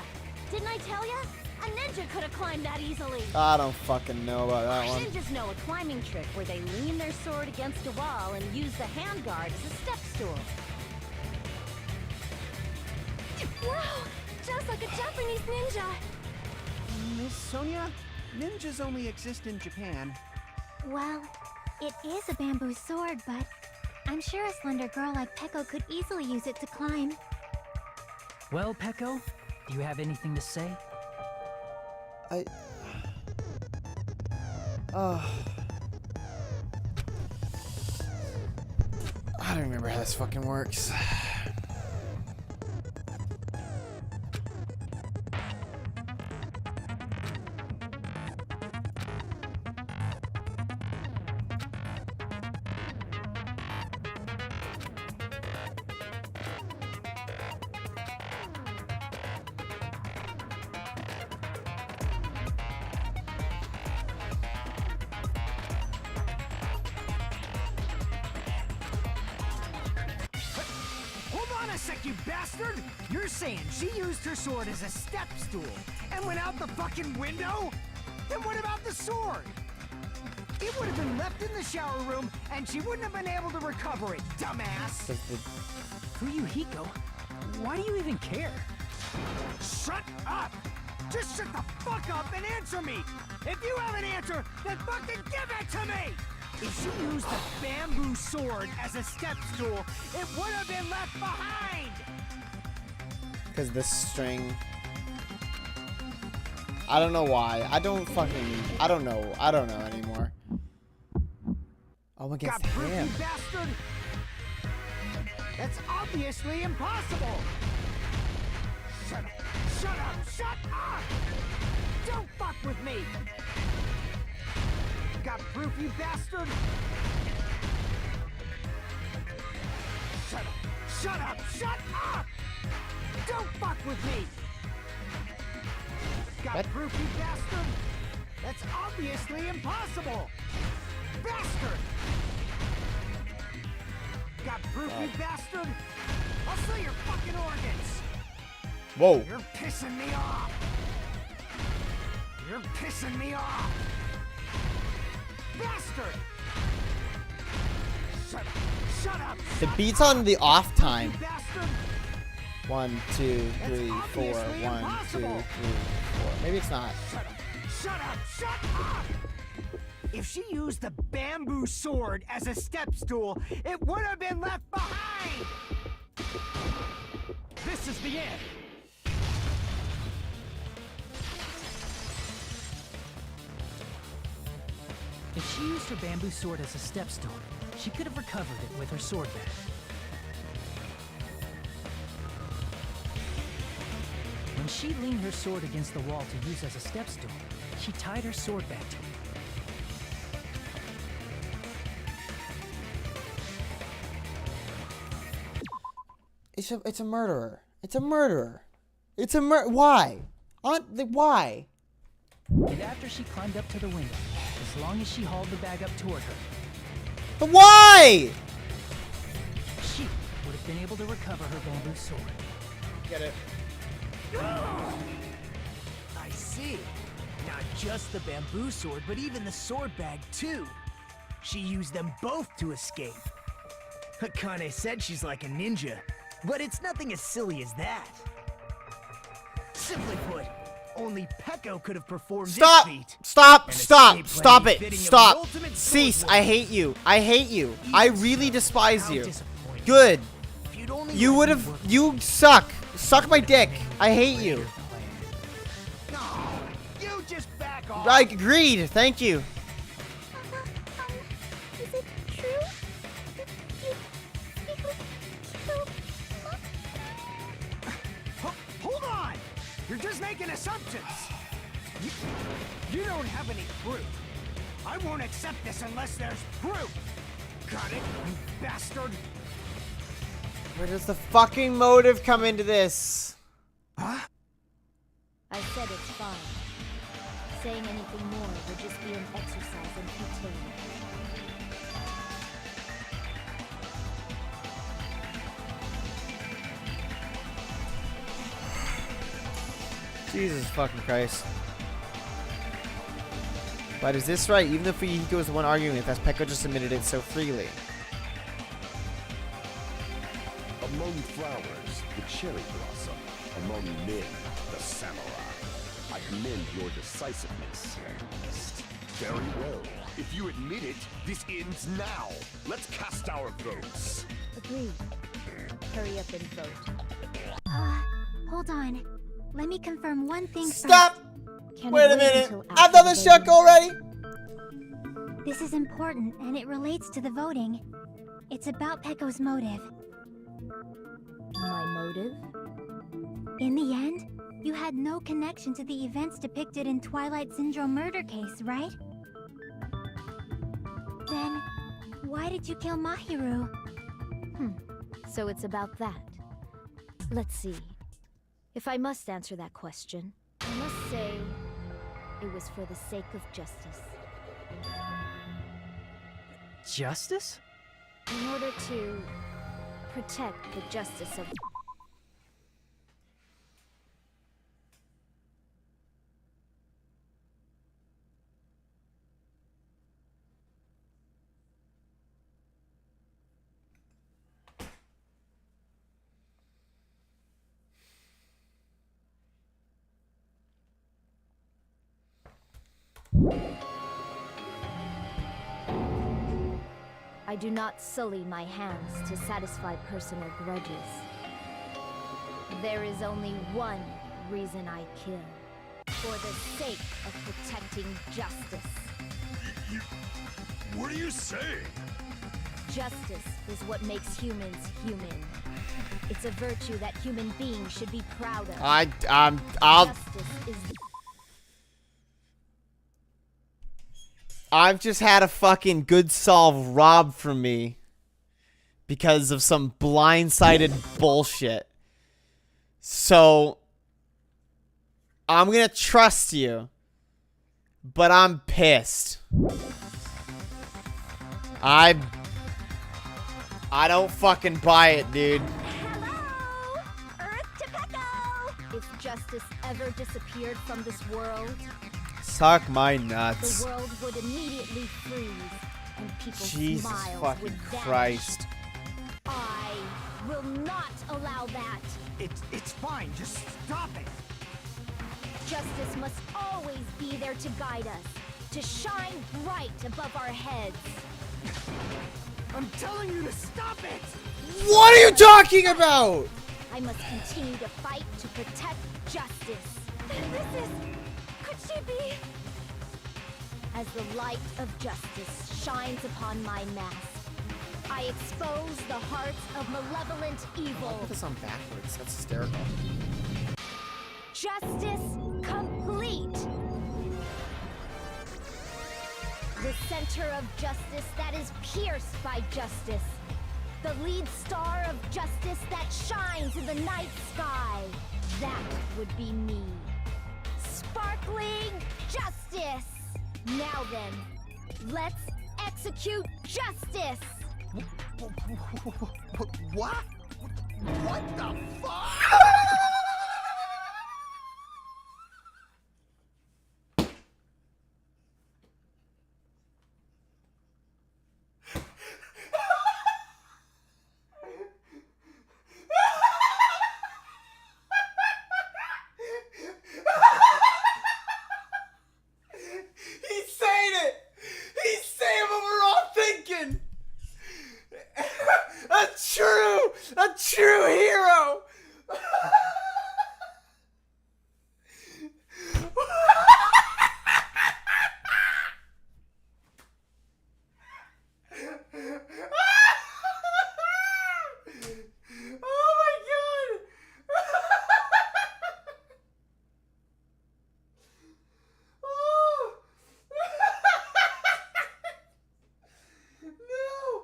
Didn't I tell ya? A ninja could have climbed that easily. I don't fucking know about that one. Ninjas know a climbing trick where they lean their sword against a wall and use the handguard as a step stool. Wow! Just like a Japanese ninja! Miss Sonia, ninjas only exist in Japan. Well, it is a bamboo sword, but I'm sure a slender girl like Peko could easily use it to climb. Well, Peko, do you have anything to say? I don't remember how this fucking works. Hold on a sec, you bastard! You're saying she used her sword as a step stool and went out the fucking window? Then what about the sword? It would have been left in the shower room and she wouldn't have been able to recover it, dumbass! Fuyuhiko, why do you even care? Shut up! Just shut the fuck up and answer me! If you have an answer, then fucking give it to me! If she used the bamboo sword as a step stool, it would have been left behind! Because the string. I don't know why. I don't know. I don't know anymore. Oh, against Got proof, him. you bastard! That's obviously impossible! Shut up! Shut up! Shut up! Don't fuck with me! Got proof, you bastard? Shut up! Shut up! Shut up! Don't fuck with me! Got What? proof, you bastard? That's obviously impossible! Bastard! Got proof, you bastard? I'll sell your fucking organs! Whoa. You're pissing me off! You're pissing me off! Bastard! Shut up! Shut up! The beat's on the off time. You bastard! 1, 2, 3, 4. 1, 2, 3, 4. Maybe it's not. Shut up! Shut up! Shut up! If she used the bamboo sword as a step stool, it would have been left behind! This is the end! If she used her bamboo sword as a step stool, she could have recovered it with her sword bag. When she leaned her sword against the wall to use as a step stool, she tied her sword back to it. It's a murderer. It's a murderer. It's a why? Why? And after she climbed up to the window, as long as she hauled the bag up toward her, But why? she would have been able to recover her bamboo sword. Get it. I see. Not just the bamboo sword, but even the sword bag, too. She used them both to escape. Akane said she's like a ninja, but it's nothing as silly as that. Simply put, only Peko could have performed Stop! this feat. Stop! An Stop! escape Stop plan it! befitting of the Stop! ultimate Cease! sword I warrior. hate you. I hate you. I really despise How you. disappointing. Good. If you'd only You let would me have. work You suck. Suck my dick. I hate you. No, you just back off. I agreed. Thank you. Is it true? Hold on! You're just making assumptions. You don't have any proof. I won't accept this unless there's proof. Got it, you bastard? Where does the fucking motive come into this? Huh? I said it's fine. Saying anything more would just be an exercise in futility. Jesus fucking Christ. But is this right? Even if he goes the one arguing with us, Peko just admitted it so freely. Among flowers, the cherry blossom. Among men, the samurai. I commend your decisiveness. Very well. If you admit it, this ends now. Let's cast our votes. Agreed. Hurry up and vote. Hold on. Let me confirm one thing Stop! Can Wait it a minute. until I've done this check already. This is important, and it relates to the voting. It's about Peko's motive. My motive? In the end, you had no connection to the events depicted in Twilight Syndrome murder case, right? Then, why did you kill Mahiru? So it's about that. Let's see. If I must answer that question, I must say it was for the sake of justice. Justice? In order to protect the justice of... I do not sully my hands to satisfy personal grudges. There is only one reason I kill. For the sake of protecting justice. You... What are you saying? Justice is what makes humans human. It's a virtue that human beings should be proud of. I'll... Justice is... I've just had a fucking good solve robbed from me because of some blindsided bullshit. So I'm gonna trust you, but I'm pissed. I don't fucking buy it, dude. Hello! Earth to Pecco! If justice ever disappeared from this world, Suck my nuts. the world would immediately freeze, and people's Jesus smiles fucking would vanish. Christ. I will not allow that. It's fine. Just stop it. Justice must always be there to guide us, to shine bright above our heads. I'm telling you to stop it. What are you talking about? I must continue to fight to protect justice. This is... Could she be? As the light of justice shines upon my mask, I expose the hearts of malevolent evil. Put this on backwards. That's hysterical. Justice complete. The center of justice that is pierced by justice. The lead star of justice that shines in the night sky. That would be me. Sparkling justice. Now then, let's execute justice. What? What the fuck? He's saying it! He's saying what we're all thinking! A true hero! Oh my god! Oh. No!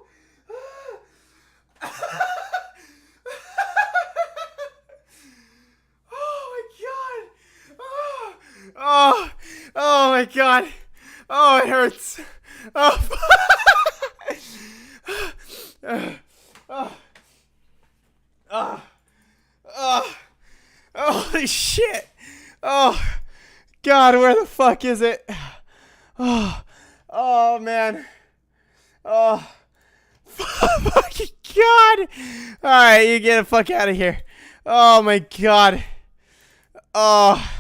Oh, oh my god. Oh, it hurts. Oh. Holy shit. Oh, God, where the fuck is it? Oh, man. Oh, fucking God. All right, you get the fuck out of here. Oh, my God. Oh,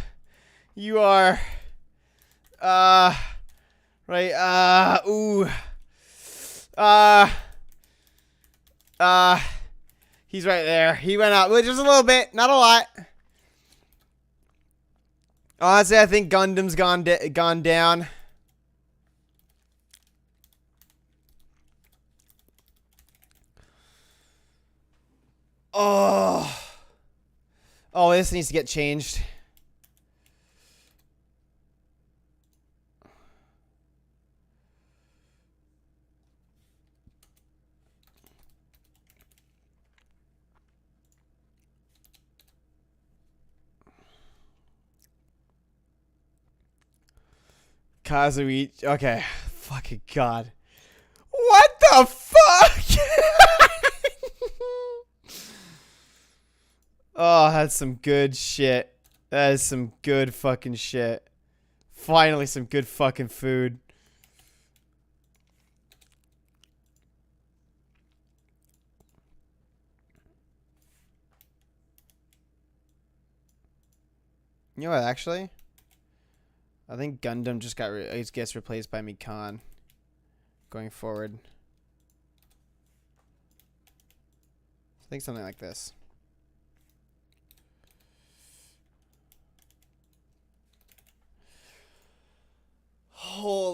you are, right, ooh. He's right there. He went up, just a little bit, not a lot. Honestly, I think Gundam's gone down. Oh. Oh, this needs to get changed. Kazui. Okay. Fucking God. What the fuck? Oh, that's some good shit. That is some good fucking shit. Finally, some good fucking food. You know what, actually? I think Gundam just gets replaced by Mikan going forward. I think something like this.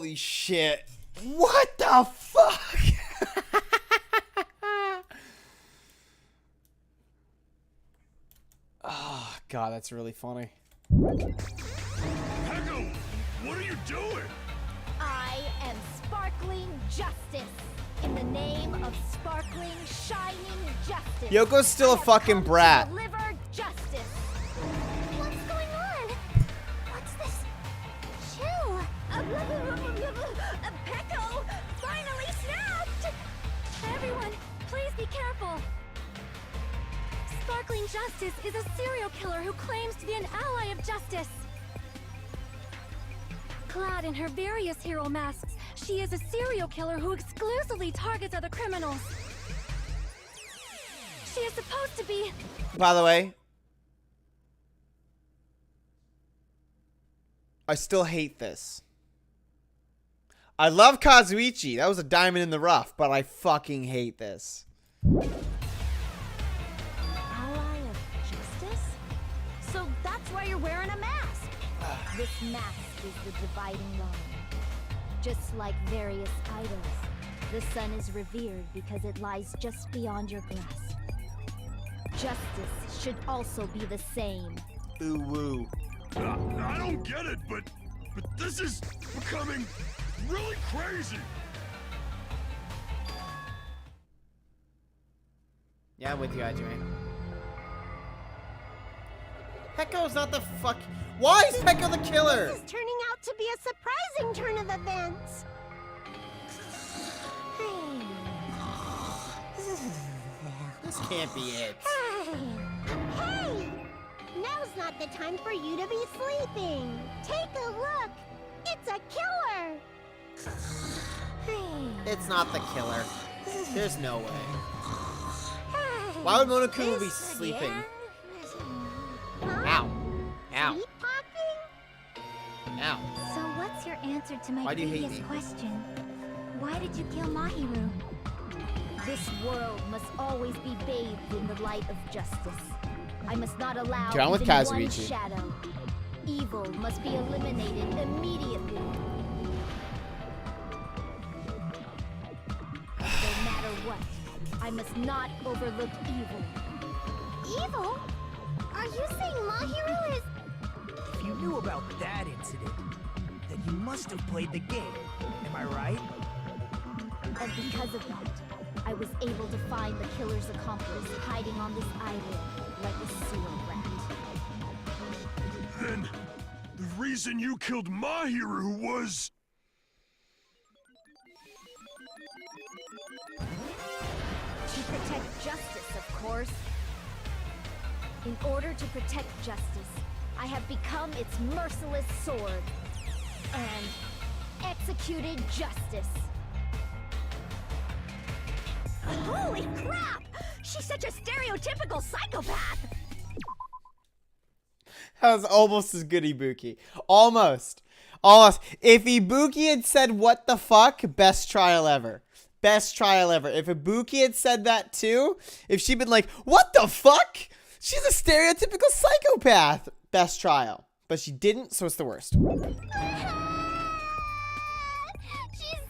Holy shit. What the fuck? Oh, God, that's really funny. Echo, what are you doing? I am sparkling justice. In the name of sparkling, shining justice. Yoko's still a fucking brat. Deliver justice. What's going on? What's this? Chill. Pecco finally snapped! Everyone, please be careful. Sparkling Justice is a serial killer who claims to be an ally of justice. Clad in her various hero masks, she is a serial killer who exclusively targets other criminals. She is supposed to be... By the way, I still hate this. I love Kazuichi. That was a diamond in the rough, but I fucking hate this. Ally of justice? So that's why you're wearing a mask. This mask is the dividing line. Just like various idols, the sun is revered because it lies just beyond your grasp. Justice should also be the same. Ooh woo. I don't get it, but this is becoming really crazy. Yeah, I'm with you, Ajime. Pecco's not the fuck. Why is Pecco the killer? This is turning out to be a surprising turn of events. This can't be it. Hey! Now's not the time for you to be sleeping. Take a look. It's a killer. It's not the killer. There's no way. Why would Monokuma be sleeping? Ow. Ow. Sleepwalking? Ow. So what's your answer to my Why do you hate previous me? question? Why did you kill Mahiru? This world must always be bathed in the light of justice. I must not allow Down with even one Kazuichi. shadow. Evil must be eliminated immediately. No matter what, I must not overlook evil. Evil? Are you saying Mahiru is... If you knew about that incident, then you must have played the game. Am I right? And because of that, I was able to find the killer's accomplice hiding on this island like a sewer rat. Then the reason you killed Mahiru was... To protect justice, of course. In order to protect justice, I have become its merciless sword and executed justice. Holy crap! She's such a stereotypical psychopath! That was almost as good, Ibuki. Almost. Almost. If Ibuki had said, what the fuck? Best trial ever. Best trial ever. If Ibuki had said that too, if she'd been like, what the fuck? She's a stereotypical psychopath. Best trial. But she didn't, so it's the worst. She's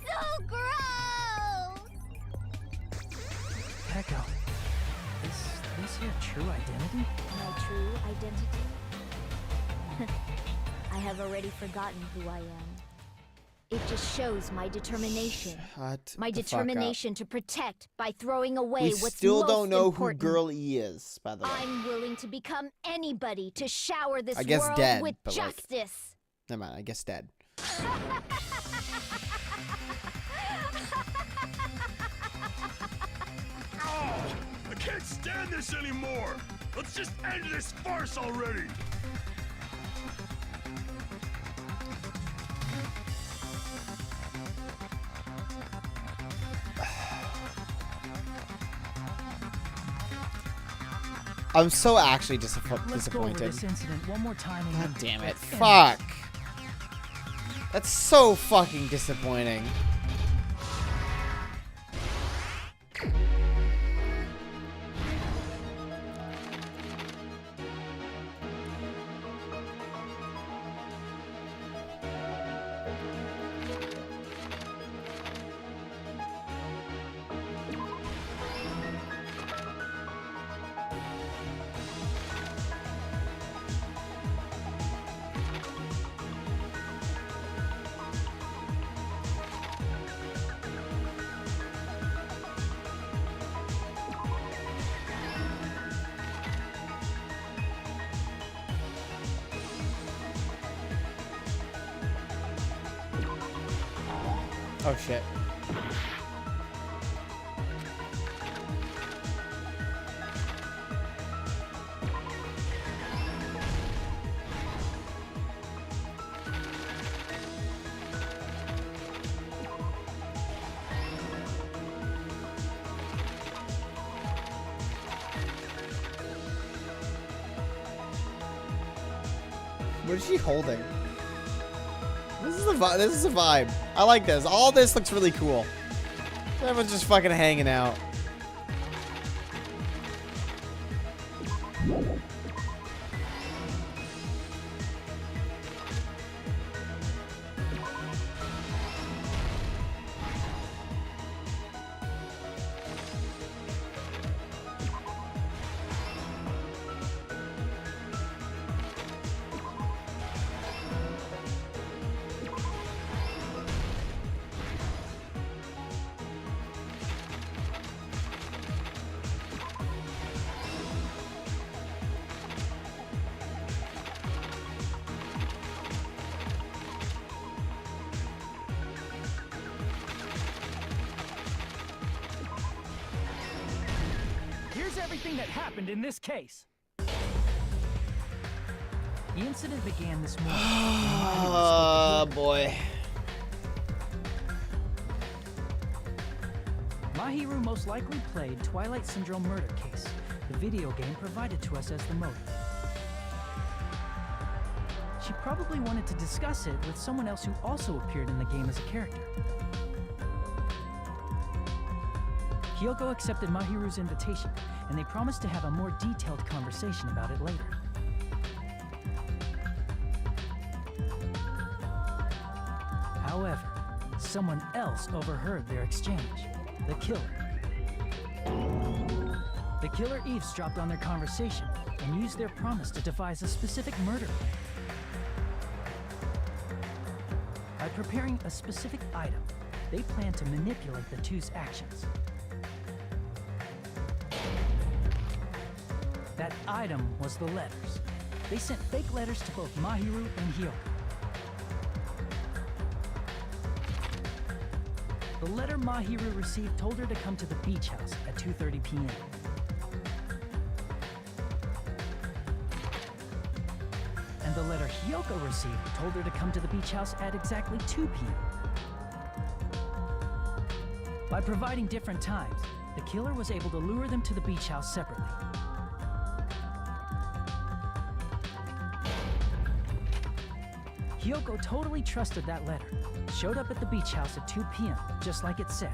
so gross! Pecco, is this your true identity? My true identity? I have already forgotten who I am. It just shows my determination. Shut My the fuck up. determination to protect by throwing away We what's still most don't know important. who Girl E is, by the way. I'm willing to become anybody to shower this I guess world dead, with but, like, justice. Never mind, I guess dead. Oh, I can't stand this anymore! Let's just end this farce already! I'm so actually Let's go over disappointed. this incident one more time and God then damn it. let's end Fuck. That's so fucking disappointing. Oh shit. What is she holding? This is a vibe. This is a vibe. I like this. All this looks really cool. Everyone's just fucking hanging out. Here's everything that happened in this case. The incident began this morning. Oh boy. Mahiru most likely played Twilight Syndrome murder case, the video game provided to us as the motive. She probably wanted to discuss it with someone else who also appeared in the game as a character. Kyoko accepted Mahiru's invitation, and they promised to have a more detailed conversation about it later. However, someone else overheard their exchange. The killer. The killer eavesdropped on their conversation and used their promise to devise a specific murder plan. By preparing a specific item, they planned to manipulate the two's actions. That item was the letters. They sent fake letters to both Mahiru and Hyoko. The letter Mahiru received told her to come to the beach house at 2:30 p.m. And the letter Hyoko received told her to come to the beach house at exactly 2 p.m. By providing different times, the killer was able to lure them to the beach house separately. Hyoko totally trusted that letter, showed up at the beach house at 2 p.m., just like it said.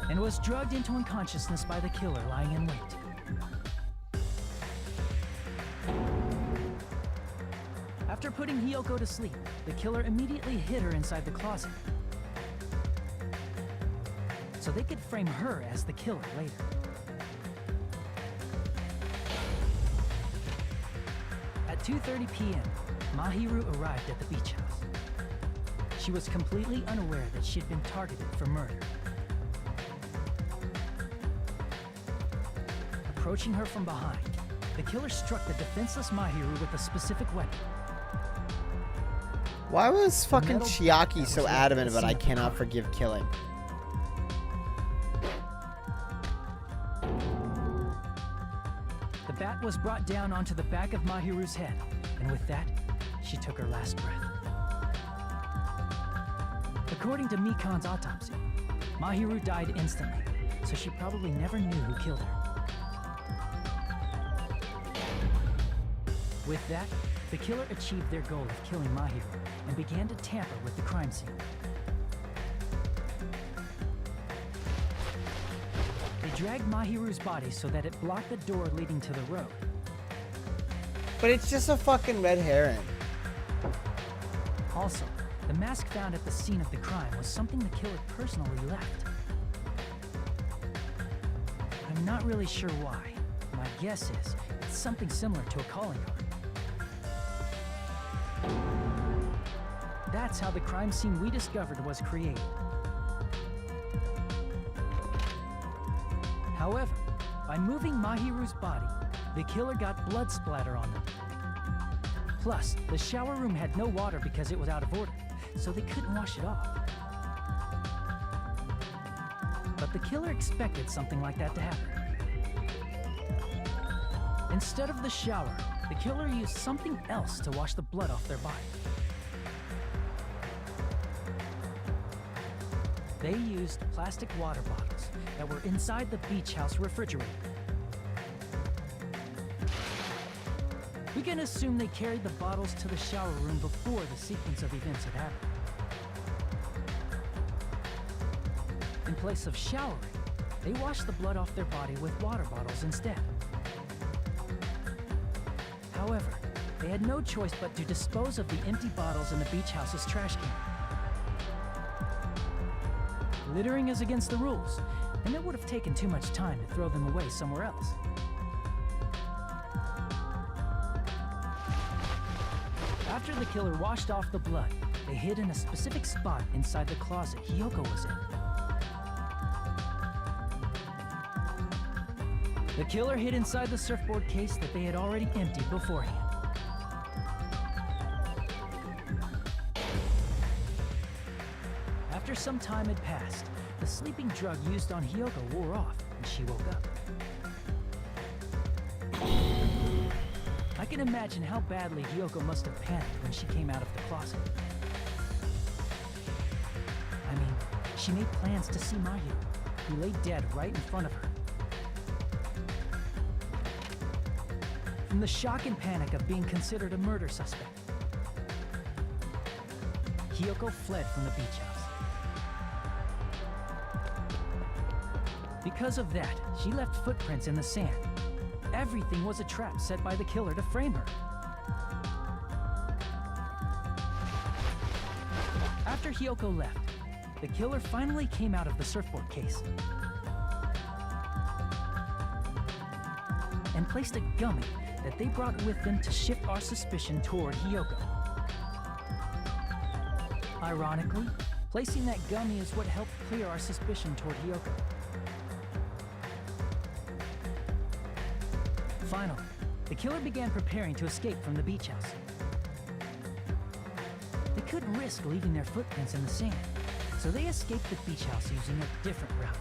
And was drugged into unconsciousness by the killer lying in wait. After putting Hyoko to sleep, the killer immediately hid her inside the closet, so they could frame her as the killer later. At 2:30 p.m., Mahiru arrived at the beach house. She was completely unaware that she'd been targeted for murder. Approaching her from behind, the killer struck the defenseless Mahiru with a specific weapon. Why was fucking Chiaki so adamant about I cannot forgive killing? The bat was brought down onto the back of Mahiru's head, and with that, she took her last breath. According to Mikan's autopsy, Mahiru died instantly, so she probably never knew who killed her. With that, the killer achieved their goal of killing Mahiru and began to tamper with the crime scene. They dragged Mahiru's body so that it blocked the door leading to the road. But it's just a fucking red herring. Also, the mask found at the scene of the crime was something the killer personally left. I'm not really sure why. My guess is it's something similar to a calling card. That's how the crime scene we discovered was created. However, by moving Mahiru's body, the killer got blood splatter on them. Plus, the shower room had no water because it was out of order, so they couldn't wash it off. But the killer expected something like that to happen. Instead of the shower, the killer used something else to wash the blood off their body. They used plastic water bottles that were inside the beach house refrigerator. We can assume they carried the bottles to the shower room before the sequence of events had happened. In place of showering, they washed the blood off their body with water bottles instead. However, they had no choice but to dispose of the empty bottles in the beach house's trash can. Littering is against the rules, and it would have taken too much time to throw them away somewhere else. After the killer washed off the blood, they hid in a specific spot inside the closet Hiyoko was in. The killer hid inside the surfboard case that they had already emptied beforehand. After some time had passed, the sleeping drug used on Hiyoko wore off, and she woke up. I can imagine how badly Hiyoko must have panicked when she came out of the closet. I mean, she made plans to see Mahiru, who lay dead right in front of her. From the shock and panic of being considered a murder suspect, Hiyoko fled from the beach house. Because of that, she left footprints in the sand. Everything was a trap set by the killer to frame her. After Hiyoko left, the killer finally came out of the surfboard case and placed a gummy that they brought with them to shift our suspicion toward Hiyoko. Ironically, placing that gummy is what helped clear our suspicion toward Hiyoko. Finally, the killer began preparing to escape from the beach house. They couldn't risk leaving their footprints in the sand, so they escaped the beach house using a different route.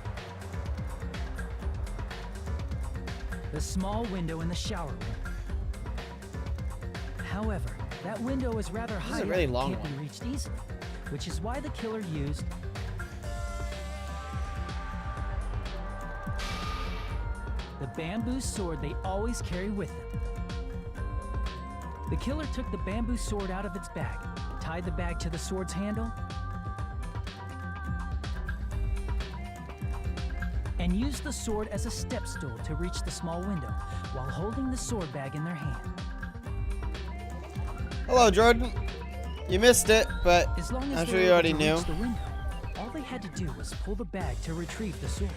The small window in the shower room. However, that window is rather high up and can't be reached easily, which is why the killer used the bamboo sword they always carry with them. The killer took the bamboo sword out of its bag, tied the bag to the sword's handle, and used the sword as a step stool to reach the small window while holding the sword bag in their hand. Hello, Jordan. You missed it, but As long as I'm they sure were you able already to knew. reach the window, all they had to do was pull the bag to retrieve the sword.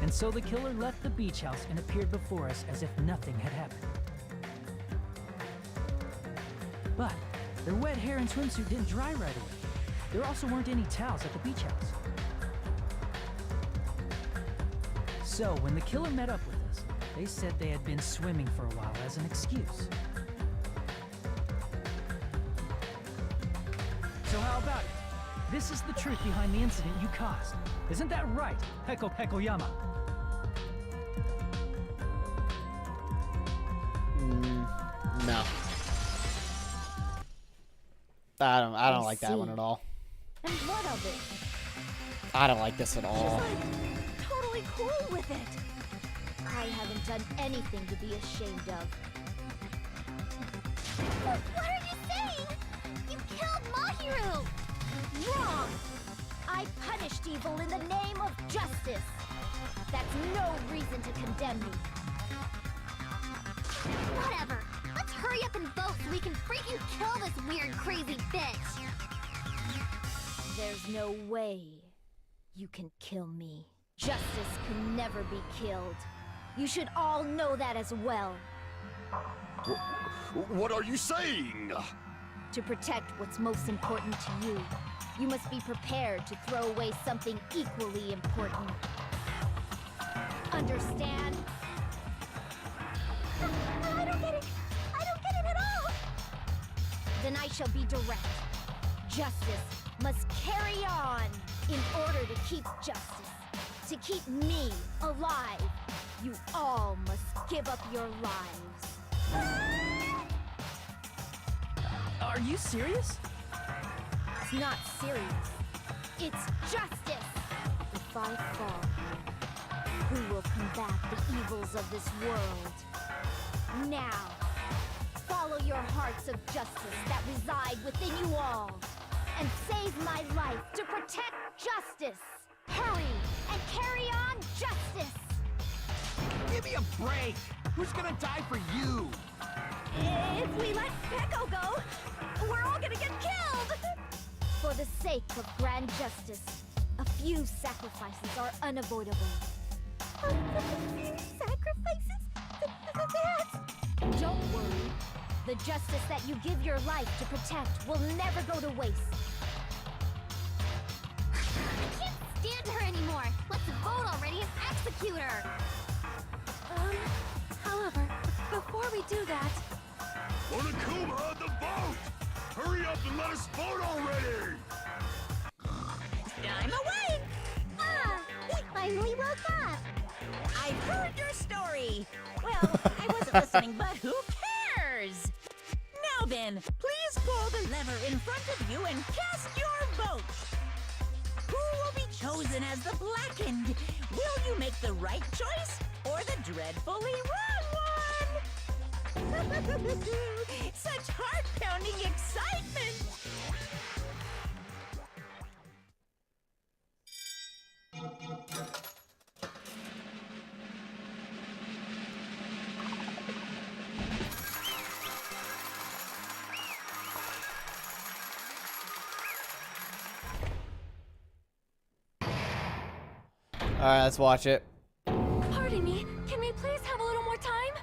And so the killer left the beach house and appeared before us as if nothing had happened. But their wet hair and swimsuit didn't dry right away. There also weren't any towels at the beach house. So when the killer met up with us, they said they had been swimming for a while as an excuse. So how about it? This is the truth behind the incident you caused. Isn't that right, Pekoyama? No. I don't like that one at all. And what of it? I don't like this at all. She's like totally cool with it. I haven't done anything to be ashamed of. What are you saying? You killed Mahiru! Wrong! I punished evil in the name of justice. That's no reason to condemn me. Whatever. Let's hurry up and vote so we can freaking kill this weird, crazy bitch. There's no way you can kill me. Justice can never be killed. You should all know that as well. What are you saying? To protect what's most important to you, you must be prepared to throw away something equally important. Understand? I don't get it. I don't get it at all. Then I shall be direct. Justice must carry on in order to keep justice. To keep me alive, you all must give up your lives. Are you serious? It's not serious. It's justice. If I fall, who will combat the evils of this world? Now, follow your hearts of justice that reside within you all, and save my life to protect justice. Hurry and carry on justice. Give me a break! Who's gonna die for you? If we let Peko go, we're all gonna get killed! For the sake of grand justice, a few sacrifices are unavoidable. A few sacrifices? That's... Don't worry. The justice that you give your life to protect will never go to waste. I can't stand her anymore! Let's vote already and execute her! However, before we do that, Monokuma, the vote! Hurry up and let us vote already! I'm awake! Ah! We finally woke up! I've heard your story. Well, I wasn't listening, but who cares? Now then, please pull the lever in front of you and cast your vote. Who will be chosen as the blackened? Will you make the right choice or the dreadfully wrong one? Such heart-pounding excitement! Alright, let's watch it. pardon me, can we please have a little more time?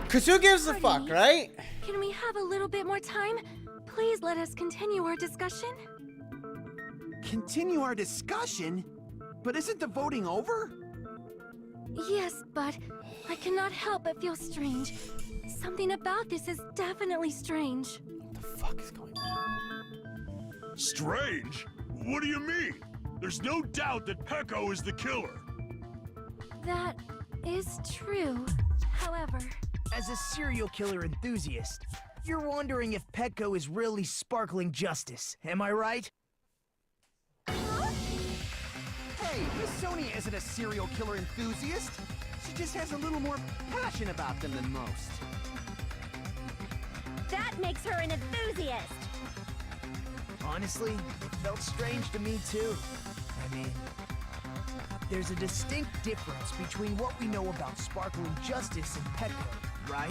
Cause who gives a Pardon fuck, me. right? Can we have a little bit more time? Please let us continue our discussion. Continue our discussion? But isn't the voting over? Yes, but I cannot help but feel strange. Something about this is definitely strange. What the fuck is going on? Strange? What do you mean? There's no doubt that Peko is the killer. That is true. However, As a serial killer enthusiast, you're wondering if Petco is really sparkling justice, am I right? Hey, Miss Sonia isn't a serial killer enthusiast. She just has a little more passion about them than most. That makes her an enthusiast! Honestly, it felt strange to me too. I mean, there's a distinct difference between what we know about sparkling justice and Petco, right?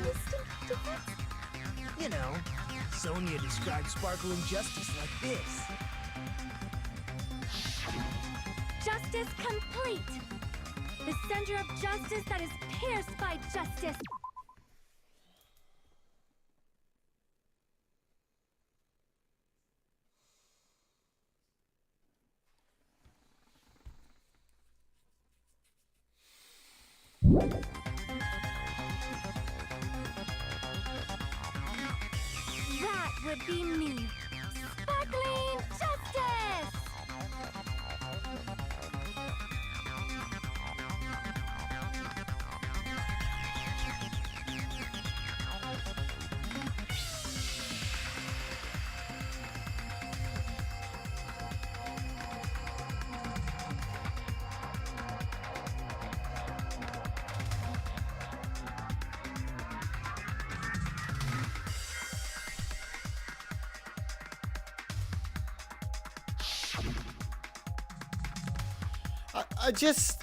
distinct difference? You know, Sonia described sparkling justice like this. Justice complete! The center of justice that is pierced by justice! That would be me. Sparkling justice!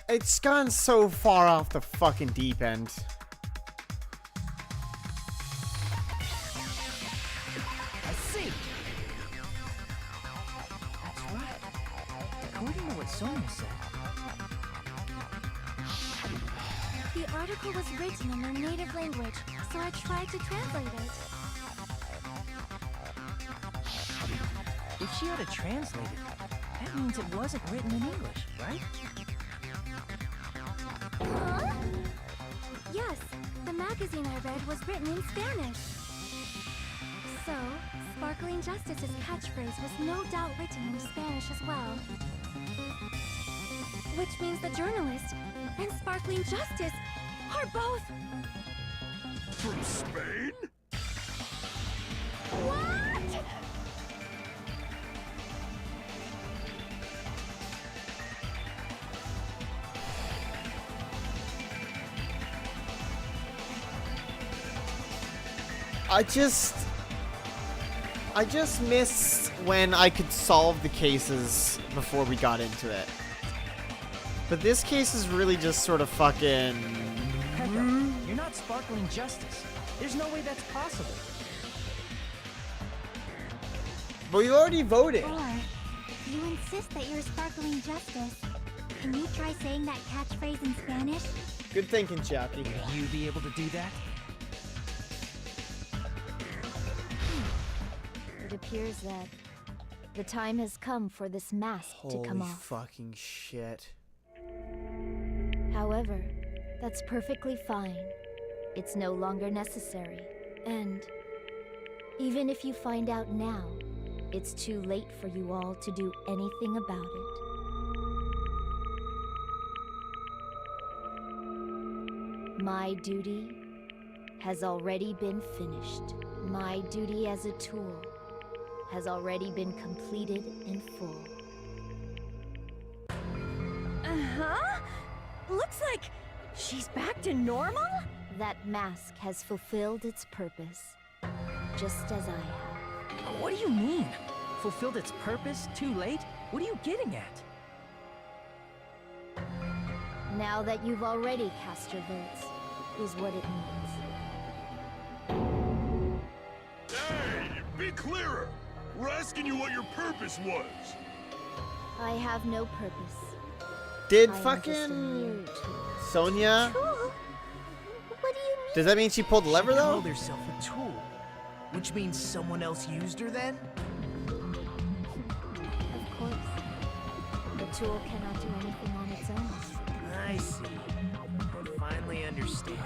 It's gone so far off the fucking deep end. I see. That's right. According to what Sonia said. The article was written in their native language, so I tried to translate it. If she had to translate it, That means it wasn't written in English, right? Huh? Yes, the magazine I read was written in Spanish. So, Sparkling Justice's catchphrase was no doubt written in Spanish as well. Which means the journalist and Sparkling Justice are both... From Spain? What? I just missed when I could solve the cases before we got into it. But this case is really just sort of fucking... Pekka, you're not Sparkling Justice. There's no way that's possible. But we already voted. Or, if you insist that you're Sparkling Justice, can you try saying that catchphrase in Spanish? Good thinking, Chappie. Will you be able to do that? It appears that the time has come for this mask to come Holy off. fucking shit. However, that's perfectly fine. It's no longer necessary. And even if you find out now, it's too late for you all to do anything about it. My duty has already been finished. My duty as a tool has already been completed in full. Uh-huh. Looks like she's back to normal? That mask has fulfilled its purpose, just as I have. What do you mean? Fulfilled its purpose? Too late? What are you getting at? Now that you've already cast your votes, is what it means. Hey, be clearer. We're asking you what your purpose was. I have no purpose. Did I am just a fucking mere tool. Sonia? Tool? What do you mean? Does that mean she pulled the lever She though? called herself a tool, which means someone else used her then? Of course. The tool cannot do anything on its own. I see. I finally understand.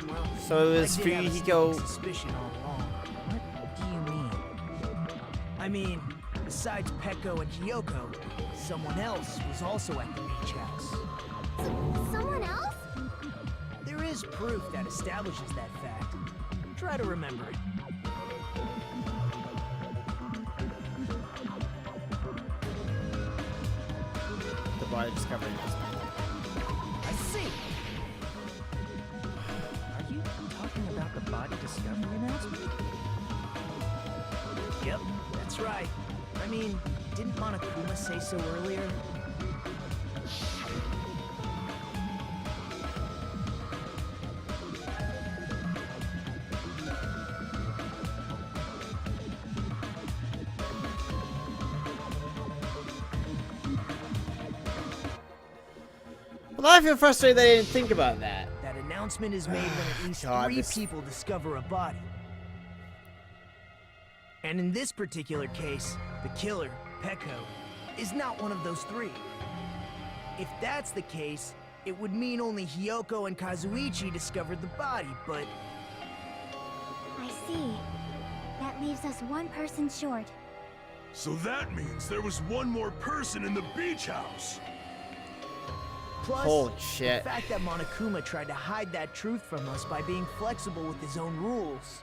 Well, So it was I did have a Fuyuhiko- sneaking suspicion all along. What do you mean? I mean, besides Peko and Hyoko, someone else was also at the beach house. Someone else? There is proof that establishes that fact. Try to remember it. The body discovery announcement. I see. Are you talking about the body discovery announcement? Yep, that's right. I mean, didn't Monokuma say so earlier? Well, now I feel frustrated that I didn't think about that. That announcement is made when at least God, 3 this- people discover a body. And in this particular case, the killer, Peko, is not one of those 3. If that's the case, it would mean only Hyoko and Kazuichi discovered the body, but I see. That leaves us one person short. So that means there was one more person in the beach house. plus, Holy shit. the fact that Monokuma tried to hide that truth from us by being flexible with his own rules.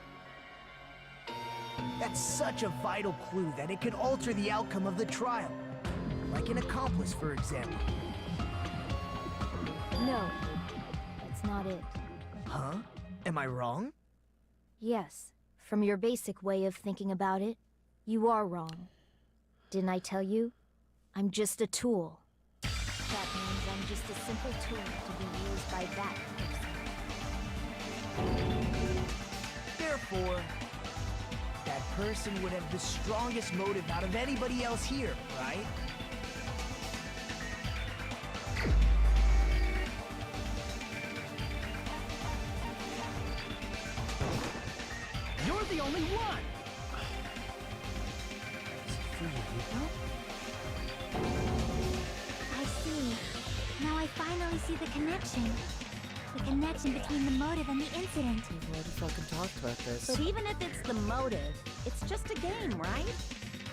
That's such a vital clue that it could alter the outcome of the trial. Like an accomplice, for example. No, that's not it. Huh? Am I wrong? Yes, from your basic way of thinking about it, you are wrong. Didn't I tell you? I'm just a tool. That means I'm just a simple tool to be used by that person. Therefore, that person would have the strongest motive out of anybody else here, right? You're the only one! I see. Now I finally see the connection. The connection between the motive and the incident. We've already fucking talked about this. But even if it's the motive, it's just a game, right?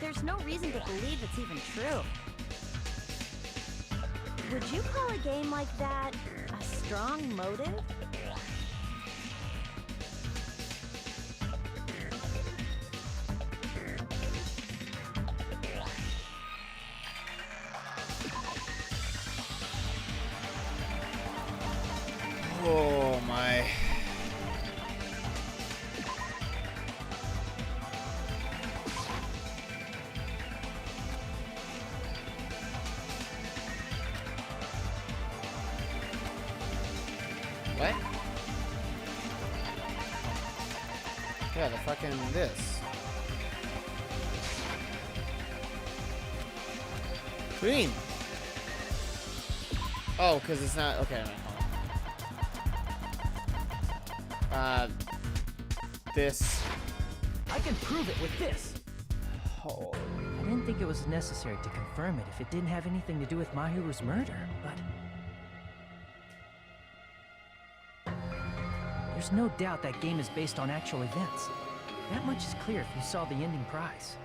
There's no reason to believe it's even true. Would you call a game like that a strong motive? Oh my. What? Yeah, the fucking this. Green. Oh, because it's not. Okay, no. This. I can prove it with this. Oh. I didn't think it was necessary to confirm it if it didn't have anything to do with Mahiru's murder, but... There's no doubt that game is based on actual events. That much is clear if you saw the ending prize.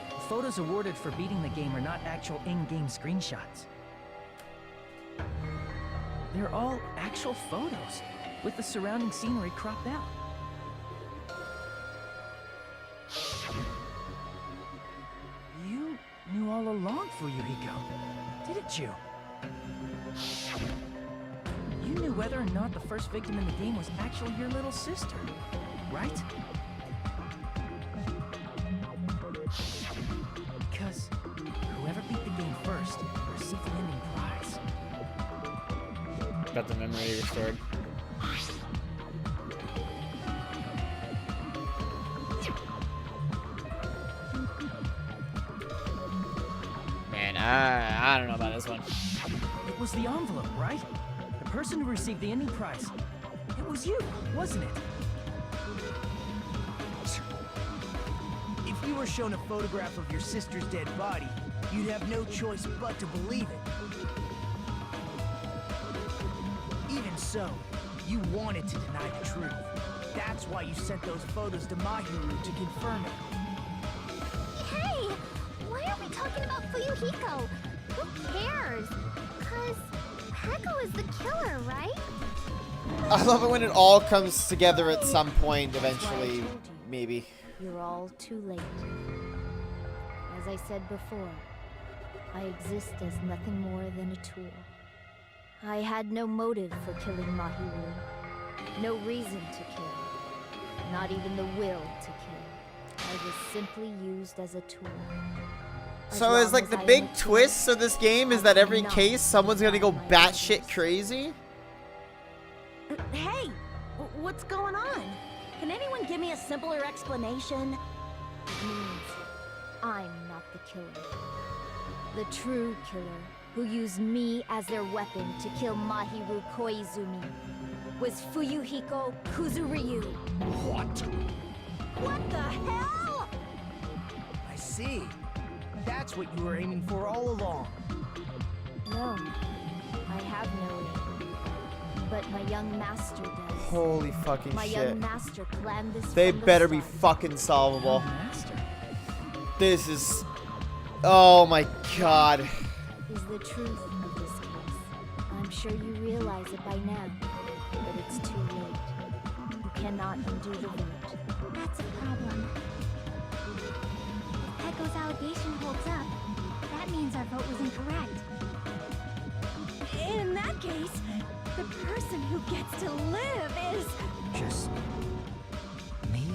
The photos awarded for beating the game are not actual in-game screenshots. They're all actual photos, with the surrounding scenery cropped out. You knew all along, Fuyuhiko, didn't you? You knew whether or not the first victim in the game was actually your little sister, right? Because whoever beat the game first received the ending prize. Got the memory restored. Man, I don't know about this one. It was the envelope, right? The person who received the ending prize. It was you, wasn't it? If you were shown a photograph of your sister's dead body, you'd have no choice but to believe it. Even so, you wanted to deny the truth. That's why you sent those photos to Mahiru to confirm it. Hey! Why are we talking about Fuyuhiko? Who cares? 'Cause Peko is the killer, right? I love it when it all comes together at some point eventually, maybe. You're all too late. As I said before, I exist as nothing more than a tool. I had no motive for killing Mahiru. No reason to kill. Not even the will to kill. I was simply used as a tool. So is like the big twist of this game is that every case someone's gonna go batshit crazy? Hey! What's going on? Can anyone give me a simpler explanation? It means I'm not the killer. The true killer, who used me as their weapon to kill Mahiru Koizumi, was Fuyuhiko Kuzuryu. What? What the hell? I see. That's what you were aiming for all along. No, I have no aim. But my young master does. Holy fucking My shit. young master planned this They from the better be start. fucking solvable. Master. This is... Oh my god. Is the truth of this case. I'm sure you realize it by now, but it's too late. You cannot undo the vote. That's a problem. If Peko's allegation holds up, that means our vote was incorrect. In that case, the person who gets to live is... Just... me?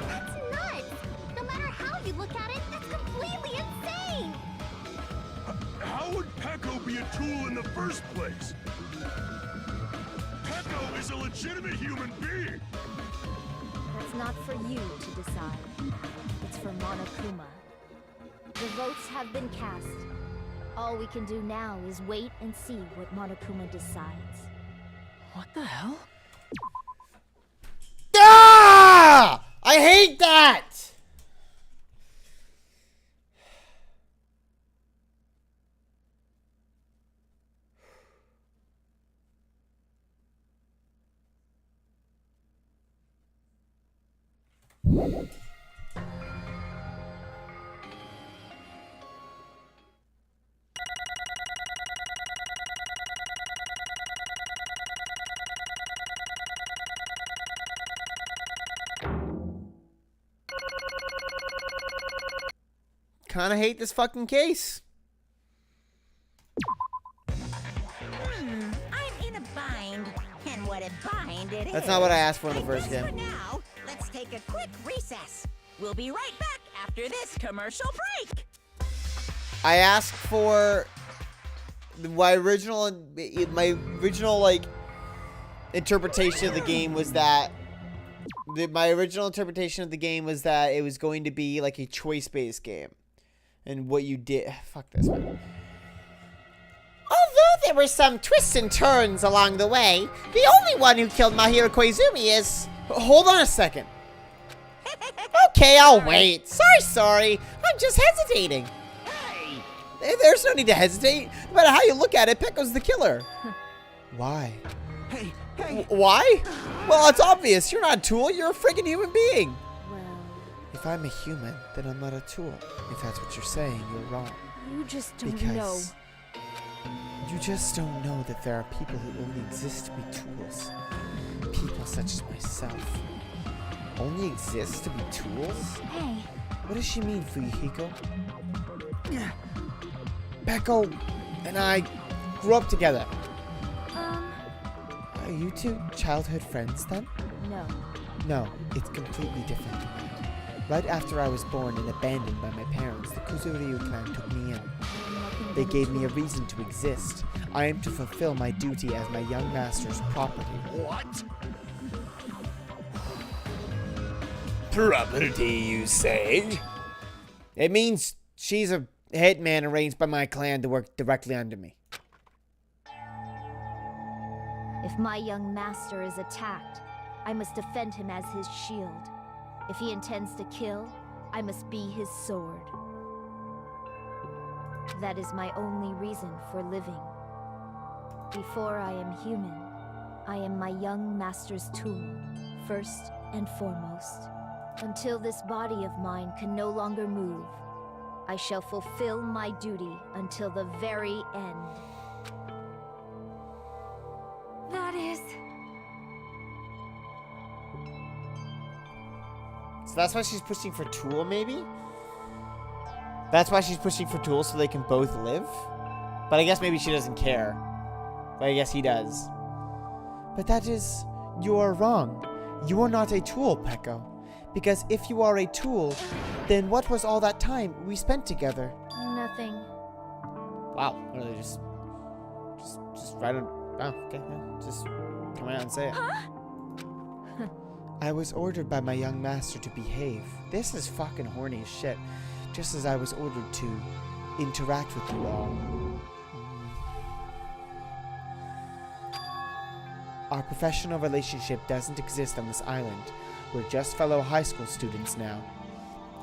That's nuts! No matter how you look at it, that's completely insane! How would Peko be a tool in the first place? Peko is a legitimate human being! That's not for you to decide. It's for Monokuma. The votes have been cast. All we can do now is wait and see what Monokuma decides. What the hell? Ah! I hate that! Kinda hate this fucking case. I'm in a bind. And what a bind it is. That's not what I asked for in the I first guess game. For now, let's take a quick recess. We'll be right back after this commercial break. I asked for my original like interpretation of the game was that my original interpretation of the game was that it was going to be like a choice-based game, and what you did. Fuck this one. Although there were some twists and turns along the way, the only one who killed Mahiro Koizumi is. Hold on a second. Okay, I'll wait. Sorry. I'm just hesitating. Hey, there's no need to hesitate. No matter how you look at it, Pecco's the killer. Why? Hey. Why? Well, it's obvious. You're not a tool. You're a friggin' human being. Well, If I'm a human, then I'm not a tool. If that's what you're saying, you're wrong. you just don't Because know. you just don't know that there are people who only exist to be tools. People such as myself. Only exist to be tools? Hey, What does she mean, Fuyuhiko? Pecco and I grew up together. Are you two childhood friends then? no. No, it's completely different. Right after I was born and abandoned by my parents, the Kuzuryu clan took me in. Nothing They but gave a me a tool. reason to exist. I am to fulfill my duty as my young master's property. What? Property, you say? It means she's a hitman arranged by my clan to work directly under me. If my young master is attacked, I must defend him as his shield. If he intends to kill, I must be his sword. That is my only reason for living. Before I am human, I am my young master's tool, first and foremost. Until this body of mine can no longer move, I shall fulfill my duty until the very end. That is... So that's why she's pushing for Tool, maybe? That's why she's pushing for Tool, so they can both live? But I guess maybe she doesn't care. But I guess he does. But that is... You are wrong. You are not a tool, Pecco. Because if you are a tool, then what was all that time we spent together? nothing. Wow. Really just write on... Oh, okay. Yeah. Just come out and say it. I was ordered by my young master to behave. This is fucking horny as shit. Just as I was ordered to interact with you all. Our professional relationship doesn't exist on this island. We're just fellow high school students now.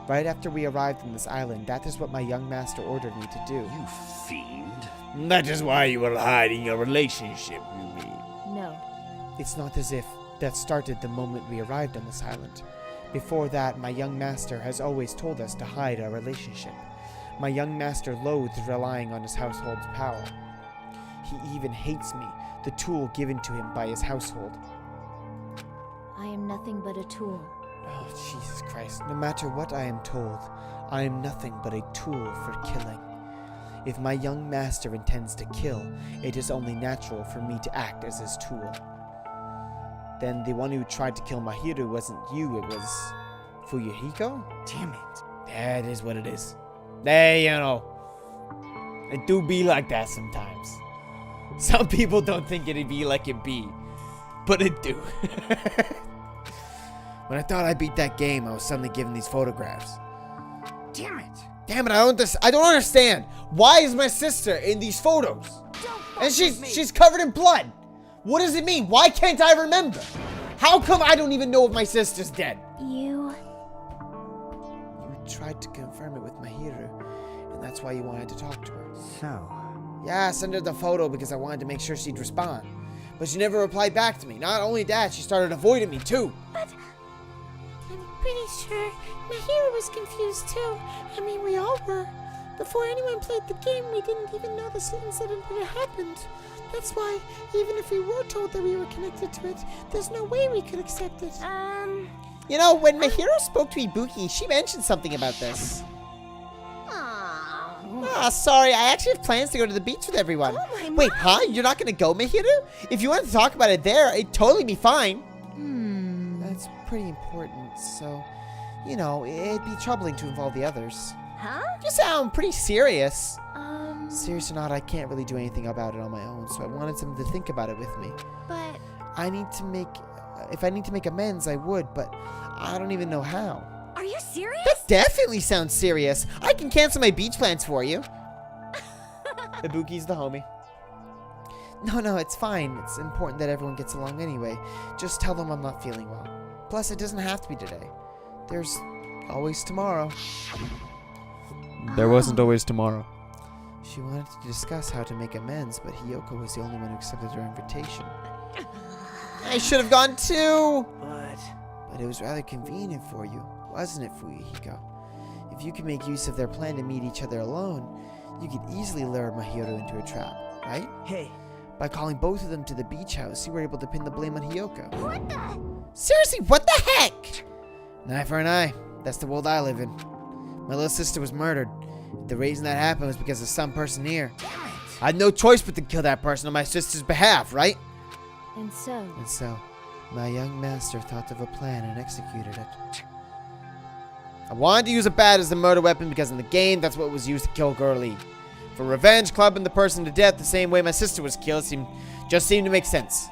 Right after we arrived on this island, that is what my young master ordered me to do. You fiend. That is why you were hiding your relationship, you mean? No. It's not as if that started the moment we arrived on this island. Before that, my young master has always told us to hide our relationship. My young master loathes relying on his household's power. He even hates me, the tool given to him by his household. I am nothing but a tool. Oh, Jesus Christ. No matter what I am told, I am nothing but a tool for killing. If my young master intends to kill, it is only natural for me to act as his tool. Then the one who tried to kill Mahiro wasn't you, it was Fuyuhiko? Damn it. Yeah, it is what it is. Hey, you know, it do be like that sometimes. Some people don't think it'd be like it be, but it do. When I thought I beat that game, I was suddenly given these photographs. Damn it. Damn it, I don't understand. Why is my sister in these photos? And she's covered in blood. What does it mean? Why can't I remember? How come I don't even know if my sister's dead? You tried to confirm it with Mahiro, and that's why you wanted to talk to her. So, Yeah, I sent her the photo because I wanted to make sure she'd respond. But she never replied back to me. Not only that, she started avoiding me too. I'm pretty sure Mahiro was confused too. I mean, we all were. Before anyone played the game, we didn't even know this incident had happened. That's why, even if we were told that we were connected to it, there's no way we could accept it. You know, when Mahiro spoke to Ibuki, she mentioned something about this. Ah, sorry, I actually have plans to go to the beach with everyone. Wait, huh? You're not gonna go, Mahiro? If you want to talk about it there, it'd totally be fine. That's pretty important, so, you know, it'd be troubling to involve the others. Huh? You sound pretty serious. Serious or not, I can't really do anything about it on my own, so I wanted someone to think about it with me. But If I need to make amends, I would, but I don't even know how. are you serious? That definitely sounds serious. I can cancel my beach plans for you. Ibuki's the homie. No, it's fine. It's important that everyone gets along anyway. Just tell them I'm not feeling well. Plus, it doesn't have to be today. There's always tomorrow. There wasn't always tomorrow. She wanted to discuss how to make amends, but Hiyoko was the only one who accepted her invitation. I should have gone too! But it was rather convenient for you, wasn't it, Fuyuhiko? If you could make use of their plan to meet each other alone, you could easily lure Mahiro into a trap, right? Hey. By calling both of them to the beach house, you were able to pin the blame on Hiyoko. What the? Seriously, what the heck? An eye for an eye. That's the world I live in. My little sister was murdered. The reason that happened was because of some person here. I had no choice but to kill that person on my sister's behalf, right? And so, my young master thought of a plan and executed it. I wanted to use a bat as the murder weapon because in the game, that's what was used to kill Girlie. For revenge, clubbing the person to death the same way my sister was killed just seemed to make sense.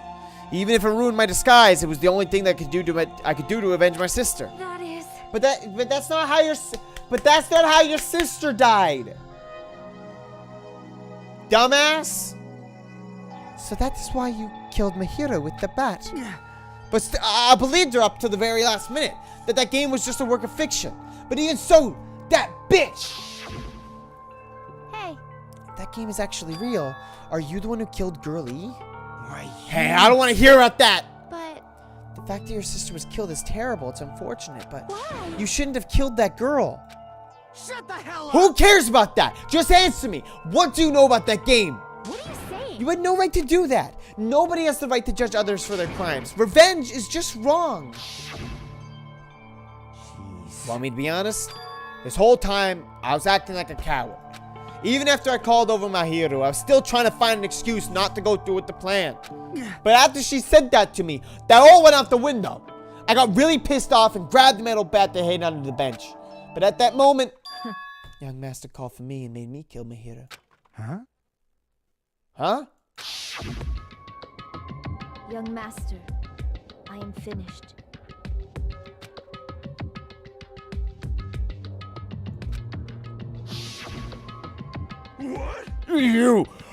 Even if it ruined my disguise, it was the only thing that I could do to avenge my sister. That is... But that's not how your sister died. Dumbass. So that is why you killed Mahiro with the bat. But I believed her up to the very last minute that game was just a work of fiction. But even so, that bitch. hey, If that game is actually real, are you the one who killed Girlie? Right. Hey, I don't want to hear about that. but The fact that your sister was killed is terrible. It's unfortunate, but why? you shouldn't have killed that girl. Shut the hell up! Who cares about that? Just answer me. What do you know about that game? What are you saying? You had no right to do that. Nobody has the right to judge others for their crimes. Revenge is just wrong. Want me to be honest? This whole time, I was acting like a coward. Even after I called over Mahiro, I was still trying to find an excuse not to go through with the plan. But after she said that to me, that all went out the window. I got really pissed off and grabbed the metal bat that hid under the bench. But at that moment, young master called for me and made me kill Mahiro. Huh? Huh? Young master, I am finished. What?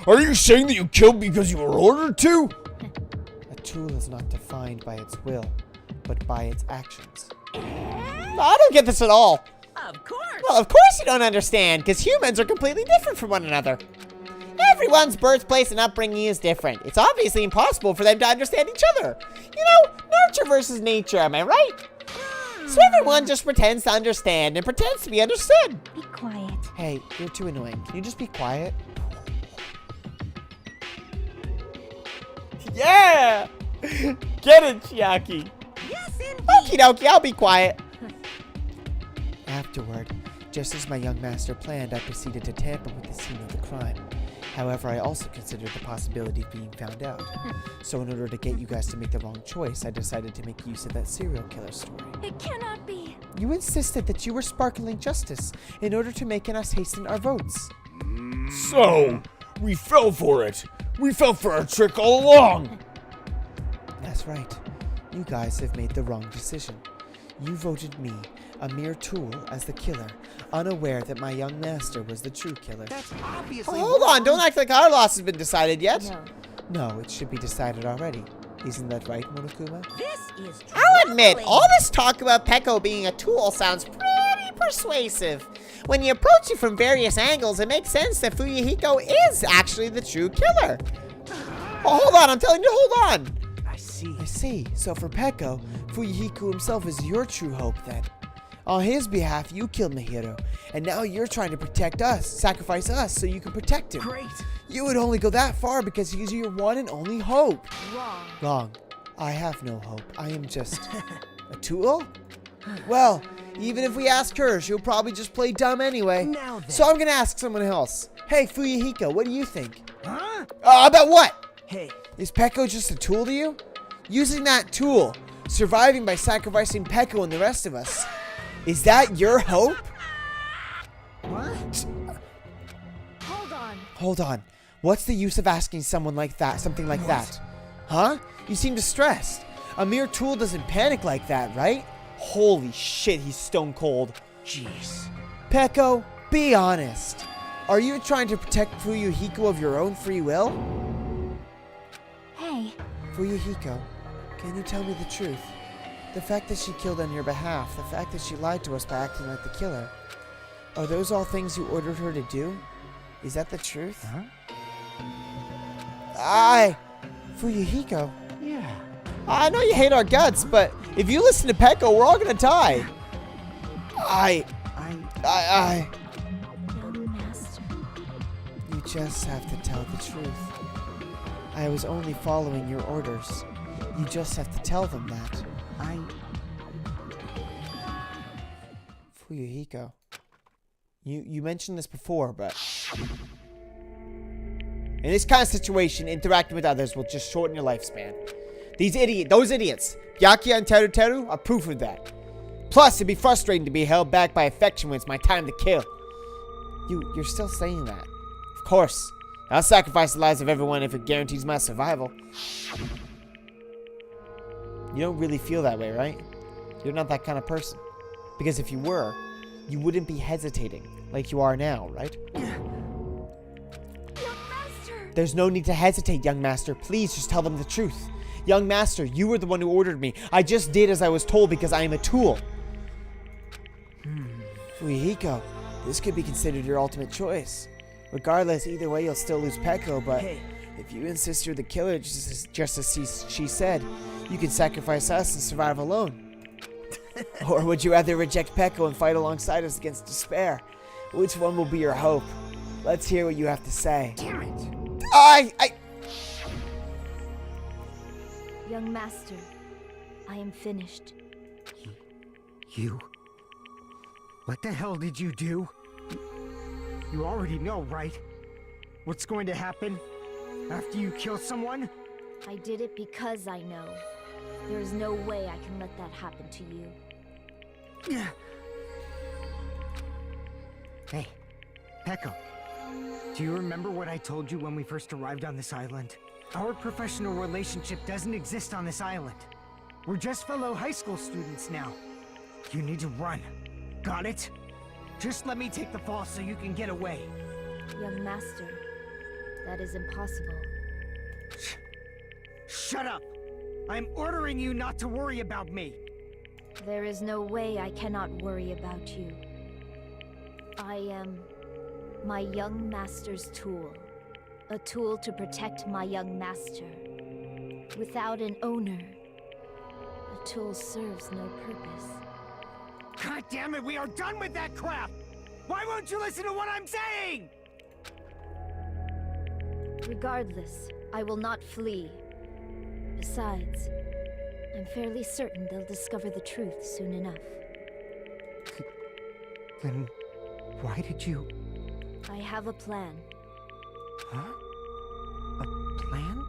Are you saying that you killed because you were ordered to? A tool is not defined by its will, but by its actions. I don't get this at all. Of course. Well, of course you don't understand, because humans are completely different from one another. Everyone's birthplace and upbringing is different. It's obviously impossible for them to understand each other. You know, nurture versus nature, am I right? So everyone just pretends to understand and pretends to be understood. Be quiet. Hey, you're too annoying. Can you just be quiet? Yeah! Get it, Chiaki. Yes, indeed. Okie dokie, I'll be quiet. Afterward, just as my young master planned, I proceeded to tamper with the scene of the crime. However, I also considered the possibility of being found out. So in order to get you guys to make the wrong choice, I decided to make use of that serial killer story. It cannot be. You insisted that you were sparkling justice in order to make us hasten our votes. So, we fell for it. We fell for our trick all along. That's right. You guys have made the wrong decision. You voted me, a mere tool, as the killer, unaware that my young master was the true killer. That's obviously Hold on, wrong. don't act like our loss has been decided yet. No. No, it should be decided already. Isn't that right, Monokuma? This is I'll admit, troubling. all this talk about Peko being a tool sounds pretty persuasive. When you approach it from various angles, it makes sense that Fuyuhiko is actually the true killer. Oh, hold on, I'm telling you, hold on. I see. I see. So for Peko, Fuyuhiko himself is your true hope then. On his behalf, you killed Mahiro, and now you're trying to protect us, sacrifice us so you can protect him. Great. You would only go that far because he's your one and only hope. Wrong. Wrong. I have no hope. I am just a tool? Well, even if we ask her, she'll probably just play dumb anyway. Now then. So I'm gonna ask someone else. Hey, Fuyuhiko, what do you think? Huh? About what? Hey, Is Peko just a tool to you? Using that tool, surviving by sacrificing Peko and the rest of us. Is that your hope? what? Hold on. Hold on. What's the use of asking someone like that, something like that? Huh? You seem distressed. A mere tool doesn't panic like that, right? Holy shit, he's stone cold. Jeez. Peko, be honest. Are you trying to protect Fuyuhiko of your own free will? Hey, Fuyuhiko, can you tell me the truth? The fact that she killed on your behalf, the fact that she lied to us by acting like the killer. Are those all things you ordered her to do? Is that the truth? Huh? Fuyuhiko. Yeah. I know you hate our guts, but if you listen to Peko, we're all gonna die. young master. You just have to tell the truth. I was only following your orders. You just have to tell them that. Fuyuhiko. You mentioned this before, but in this kind of situation, interacting with others will just shorten your lifespan. Those idiots, Byakuya and Teru are proof of that. Plus, it'd be frustrating to be held back by affection when it's my time to kill. You're still saying that? Of course. I'll sacrifice the lives of everyone if it guarantees my survival. You don't really feel that way, right? You're not that kind of person. Because if you were, you wouldn't be hesitating like you are now, right? Young Master! There's no need to hesitate, young master. Please just tell them the truth. Young master, you were the one who ordered me. I just did as I was told because I am a tool. Fuyuhiko, this could be considered your ultimate choice. Regardless, either way, you'll still lose Peko, but if you insist you're the killer, just as she said, you can sacrifice us and survive alone. Or would you rather reject Peko and fight alongside us against despair? Which one will be your hope? Let's hear what you have to say. Damn it. Young master, I am finished. You? What the hell did you do? You already know, right? What's going to happen after you kill someone? I did it because I know. There is no way I can let that happen to you. Hey, Peko. Do you remember what I told you when we first arrived on this island? Our professional relationship doesn't exist on this island. We're just fellow high school students now. You need to run. Got it? Just let me take the fall so you can get away. Young master, that is impossible. Shut up! I'm ordering you not to worry about me. There is no way I cannot worry about you. I am my young master's tool. A tool to protect my young master. Without an owner, a tool serves no purpose. God damn it, we are done with that crap! Why won't you listen to what I'm saying? Regardless, I will not flee. Besides, I'm fairly certain they'll discover the truth soon enough. Then why did you... I have a plan. Huh? A plan?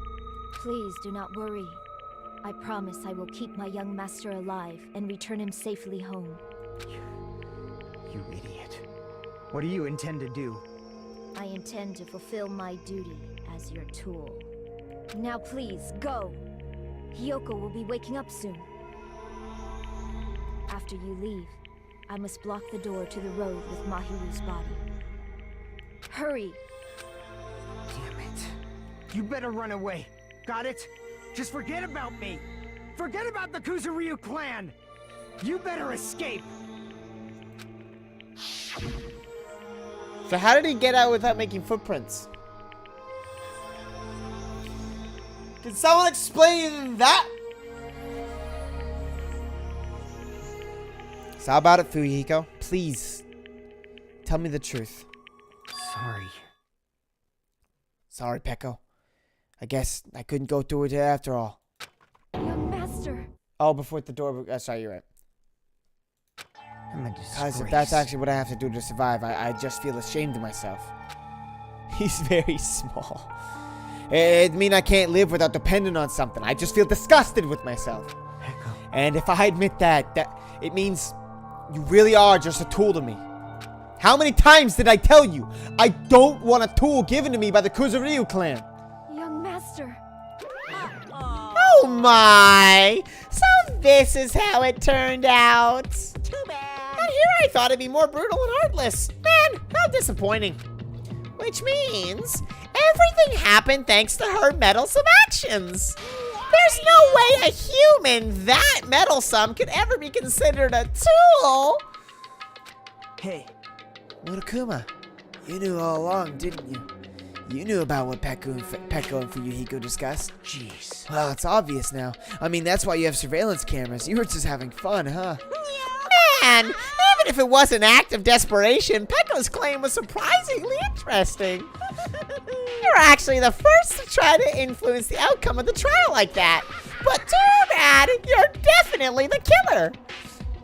Please do not worry. I promise I will keep my young master alive and return him safely home. You idiot. What do you intend to do? I intend to fulfill my duty as your tool. Now please, go! Hiyoko will be waking up soon. After you leave, I must block the door to the road with Mahiru's body. Hurry! Damn it. You better run away. Got it? Just forget about me. Forget about the Kuzuryu clan. You better escape. So how did he get out without making footprints? Can someone explain that? So how about it, Fuyuhiko? Please, tell me the truth. Sorry. Sorry, Peko. I guess I couldn't go through with it after all. Young master. Oh, before the door... sorry, you're right. I'm a disgrace. Guys, if that's actually what I have to do to survive, I just feel ashamed of myself. He's very small. It means I can't live without depending on something. I just feel disgusted with myself. Echo. And if I admit that it means you really are just a tool to me. How many times did I tell you I don't want a tool given to me by the Kuzuryu clan? Young master. Oh my! So this is how it turned out. Too bad. And here I thought it'd be more brutal and heartless. Man, how disappointing. Which means everything happened thanks to her meddlesome actions. There's no way a human that meddlesome could ever be considered a tool. Hey, Monokuma, you knew all along, didn't you? You knew about what Peko and Fuyuhiko discussed. jeez. Well, it's obvious now. I mean, that's why you have surveillance cameras. You were just having fun, huh? Man, even if it was an act of desperation, Peko's claim was surprisingly interesting. You're actually the first to try to influence the outcome of the trial like that. But too bad, you're definitely the killer.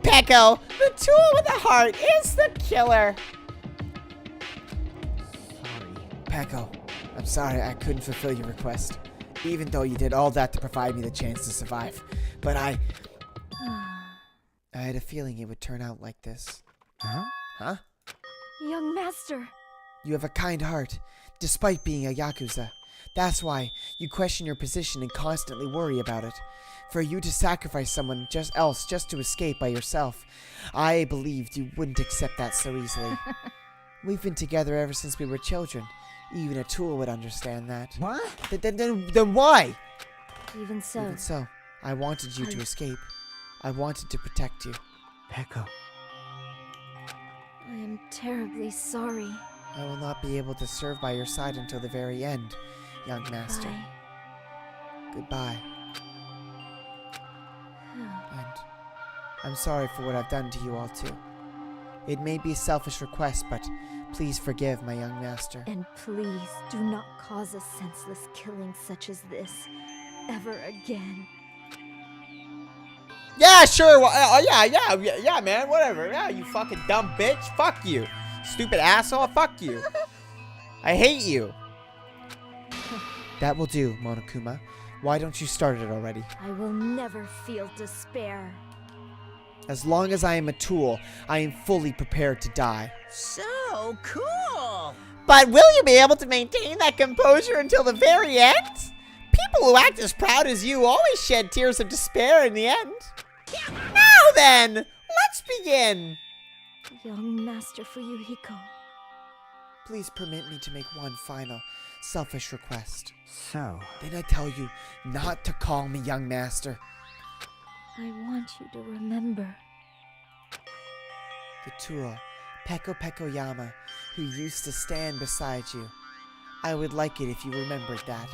Peko, the tool with a heart, is the killer. Peko, I'm sorry I couldn't fulfill your request, even though you did all that to provide me the chance to survive. But I had a feeling it would turn out like this. Huh? Huh? Young master. You have a kind heart, despite being a Yakuza. That's why you question your position and constantly worry about it. For you to sacrifice someone else just to escape by yourself, I believed you wouldn't accept that so easily. We've been together ever since we were children. Even a tool would understand that. What? Then why? Even so. Even so, I wanted you to escape. I wanted to protect you. Peko. I am terribly sorry. I will not be able to serve by your side until the very end, young master. Bye. Goodbye. And I'm sorry for what I've done to you all too. It may be a selfish request, but please forgive my young master. And please do not cause a senseless killing such as this ever again. Yeah, sure. Yeah, man. Whatever. Yeah, you fucking dumb bitch. Fuck you. Stupid asshole. Fuck you. I hate you. That will do, Monokuma. Why don't you start it already? I will never feel despair. As long as I am a tool, I am fully prepared to die. So cool. But will you be able to maintain that composure until the very end? People who act as proud as you always shed tears of despair in the end. Now then, let's begin. Young Master Fuyuhiko. Please permit me to make one final, selfish request. So? Did I tell you not to call me young master? I want you to remember. The tool, Peko Yama, who used to stand beside you. I would like it if you remembered that.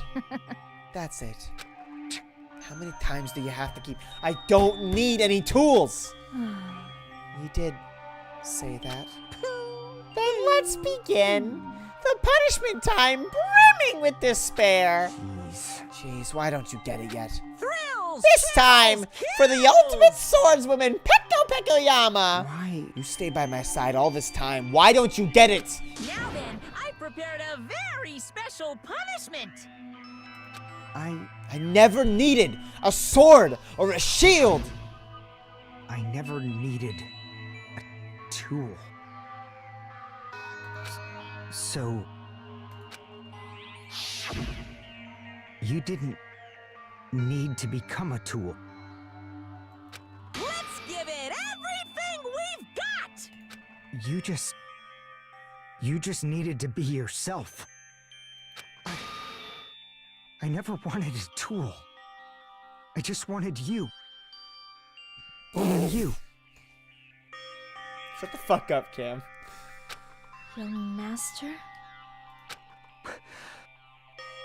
That's it. How many times do you have to keep... I don't need any tools! You did say that. Then let's begin. The punishment time brimming with despair. Jeez, why don't you get it yet? Thrills! This time, for the ultimate swordswoman, Peko Yama! Why? You stayed by my side all this time. Why don't you get it? Now then, I prepared a very special punishment. I never needed a sword or a shield. I never needed a tool. So... you didn't need to become a tool. Let's give it everything we've got! You just needed to be yourself. I never wanted a tool. I just wanted you. Only you. Shut the fuck up, Cam. Young Master?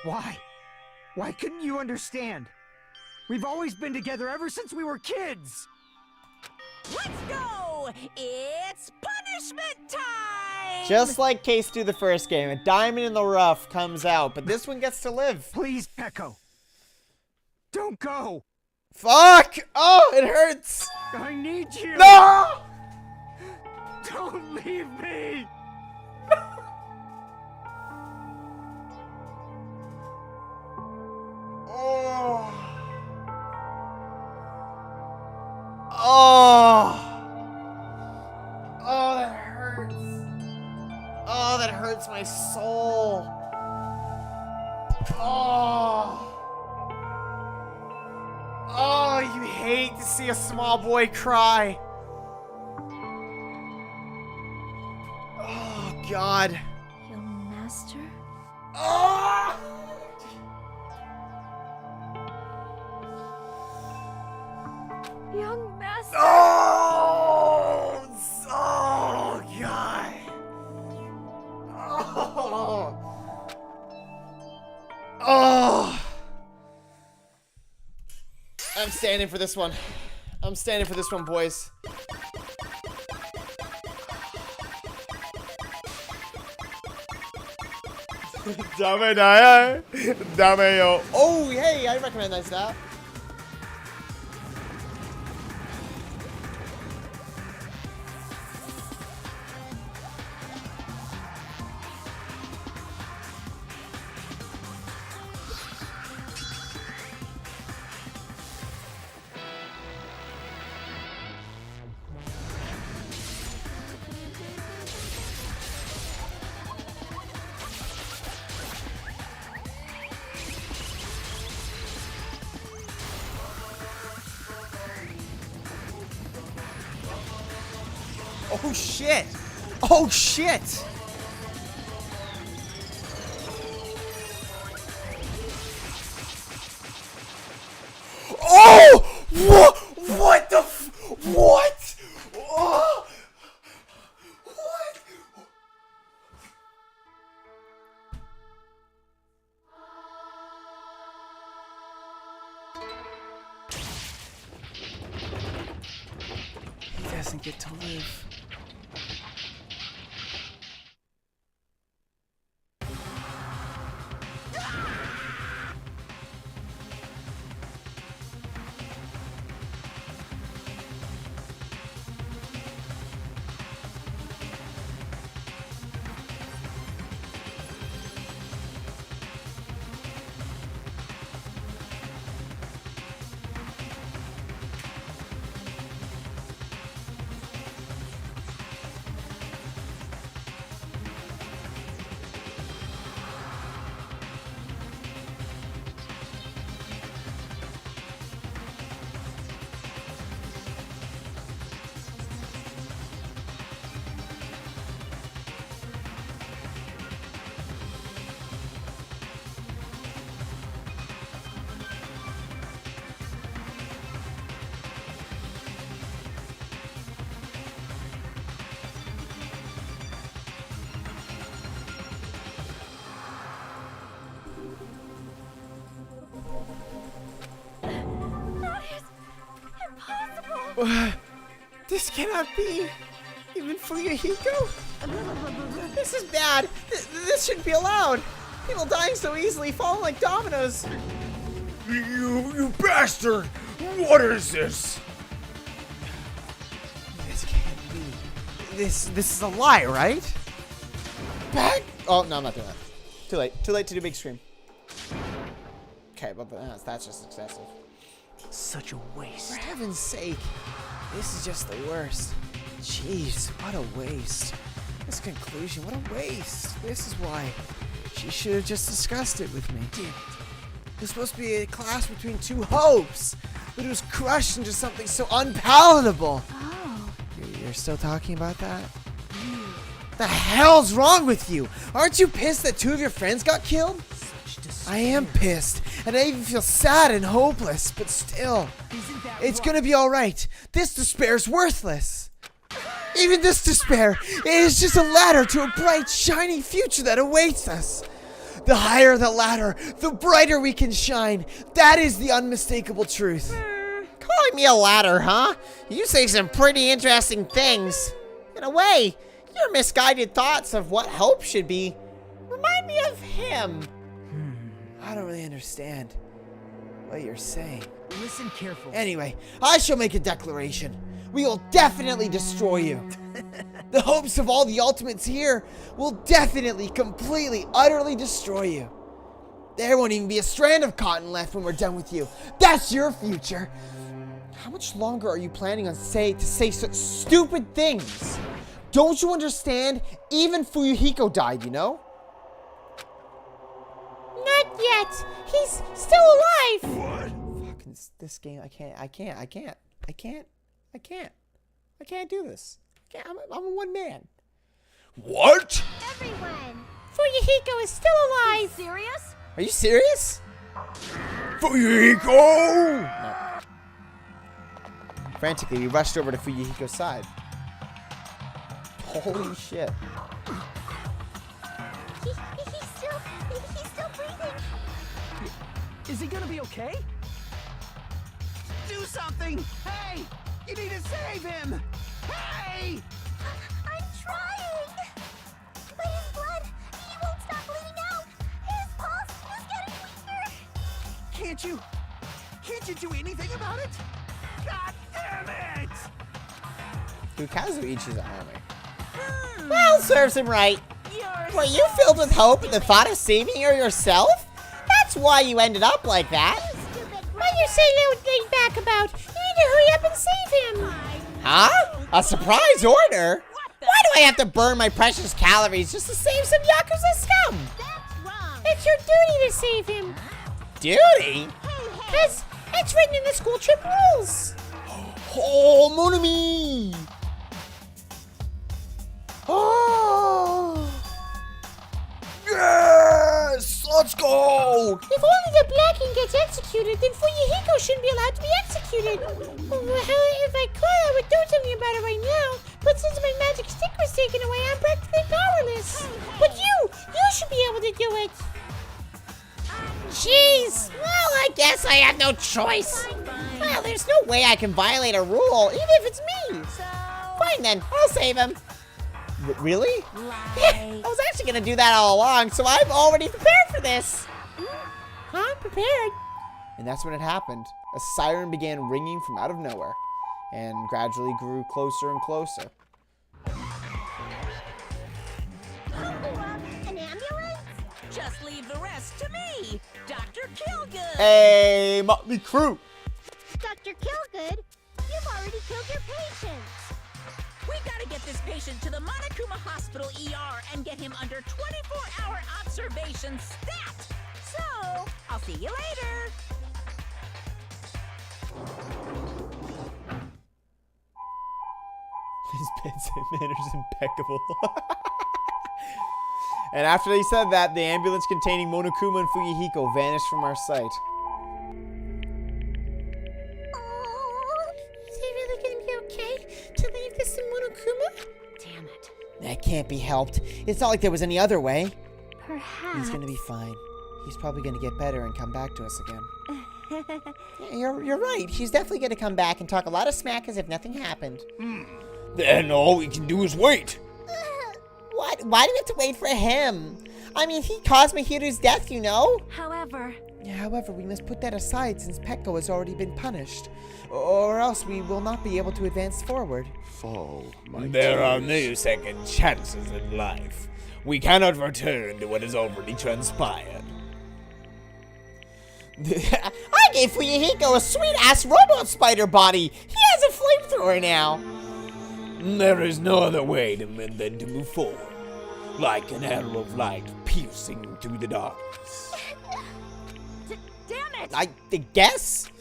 Why? Why couldn't you understand? We've always been together ever since we were kids! Let's go! So, it's punishment time! Just like Case 2 the first game, a diamond in the rough comes out, but this one gets to live. Please, Echo. Don't go. Fuck! Oh, it hurts! I need you. No! Don't leave me. Oh. Oh. Oh, that hurts. Oh, that hurts my soul. Oh. Oh, you hate to see a small boy cry. Oh, God. Young master? Oh! Young master? Oh! Oh, God. Oh! Oh! I'm standing for this one. I'm standing for this one, boys. Dame Naya. Dame yo. Oh, hey, I recognize that. Oh shit! Oh shit! Oh! What? What the? What? Oh! What? He doesn't get to live. This cannot be. Even Fuyahiko? This is bad. This shouldn't be allowed. People dying so easily, falling like dominoes. You bastard! What is this? This can't be. This is a lie, right? Back. Oh no, I'm not doing that. Too late. Too late to do big scream. Okay, but that's just excessive. Such a waste. For heaven's sake, this is just the worst. Jeez, what a waste. This conclusion, what a waste. This is why she should have just discussed it with me. Damn it. It was supposed to be a clash between two hopes, but it was crushed into something so unpalatable. Oh. You're still talking about that? The hell's wrong with you? Aren't you pissed that two of your friends got killed? I am pissed, and I even feel sad and hopeless, but still, it's gonna be alright. This despair's worthless. Even this despair, it is just a ladder to a bright, shiny future that awaits us. The higher the ladder, the brighter we can shine. That is the unmistakable truth. Calling me a ladder, huh? You say some pretty interesting things. In a way, your misguided thoughts of what hope should be remind me of him. I don't really understand what you're saying. Listen carefully. Anyway, I shall make a declaration. We will definitely destroy you. The hopes of all the ultimates here will definitely, completely, utterly destroy you. There won't even be a strand of cotton left when we're done with you. That's your future. How much longer are you planning on to say such stupid things? Don't you understand? Even Fuyuhiko died, you know? Not yet. He's still alive. What? Fucking this game, I can't do this. I'm a one man. What? Everyone! Fuyuhiko is still alive. Serious? Are you serious? Fuyuhiko! No. Frantically, we rushed over to Fuyuhiko's side. Holy shit. He's still breathing. Is he gonna be okay? Do something! Hey! You need to save him! Hey! I'm trying. But his blood, he won't stop bleeding out. His pulse is getting weaker. Can't you do anything about it? God damn it! Dude, Kazuichi's an army. Well, serves him right. Were you filled with hope and the thought of saving her yourself? That's why you ended up like that. What you say little thing back about? You need to hurry up and save him. Huh? A surprise order? Why do I have to burn my precious calories just to save some Yakuza scum? That's wrong. It's your duty to save him. Duty? Because it's written in the school trip rules. Oh, mon ami! Oh! Yes! Let's go! If only the Blacking gets executed, then Fuyuhiko shouldn't be allowed to be executed. If I could, I would do something about it right now. But since my magic stick was taken away, I'm practically powerless. But you should be able to do it. Jeez. Well, I guess I have no choice. Well, there's no way I can violate a rule, even if it's me. Fine then, I'll save him. Really? I was actually gonna do that all along, so I'm already prepared for this. I'm prepared. And that's when it happened. A siren began ringing from out of nowhere, and gradually grew closer and closer. An ambulance? Just leave the rest to me, Dr. Killgood. Hey, Motley Crew! Dr. Killgood, you've already killed your patient. We gotta get this patient to the Monokuma Hospital ER and get him under 24-hour observation stat. So, I'll see you later. His bedside manner is impeccable. And after they said that, the ambulance containing Monokuma and Fuyuhiko vanished from our sight. Is he really gonna be okay to leave this in Monokuma? Damn it. That can't be helped. It's not like there was any other way. Perhaps. He's gonna be fine. He's probably gonna get better and come back to us again. Yeah, you're right. He's definitely gonna come back and talk a lot of smack as if nothing happened. Then all we can do is wait. What? Why do we have to wait for him? I mean, he caused Mahiru's death, you know? However, However, we must put that aside since Pekko has already been punished. Or else we will not be able to advance forward. Fall, my There are tears. no second chances in life. We cannot return to what has already transpired. I gave Fuyuhiko a sweet-ass robot spider body. He has a flamethrower now. There is no other way than to move forward, like an arrow of light piercing through the darkness. Damn it! I guess?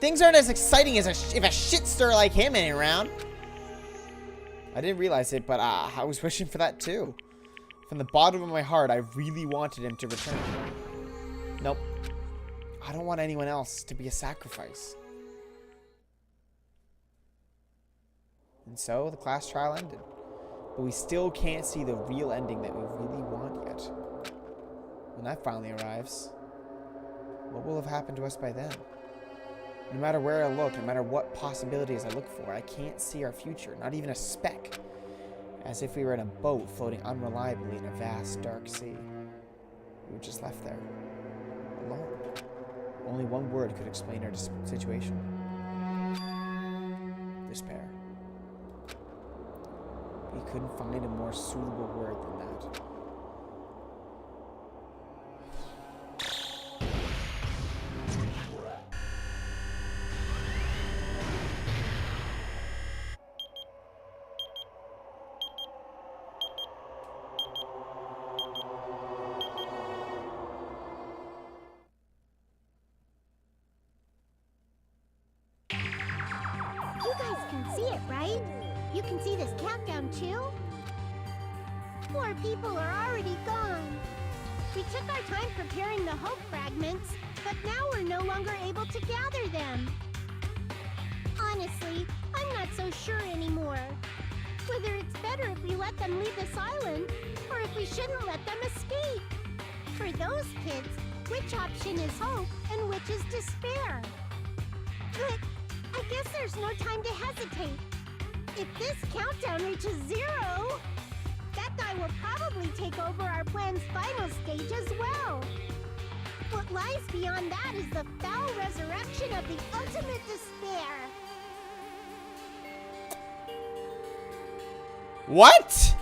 Things aren't as exciting as if a shitster like him ain't around. I didn't realize it, but I was wishing for that too. From the bottom of my heart, I really wanted him to return. Nope. I don't want anyone else to be a sacrifice. And so, the class trial ended. But we still can't see the real ending that we really want yet. When that finally arrives, what will have happened to us by then? No matter where I look, no matter what possibilities I look for, I can't see our future, not even a speck. As if we were in a boat floating unreliably in a vast, dark sea. We were just left there, alone. Only one word could explain our situation. Despair. We couldn't find a more suitable word than that. You guys can see it, right? You can see this countdown too? More people are already gone. We took our time preparing the hope fragments, but now we're no longer able to gather them. Honestly, I'm not so sure anymore. Whether it's better if we let them leave this island, or if we shouldn't let them escape. For those kids, which option is hope and which is despair? But I guess there's no time to hesitate. If this countdown reaches 0, that guy will probably take over our plan's final stage as well. What lies beyond that is the foul resurrection of the ultimate despair. What?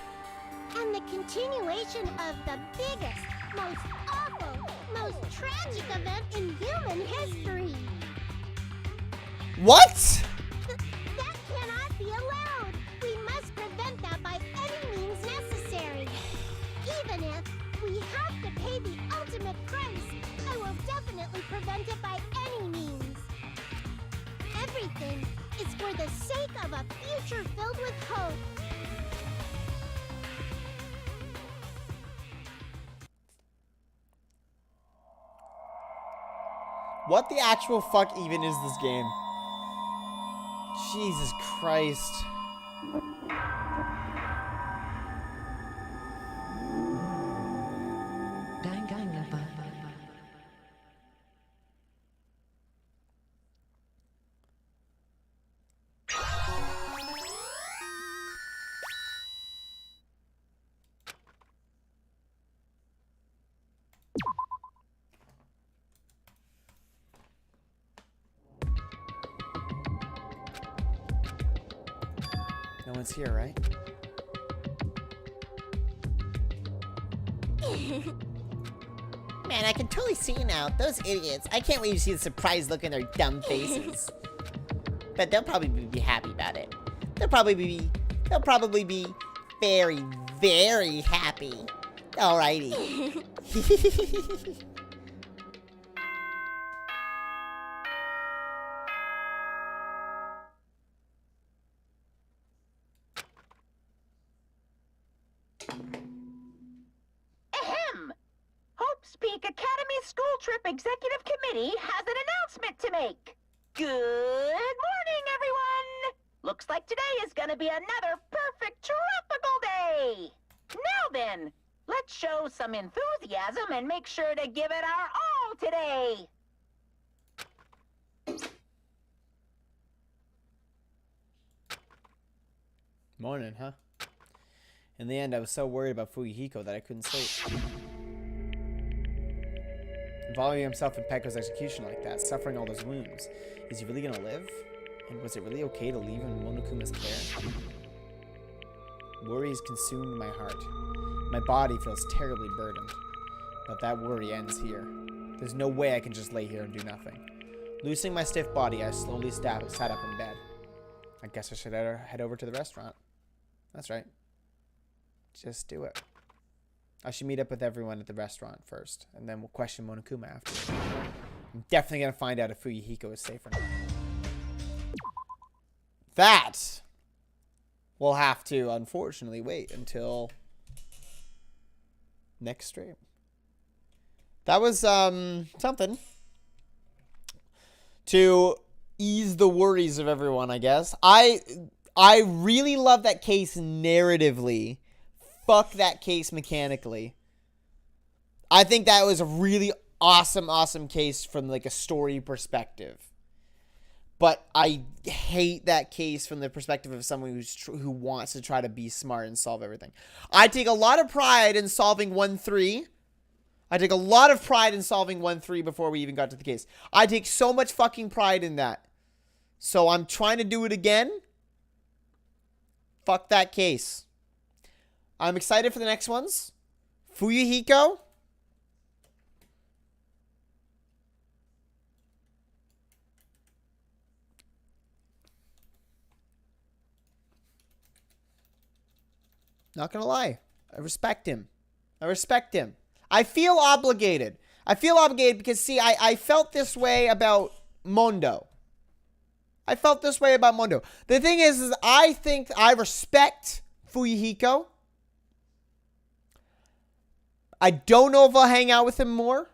And the continuation of the biggest, most awful, most tragic event in human history. What? That cannot be allowed. We must prevent that by any means necessary. Even if we have to pay the ultimate price, I will definitely prevent it by any means. Everything is for the sake of a future filled with hope. What the actual fuck even is this game? Jesus Christ. Danganronpa. No one's here, right? Man, I can totally see now. Those idiots. I can't wait to see the surprised look in their dumb faces. But they'll probably be happy about it. They'll probably be very, very happy. Alrighty. Ahem! Hope's Peak Academy School Trip Executive Committee has an announcement to make. Good morning, everyone! Looks like today is gonna be another perfect tropical day! Now then, let's show some enthusiasm and make sure to give it our all today! Morning, huh? In the end, I was so worried about Fuyuhiko that I couldn't sleep. Involving himself in Pekko's execution like that, suffering all those wounds. Is he really gonna live? And was it really okay to leave him in Monokuma's care? Worries consumed my heart. My body feels terribly burdened. But that worry ends here. There's no way I can just lay here and do nothing. Loosening my stiff body, I slowly sat up in bed. I guess I should head over to the restaurant. That's right. Just do it. I should meet up with everyone at the restaurant first, and then we'll question Monokuma after. I'm definitely going to find out if Fuyuhiko is safe or not. That we'll have to, unfortunately, wait until next stream. That was something to ease the worries of everyone, I guess. I really love that case narratively. Fuck that case mechanically. I think that was a really awesome case from like a story perspective. But I hate that case from the perspective of someone who wants to try to be smart and solve everything. I take a lot of pride in solving 1-3. I take a lot of pride in solving 1-3 before we even got to the case. I take so much fucking pride in that. So I'm trying to do it again. Fuck that case. I'm excited for the next ones. Fuyuhiko. Not gonna lie. I respect him. I respect him. I feel obligated. I feel obligated because, see, I felt this way about Mondo. I felt this way about Mondo. The thing is I think I respect Fuyuhiko. I don't know if I'll hang out with him more.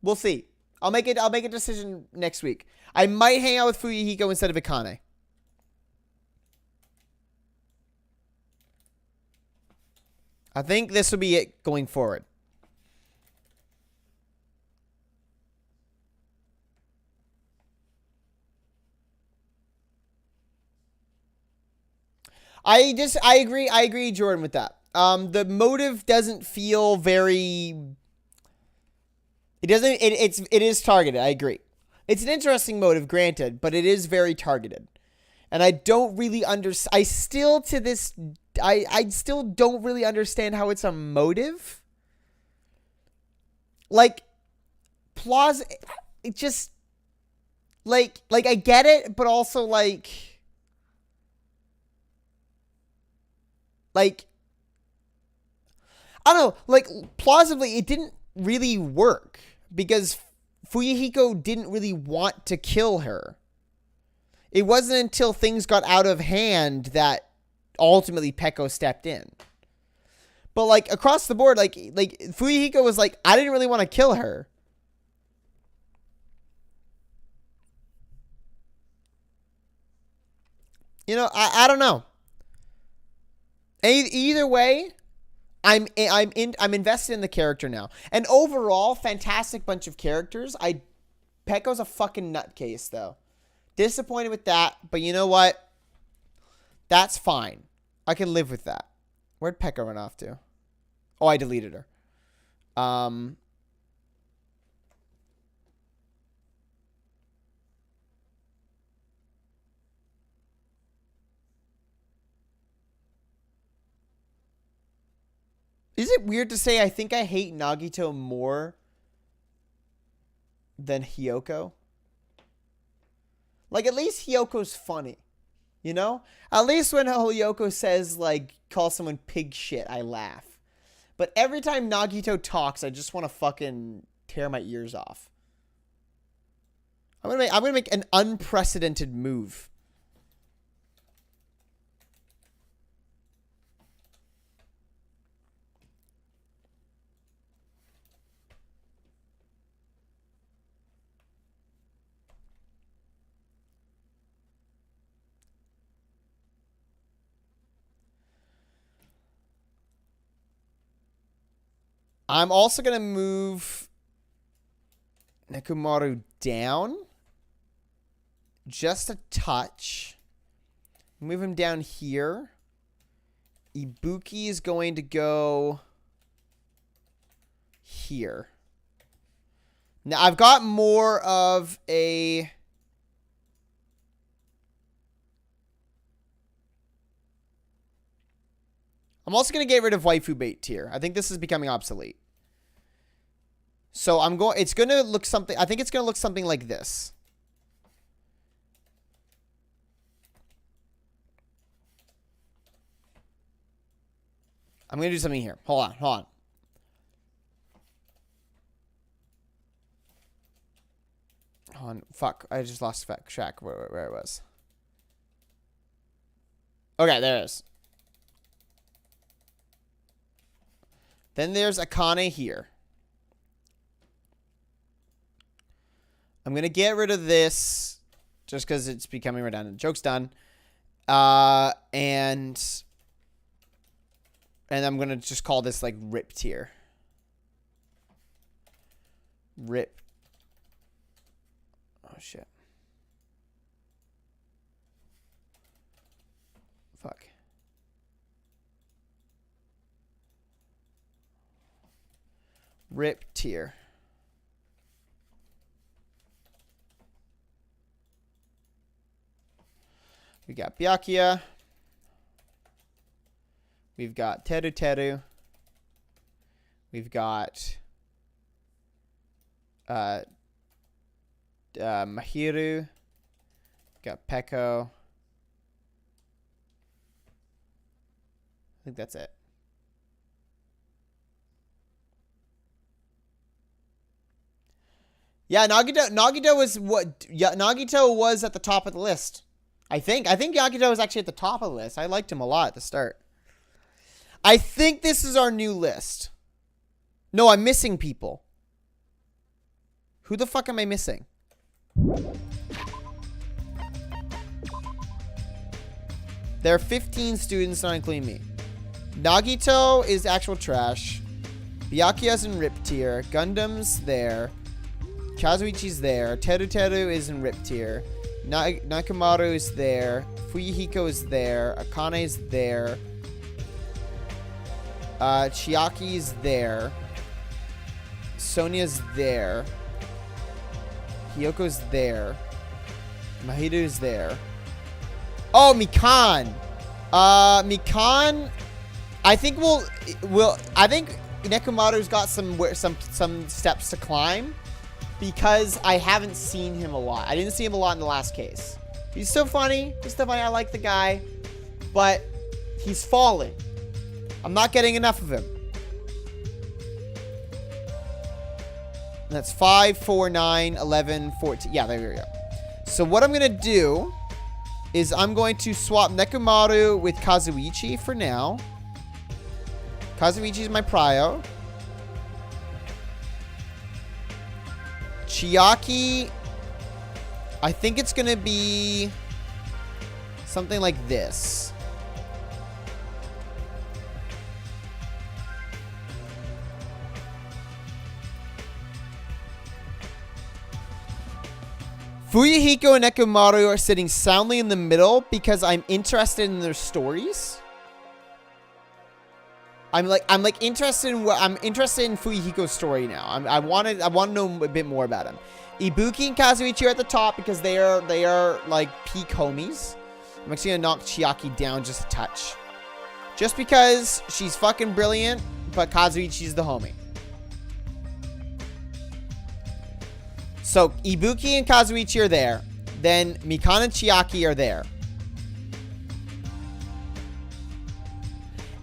We'll see. I'll make a decision next week. I might hang out with Fuyuhiko instead of Akane. I think this will be it going forward. I agree, Jordan, with that. The motive doesn't feel very... It is targeted, I agree. It's an interesting motive, granted, but it is very targeted. And I don't really understand... I still don't really understand how it's a motive. Like, it just... Like, I get it, but also, like... Like, I don't know, like, plausibly, it didn't really work because Fuyuhiko didn't really want to kill her. It wasn't until things got out of hand that ultimately Peko stepped in. But, like, across the board, like Fuyuhiko was like, I didn't really want to kill her. You know, I don't know. Either way, I'm invested in the character now. And overall, fantastic bunch of characters. Peko's a fucking nutcase, though. Disappointed with that, but you know what? That's fine. I can live with that. Where'd Peko run off to? Oh, I deleted her. Is it weird to say I think I hate Nagito more than Hyoko? Like, at least Hyoko's funny. You know? At least when Hyoko says, like, call someone pig shit, I laugh. But every time Nagito talks, I just want to fucking tear my ears off. I'm gonna make an unprecedented move. I'm also going to move Nekomaru down just a touch. Move him down here. Ibuki is going to go here. Now, I've got more of a... I'm also going to get rid of waifu bait tier. I think this is becoming obsolete. So it's going to look something, I think it's going to look something like this. I'm going to do something here. Hold on. Fuck, I just lost track where it was. Okay, there it is. Then there's Akane here. I'm going to get rid of this just because it's becoming redundant. Joke's done. And I'm going to just call this like rip tier. Rip shit. Fuck. Rip tier. We got Byakuya. We've got Teru Teru. We've got Mahiru. Got Peko. I think that's it. Yeah, Nagito was what? Yeah, Nagito was at the top of the list. I think Nagito was actually at the top of the list. I liked him a lot at the start. I think this is our new list. No, I'm missing people. Who the fuck am I missing? There are 15 students, not including me. Nagito is actual trash. Byakuya's in rip tier. Gundam's there. Kazuichi's there. Teru Teru is in rip tier. Nakamaru is there. Fuyuhiko is there. Akane is there. Chiaki is there. Sonya's there. Hyoko's there. Mahiru is there. Oh, Mikan. Mikan. I think I think Nekomaru's got some steps to climb because I haven't seen him a lot. I didn't see him a lot in the last case. He's so funny. He's so funny. I like the guy, but he's falling. I'm not getting enough of him. And that's 5, 4, 9, 11, 14. Yeah, there we go. So what I'm going to do is I'm going to swap Nekomaru with Kazuichi for now. Kazuichi is my prio. Chiaki, I think it's going to be something like this. Fuyuhiko and Nekomaru are sitting soundly in the middle because I'm interested in their stories. I'm interested in Fuyuhiko's story now. I want to know a bit more about him. Ibuki and Kazuichi are at the top because they are like peak homies. I'm actually gonna knock Chiaki down just a touch, just because she's fucking brilliant, but Kazuichi's the homie. So Ibuki and Kazuichi are there. Then Mikan and Chiaki are there.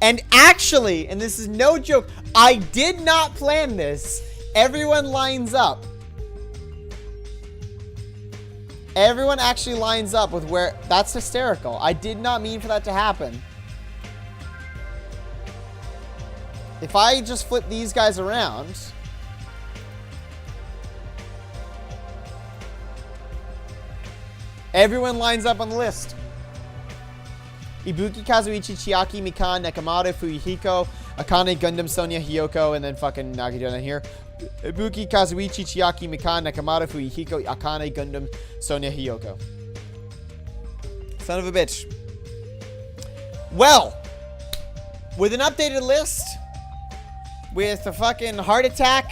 And actually, and this is no joke, I did not plan this. Everyone lines up. Everyone actually lines up with where... That's hysterical. I did not mean for that to happen. If I just flip these guys around... Everyone lines up on the list. Ibuki, Kazuichi, Chiaki, Mikan, Nekomaru, Fuyuhiko, Akane, Gundam, Sonya, Hyoko, and then fucking Nagito down here. Ibuki, Kazuichi, Chiaki, Mikan, Nekomaru, Fuyuhiko, Akane, Gundam, Sonya, Hyoko. Son of a bitch. Well, with an updated list, with a fucking heart attack,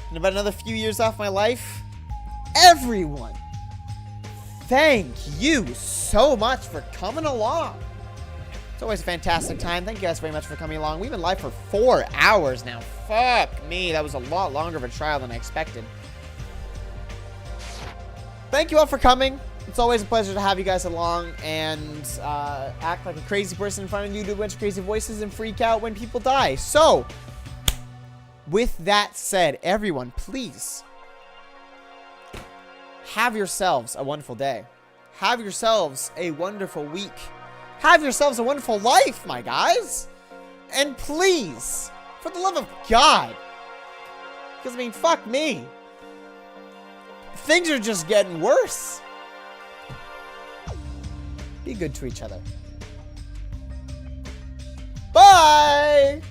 and about another few years off my life, everyone, thank you so much for coming along. It's always a fantastic time. Thank you guys very much for coming along. We've been live for 4 hours now. Fuck me. That was a lot longer of a trial than I expected. Thank you all for coming. It's always a pleasure to have you guys along and act like a crazy person in front of you, do a bunch of crazy voices, and freak out when people die. So, with that said, everyone, please have yourselves a wonderful day. Have yourselves a wonderful week. Have yourselves a wonderful life, my guys. And please, for the love of God, because, I mean, fuck me. Things are just getting worse. Be good to each other. Bye!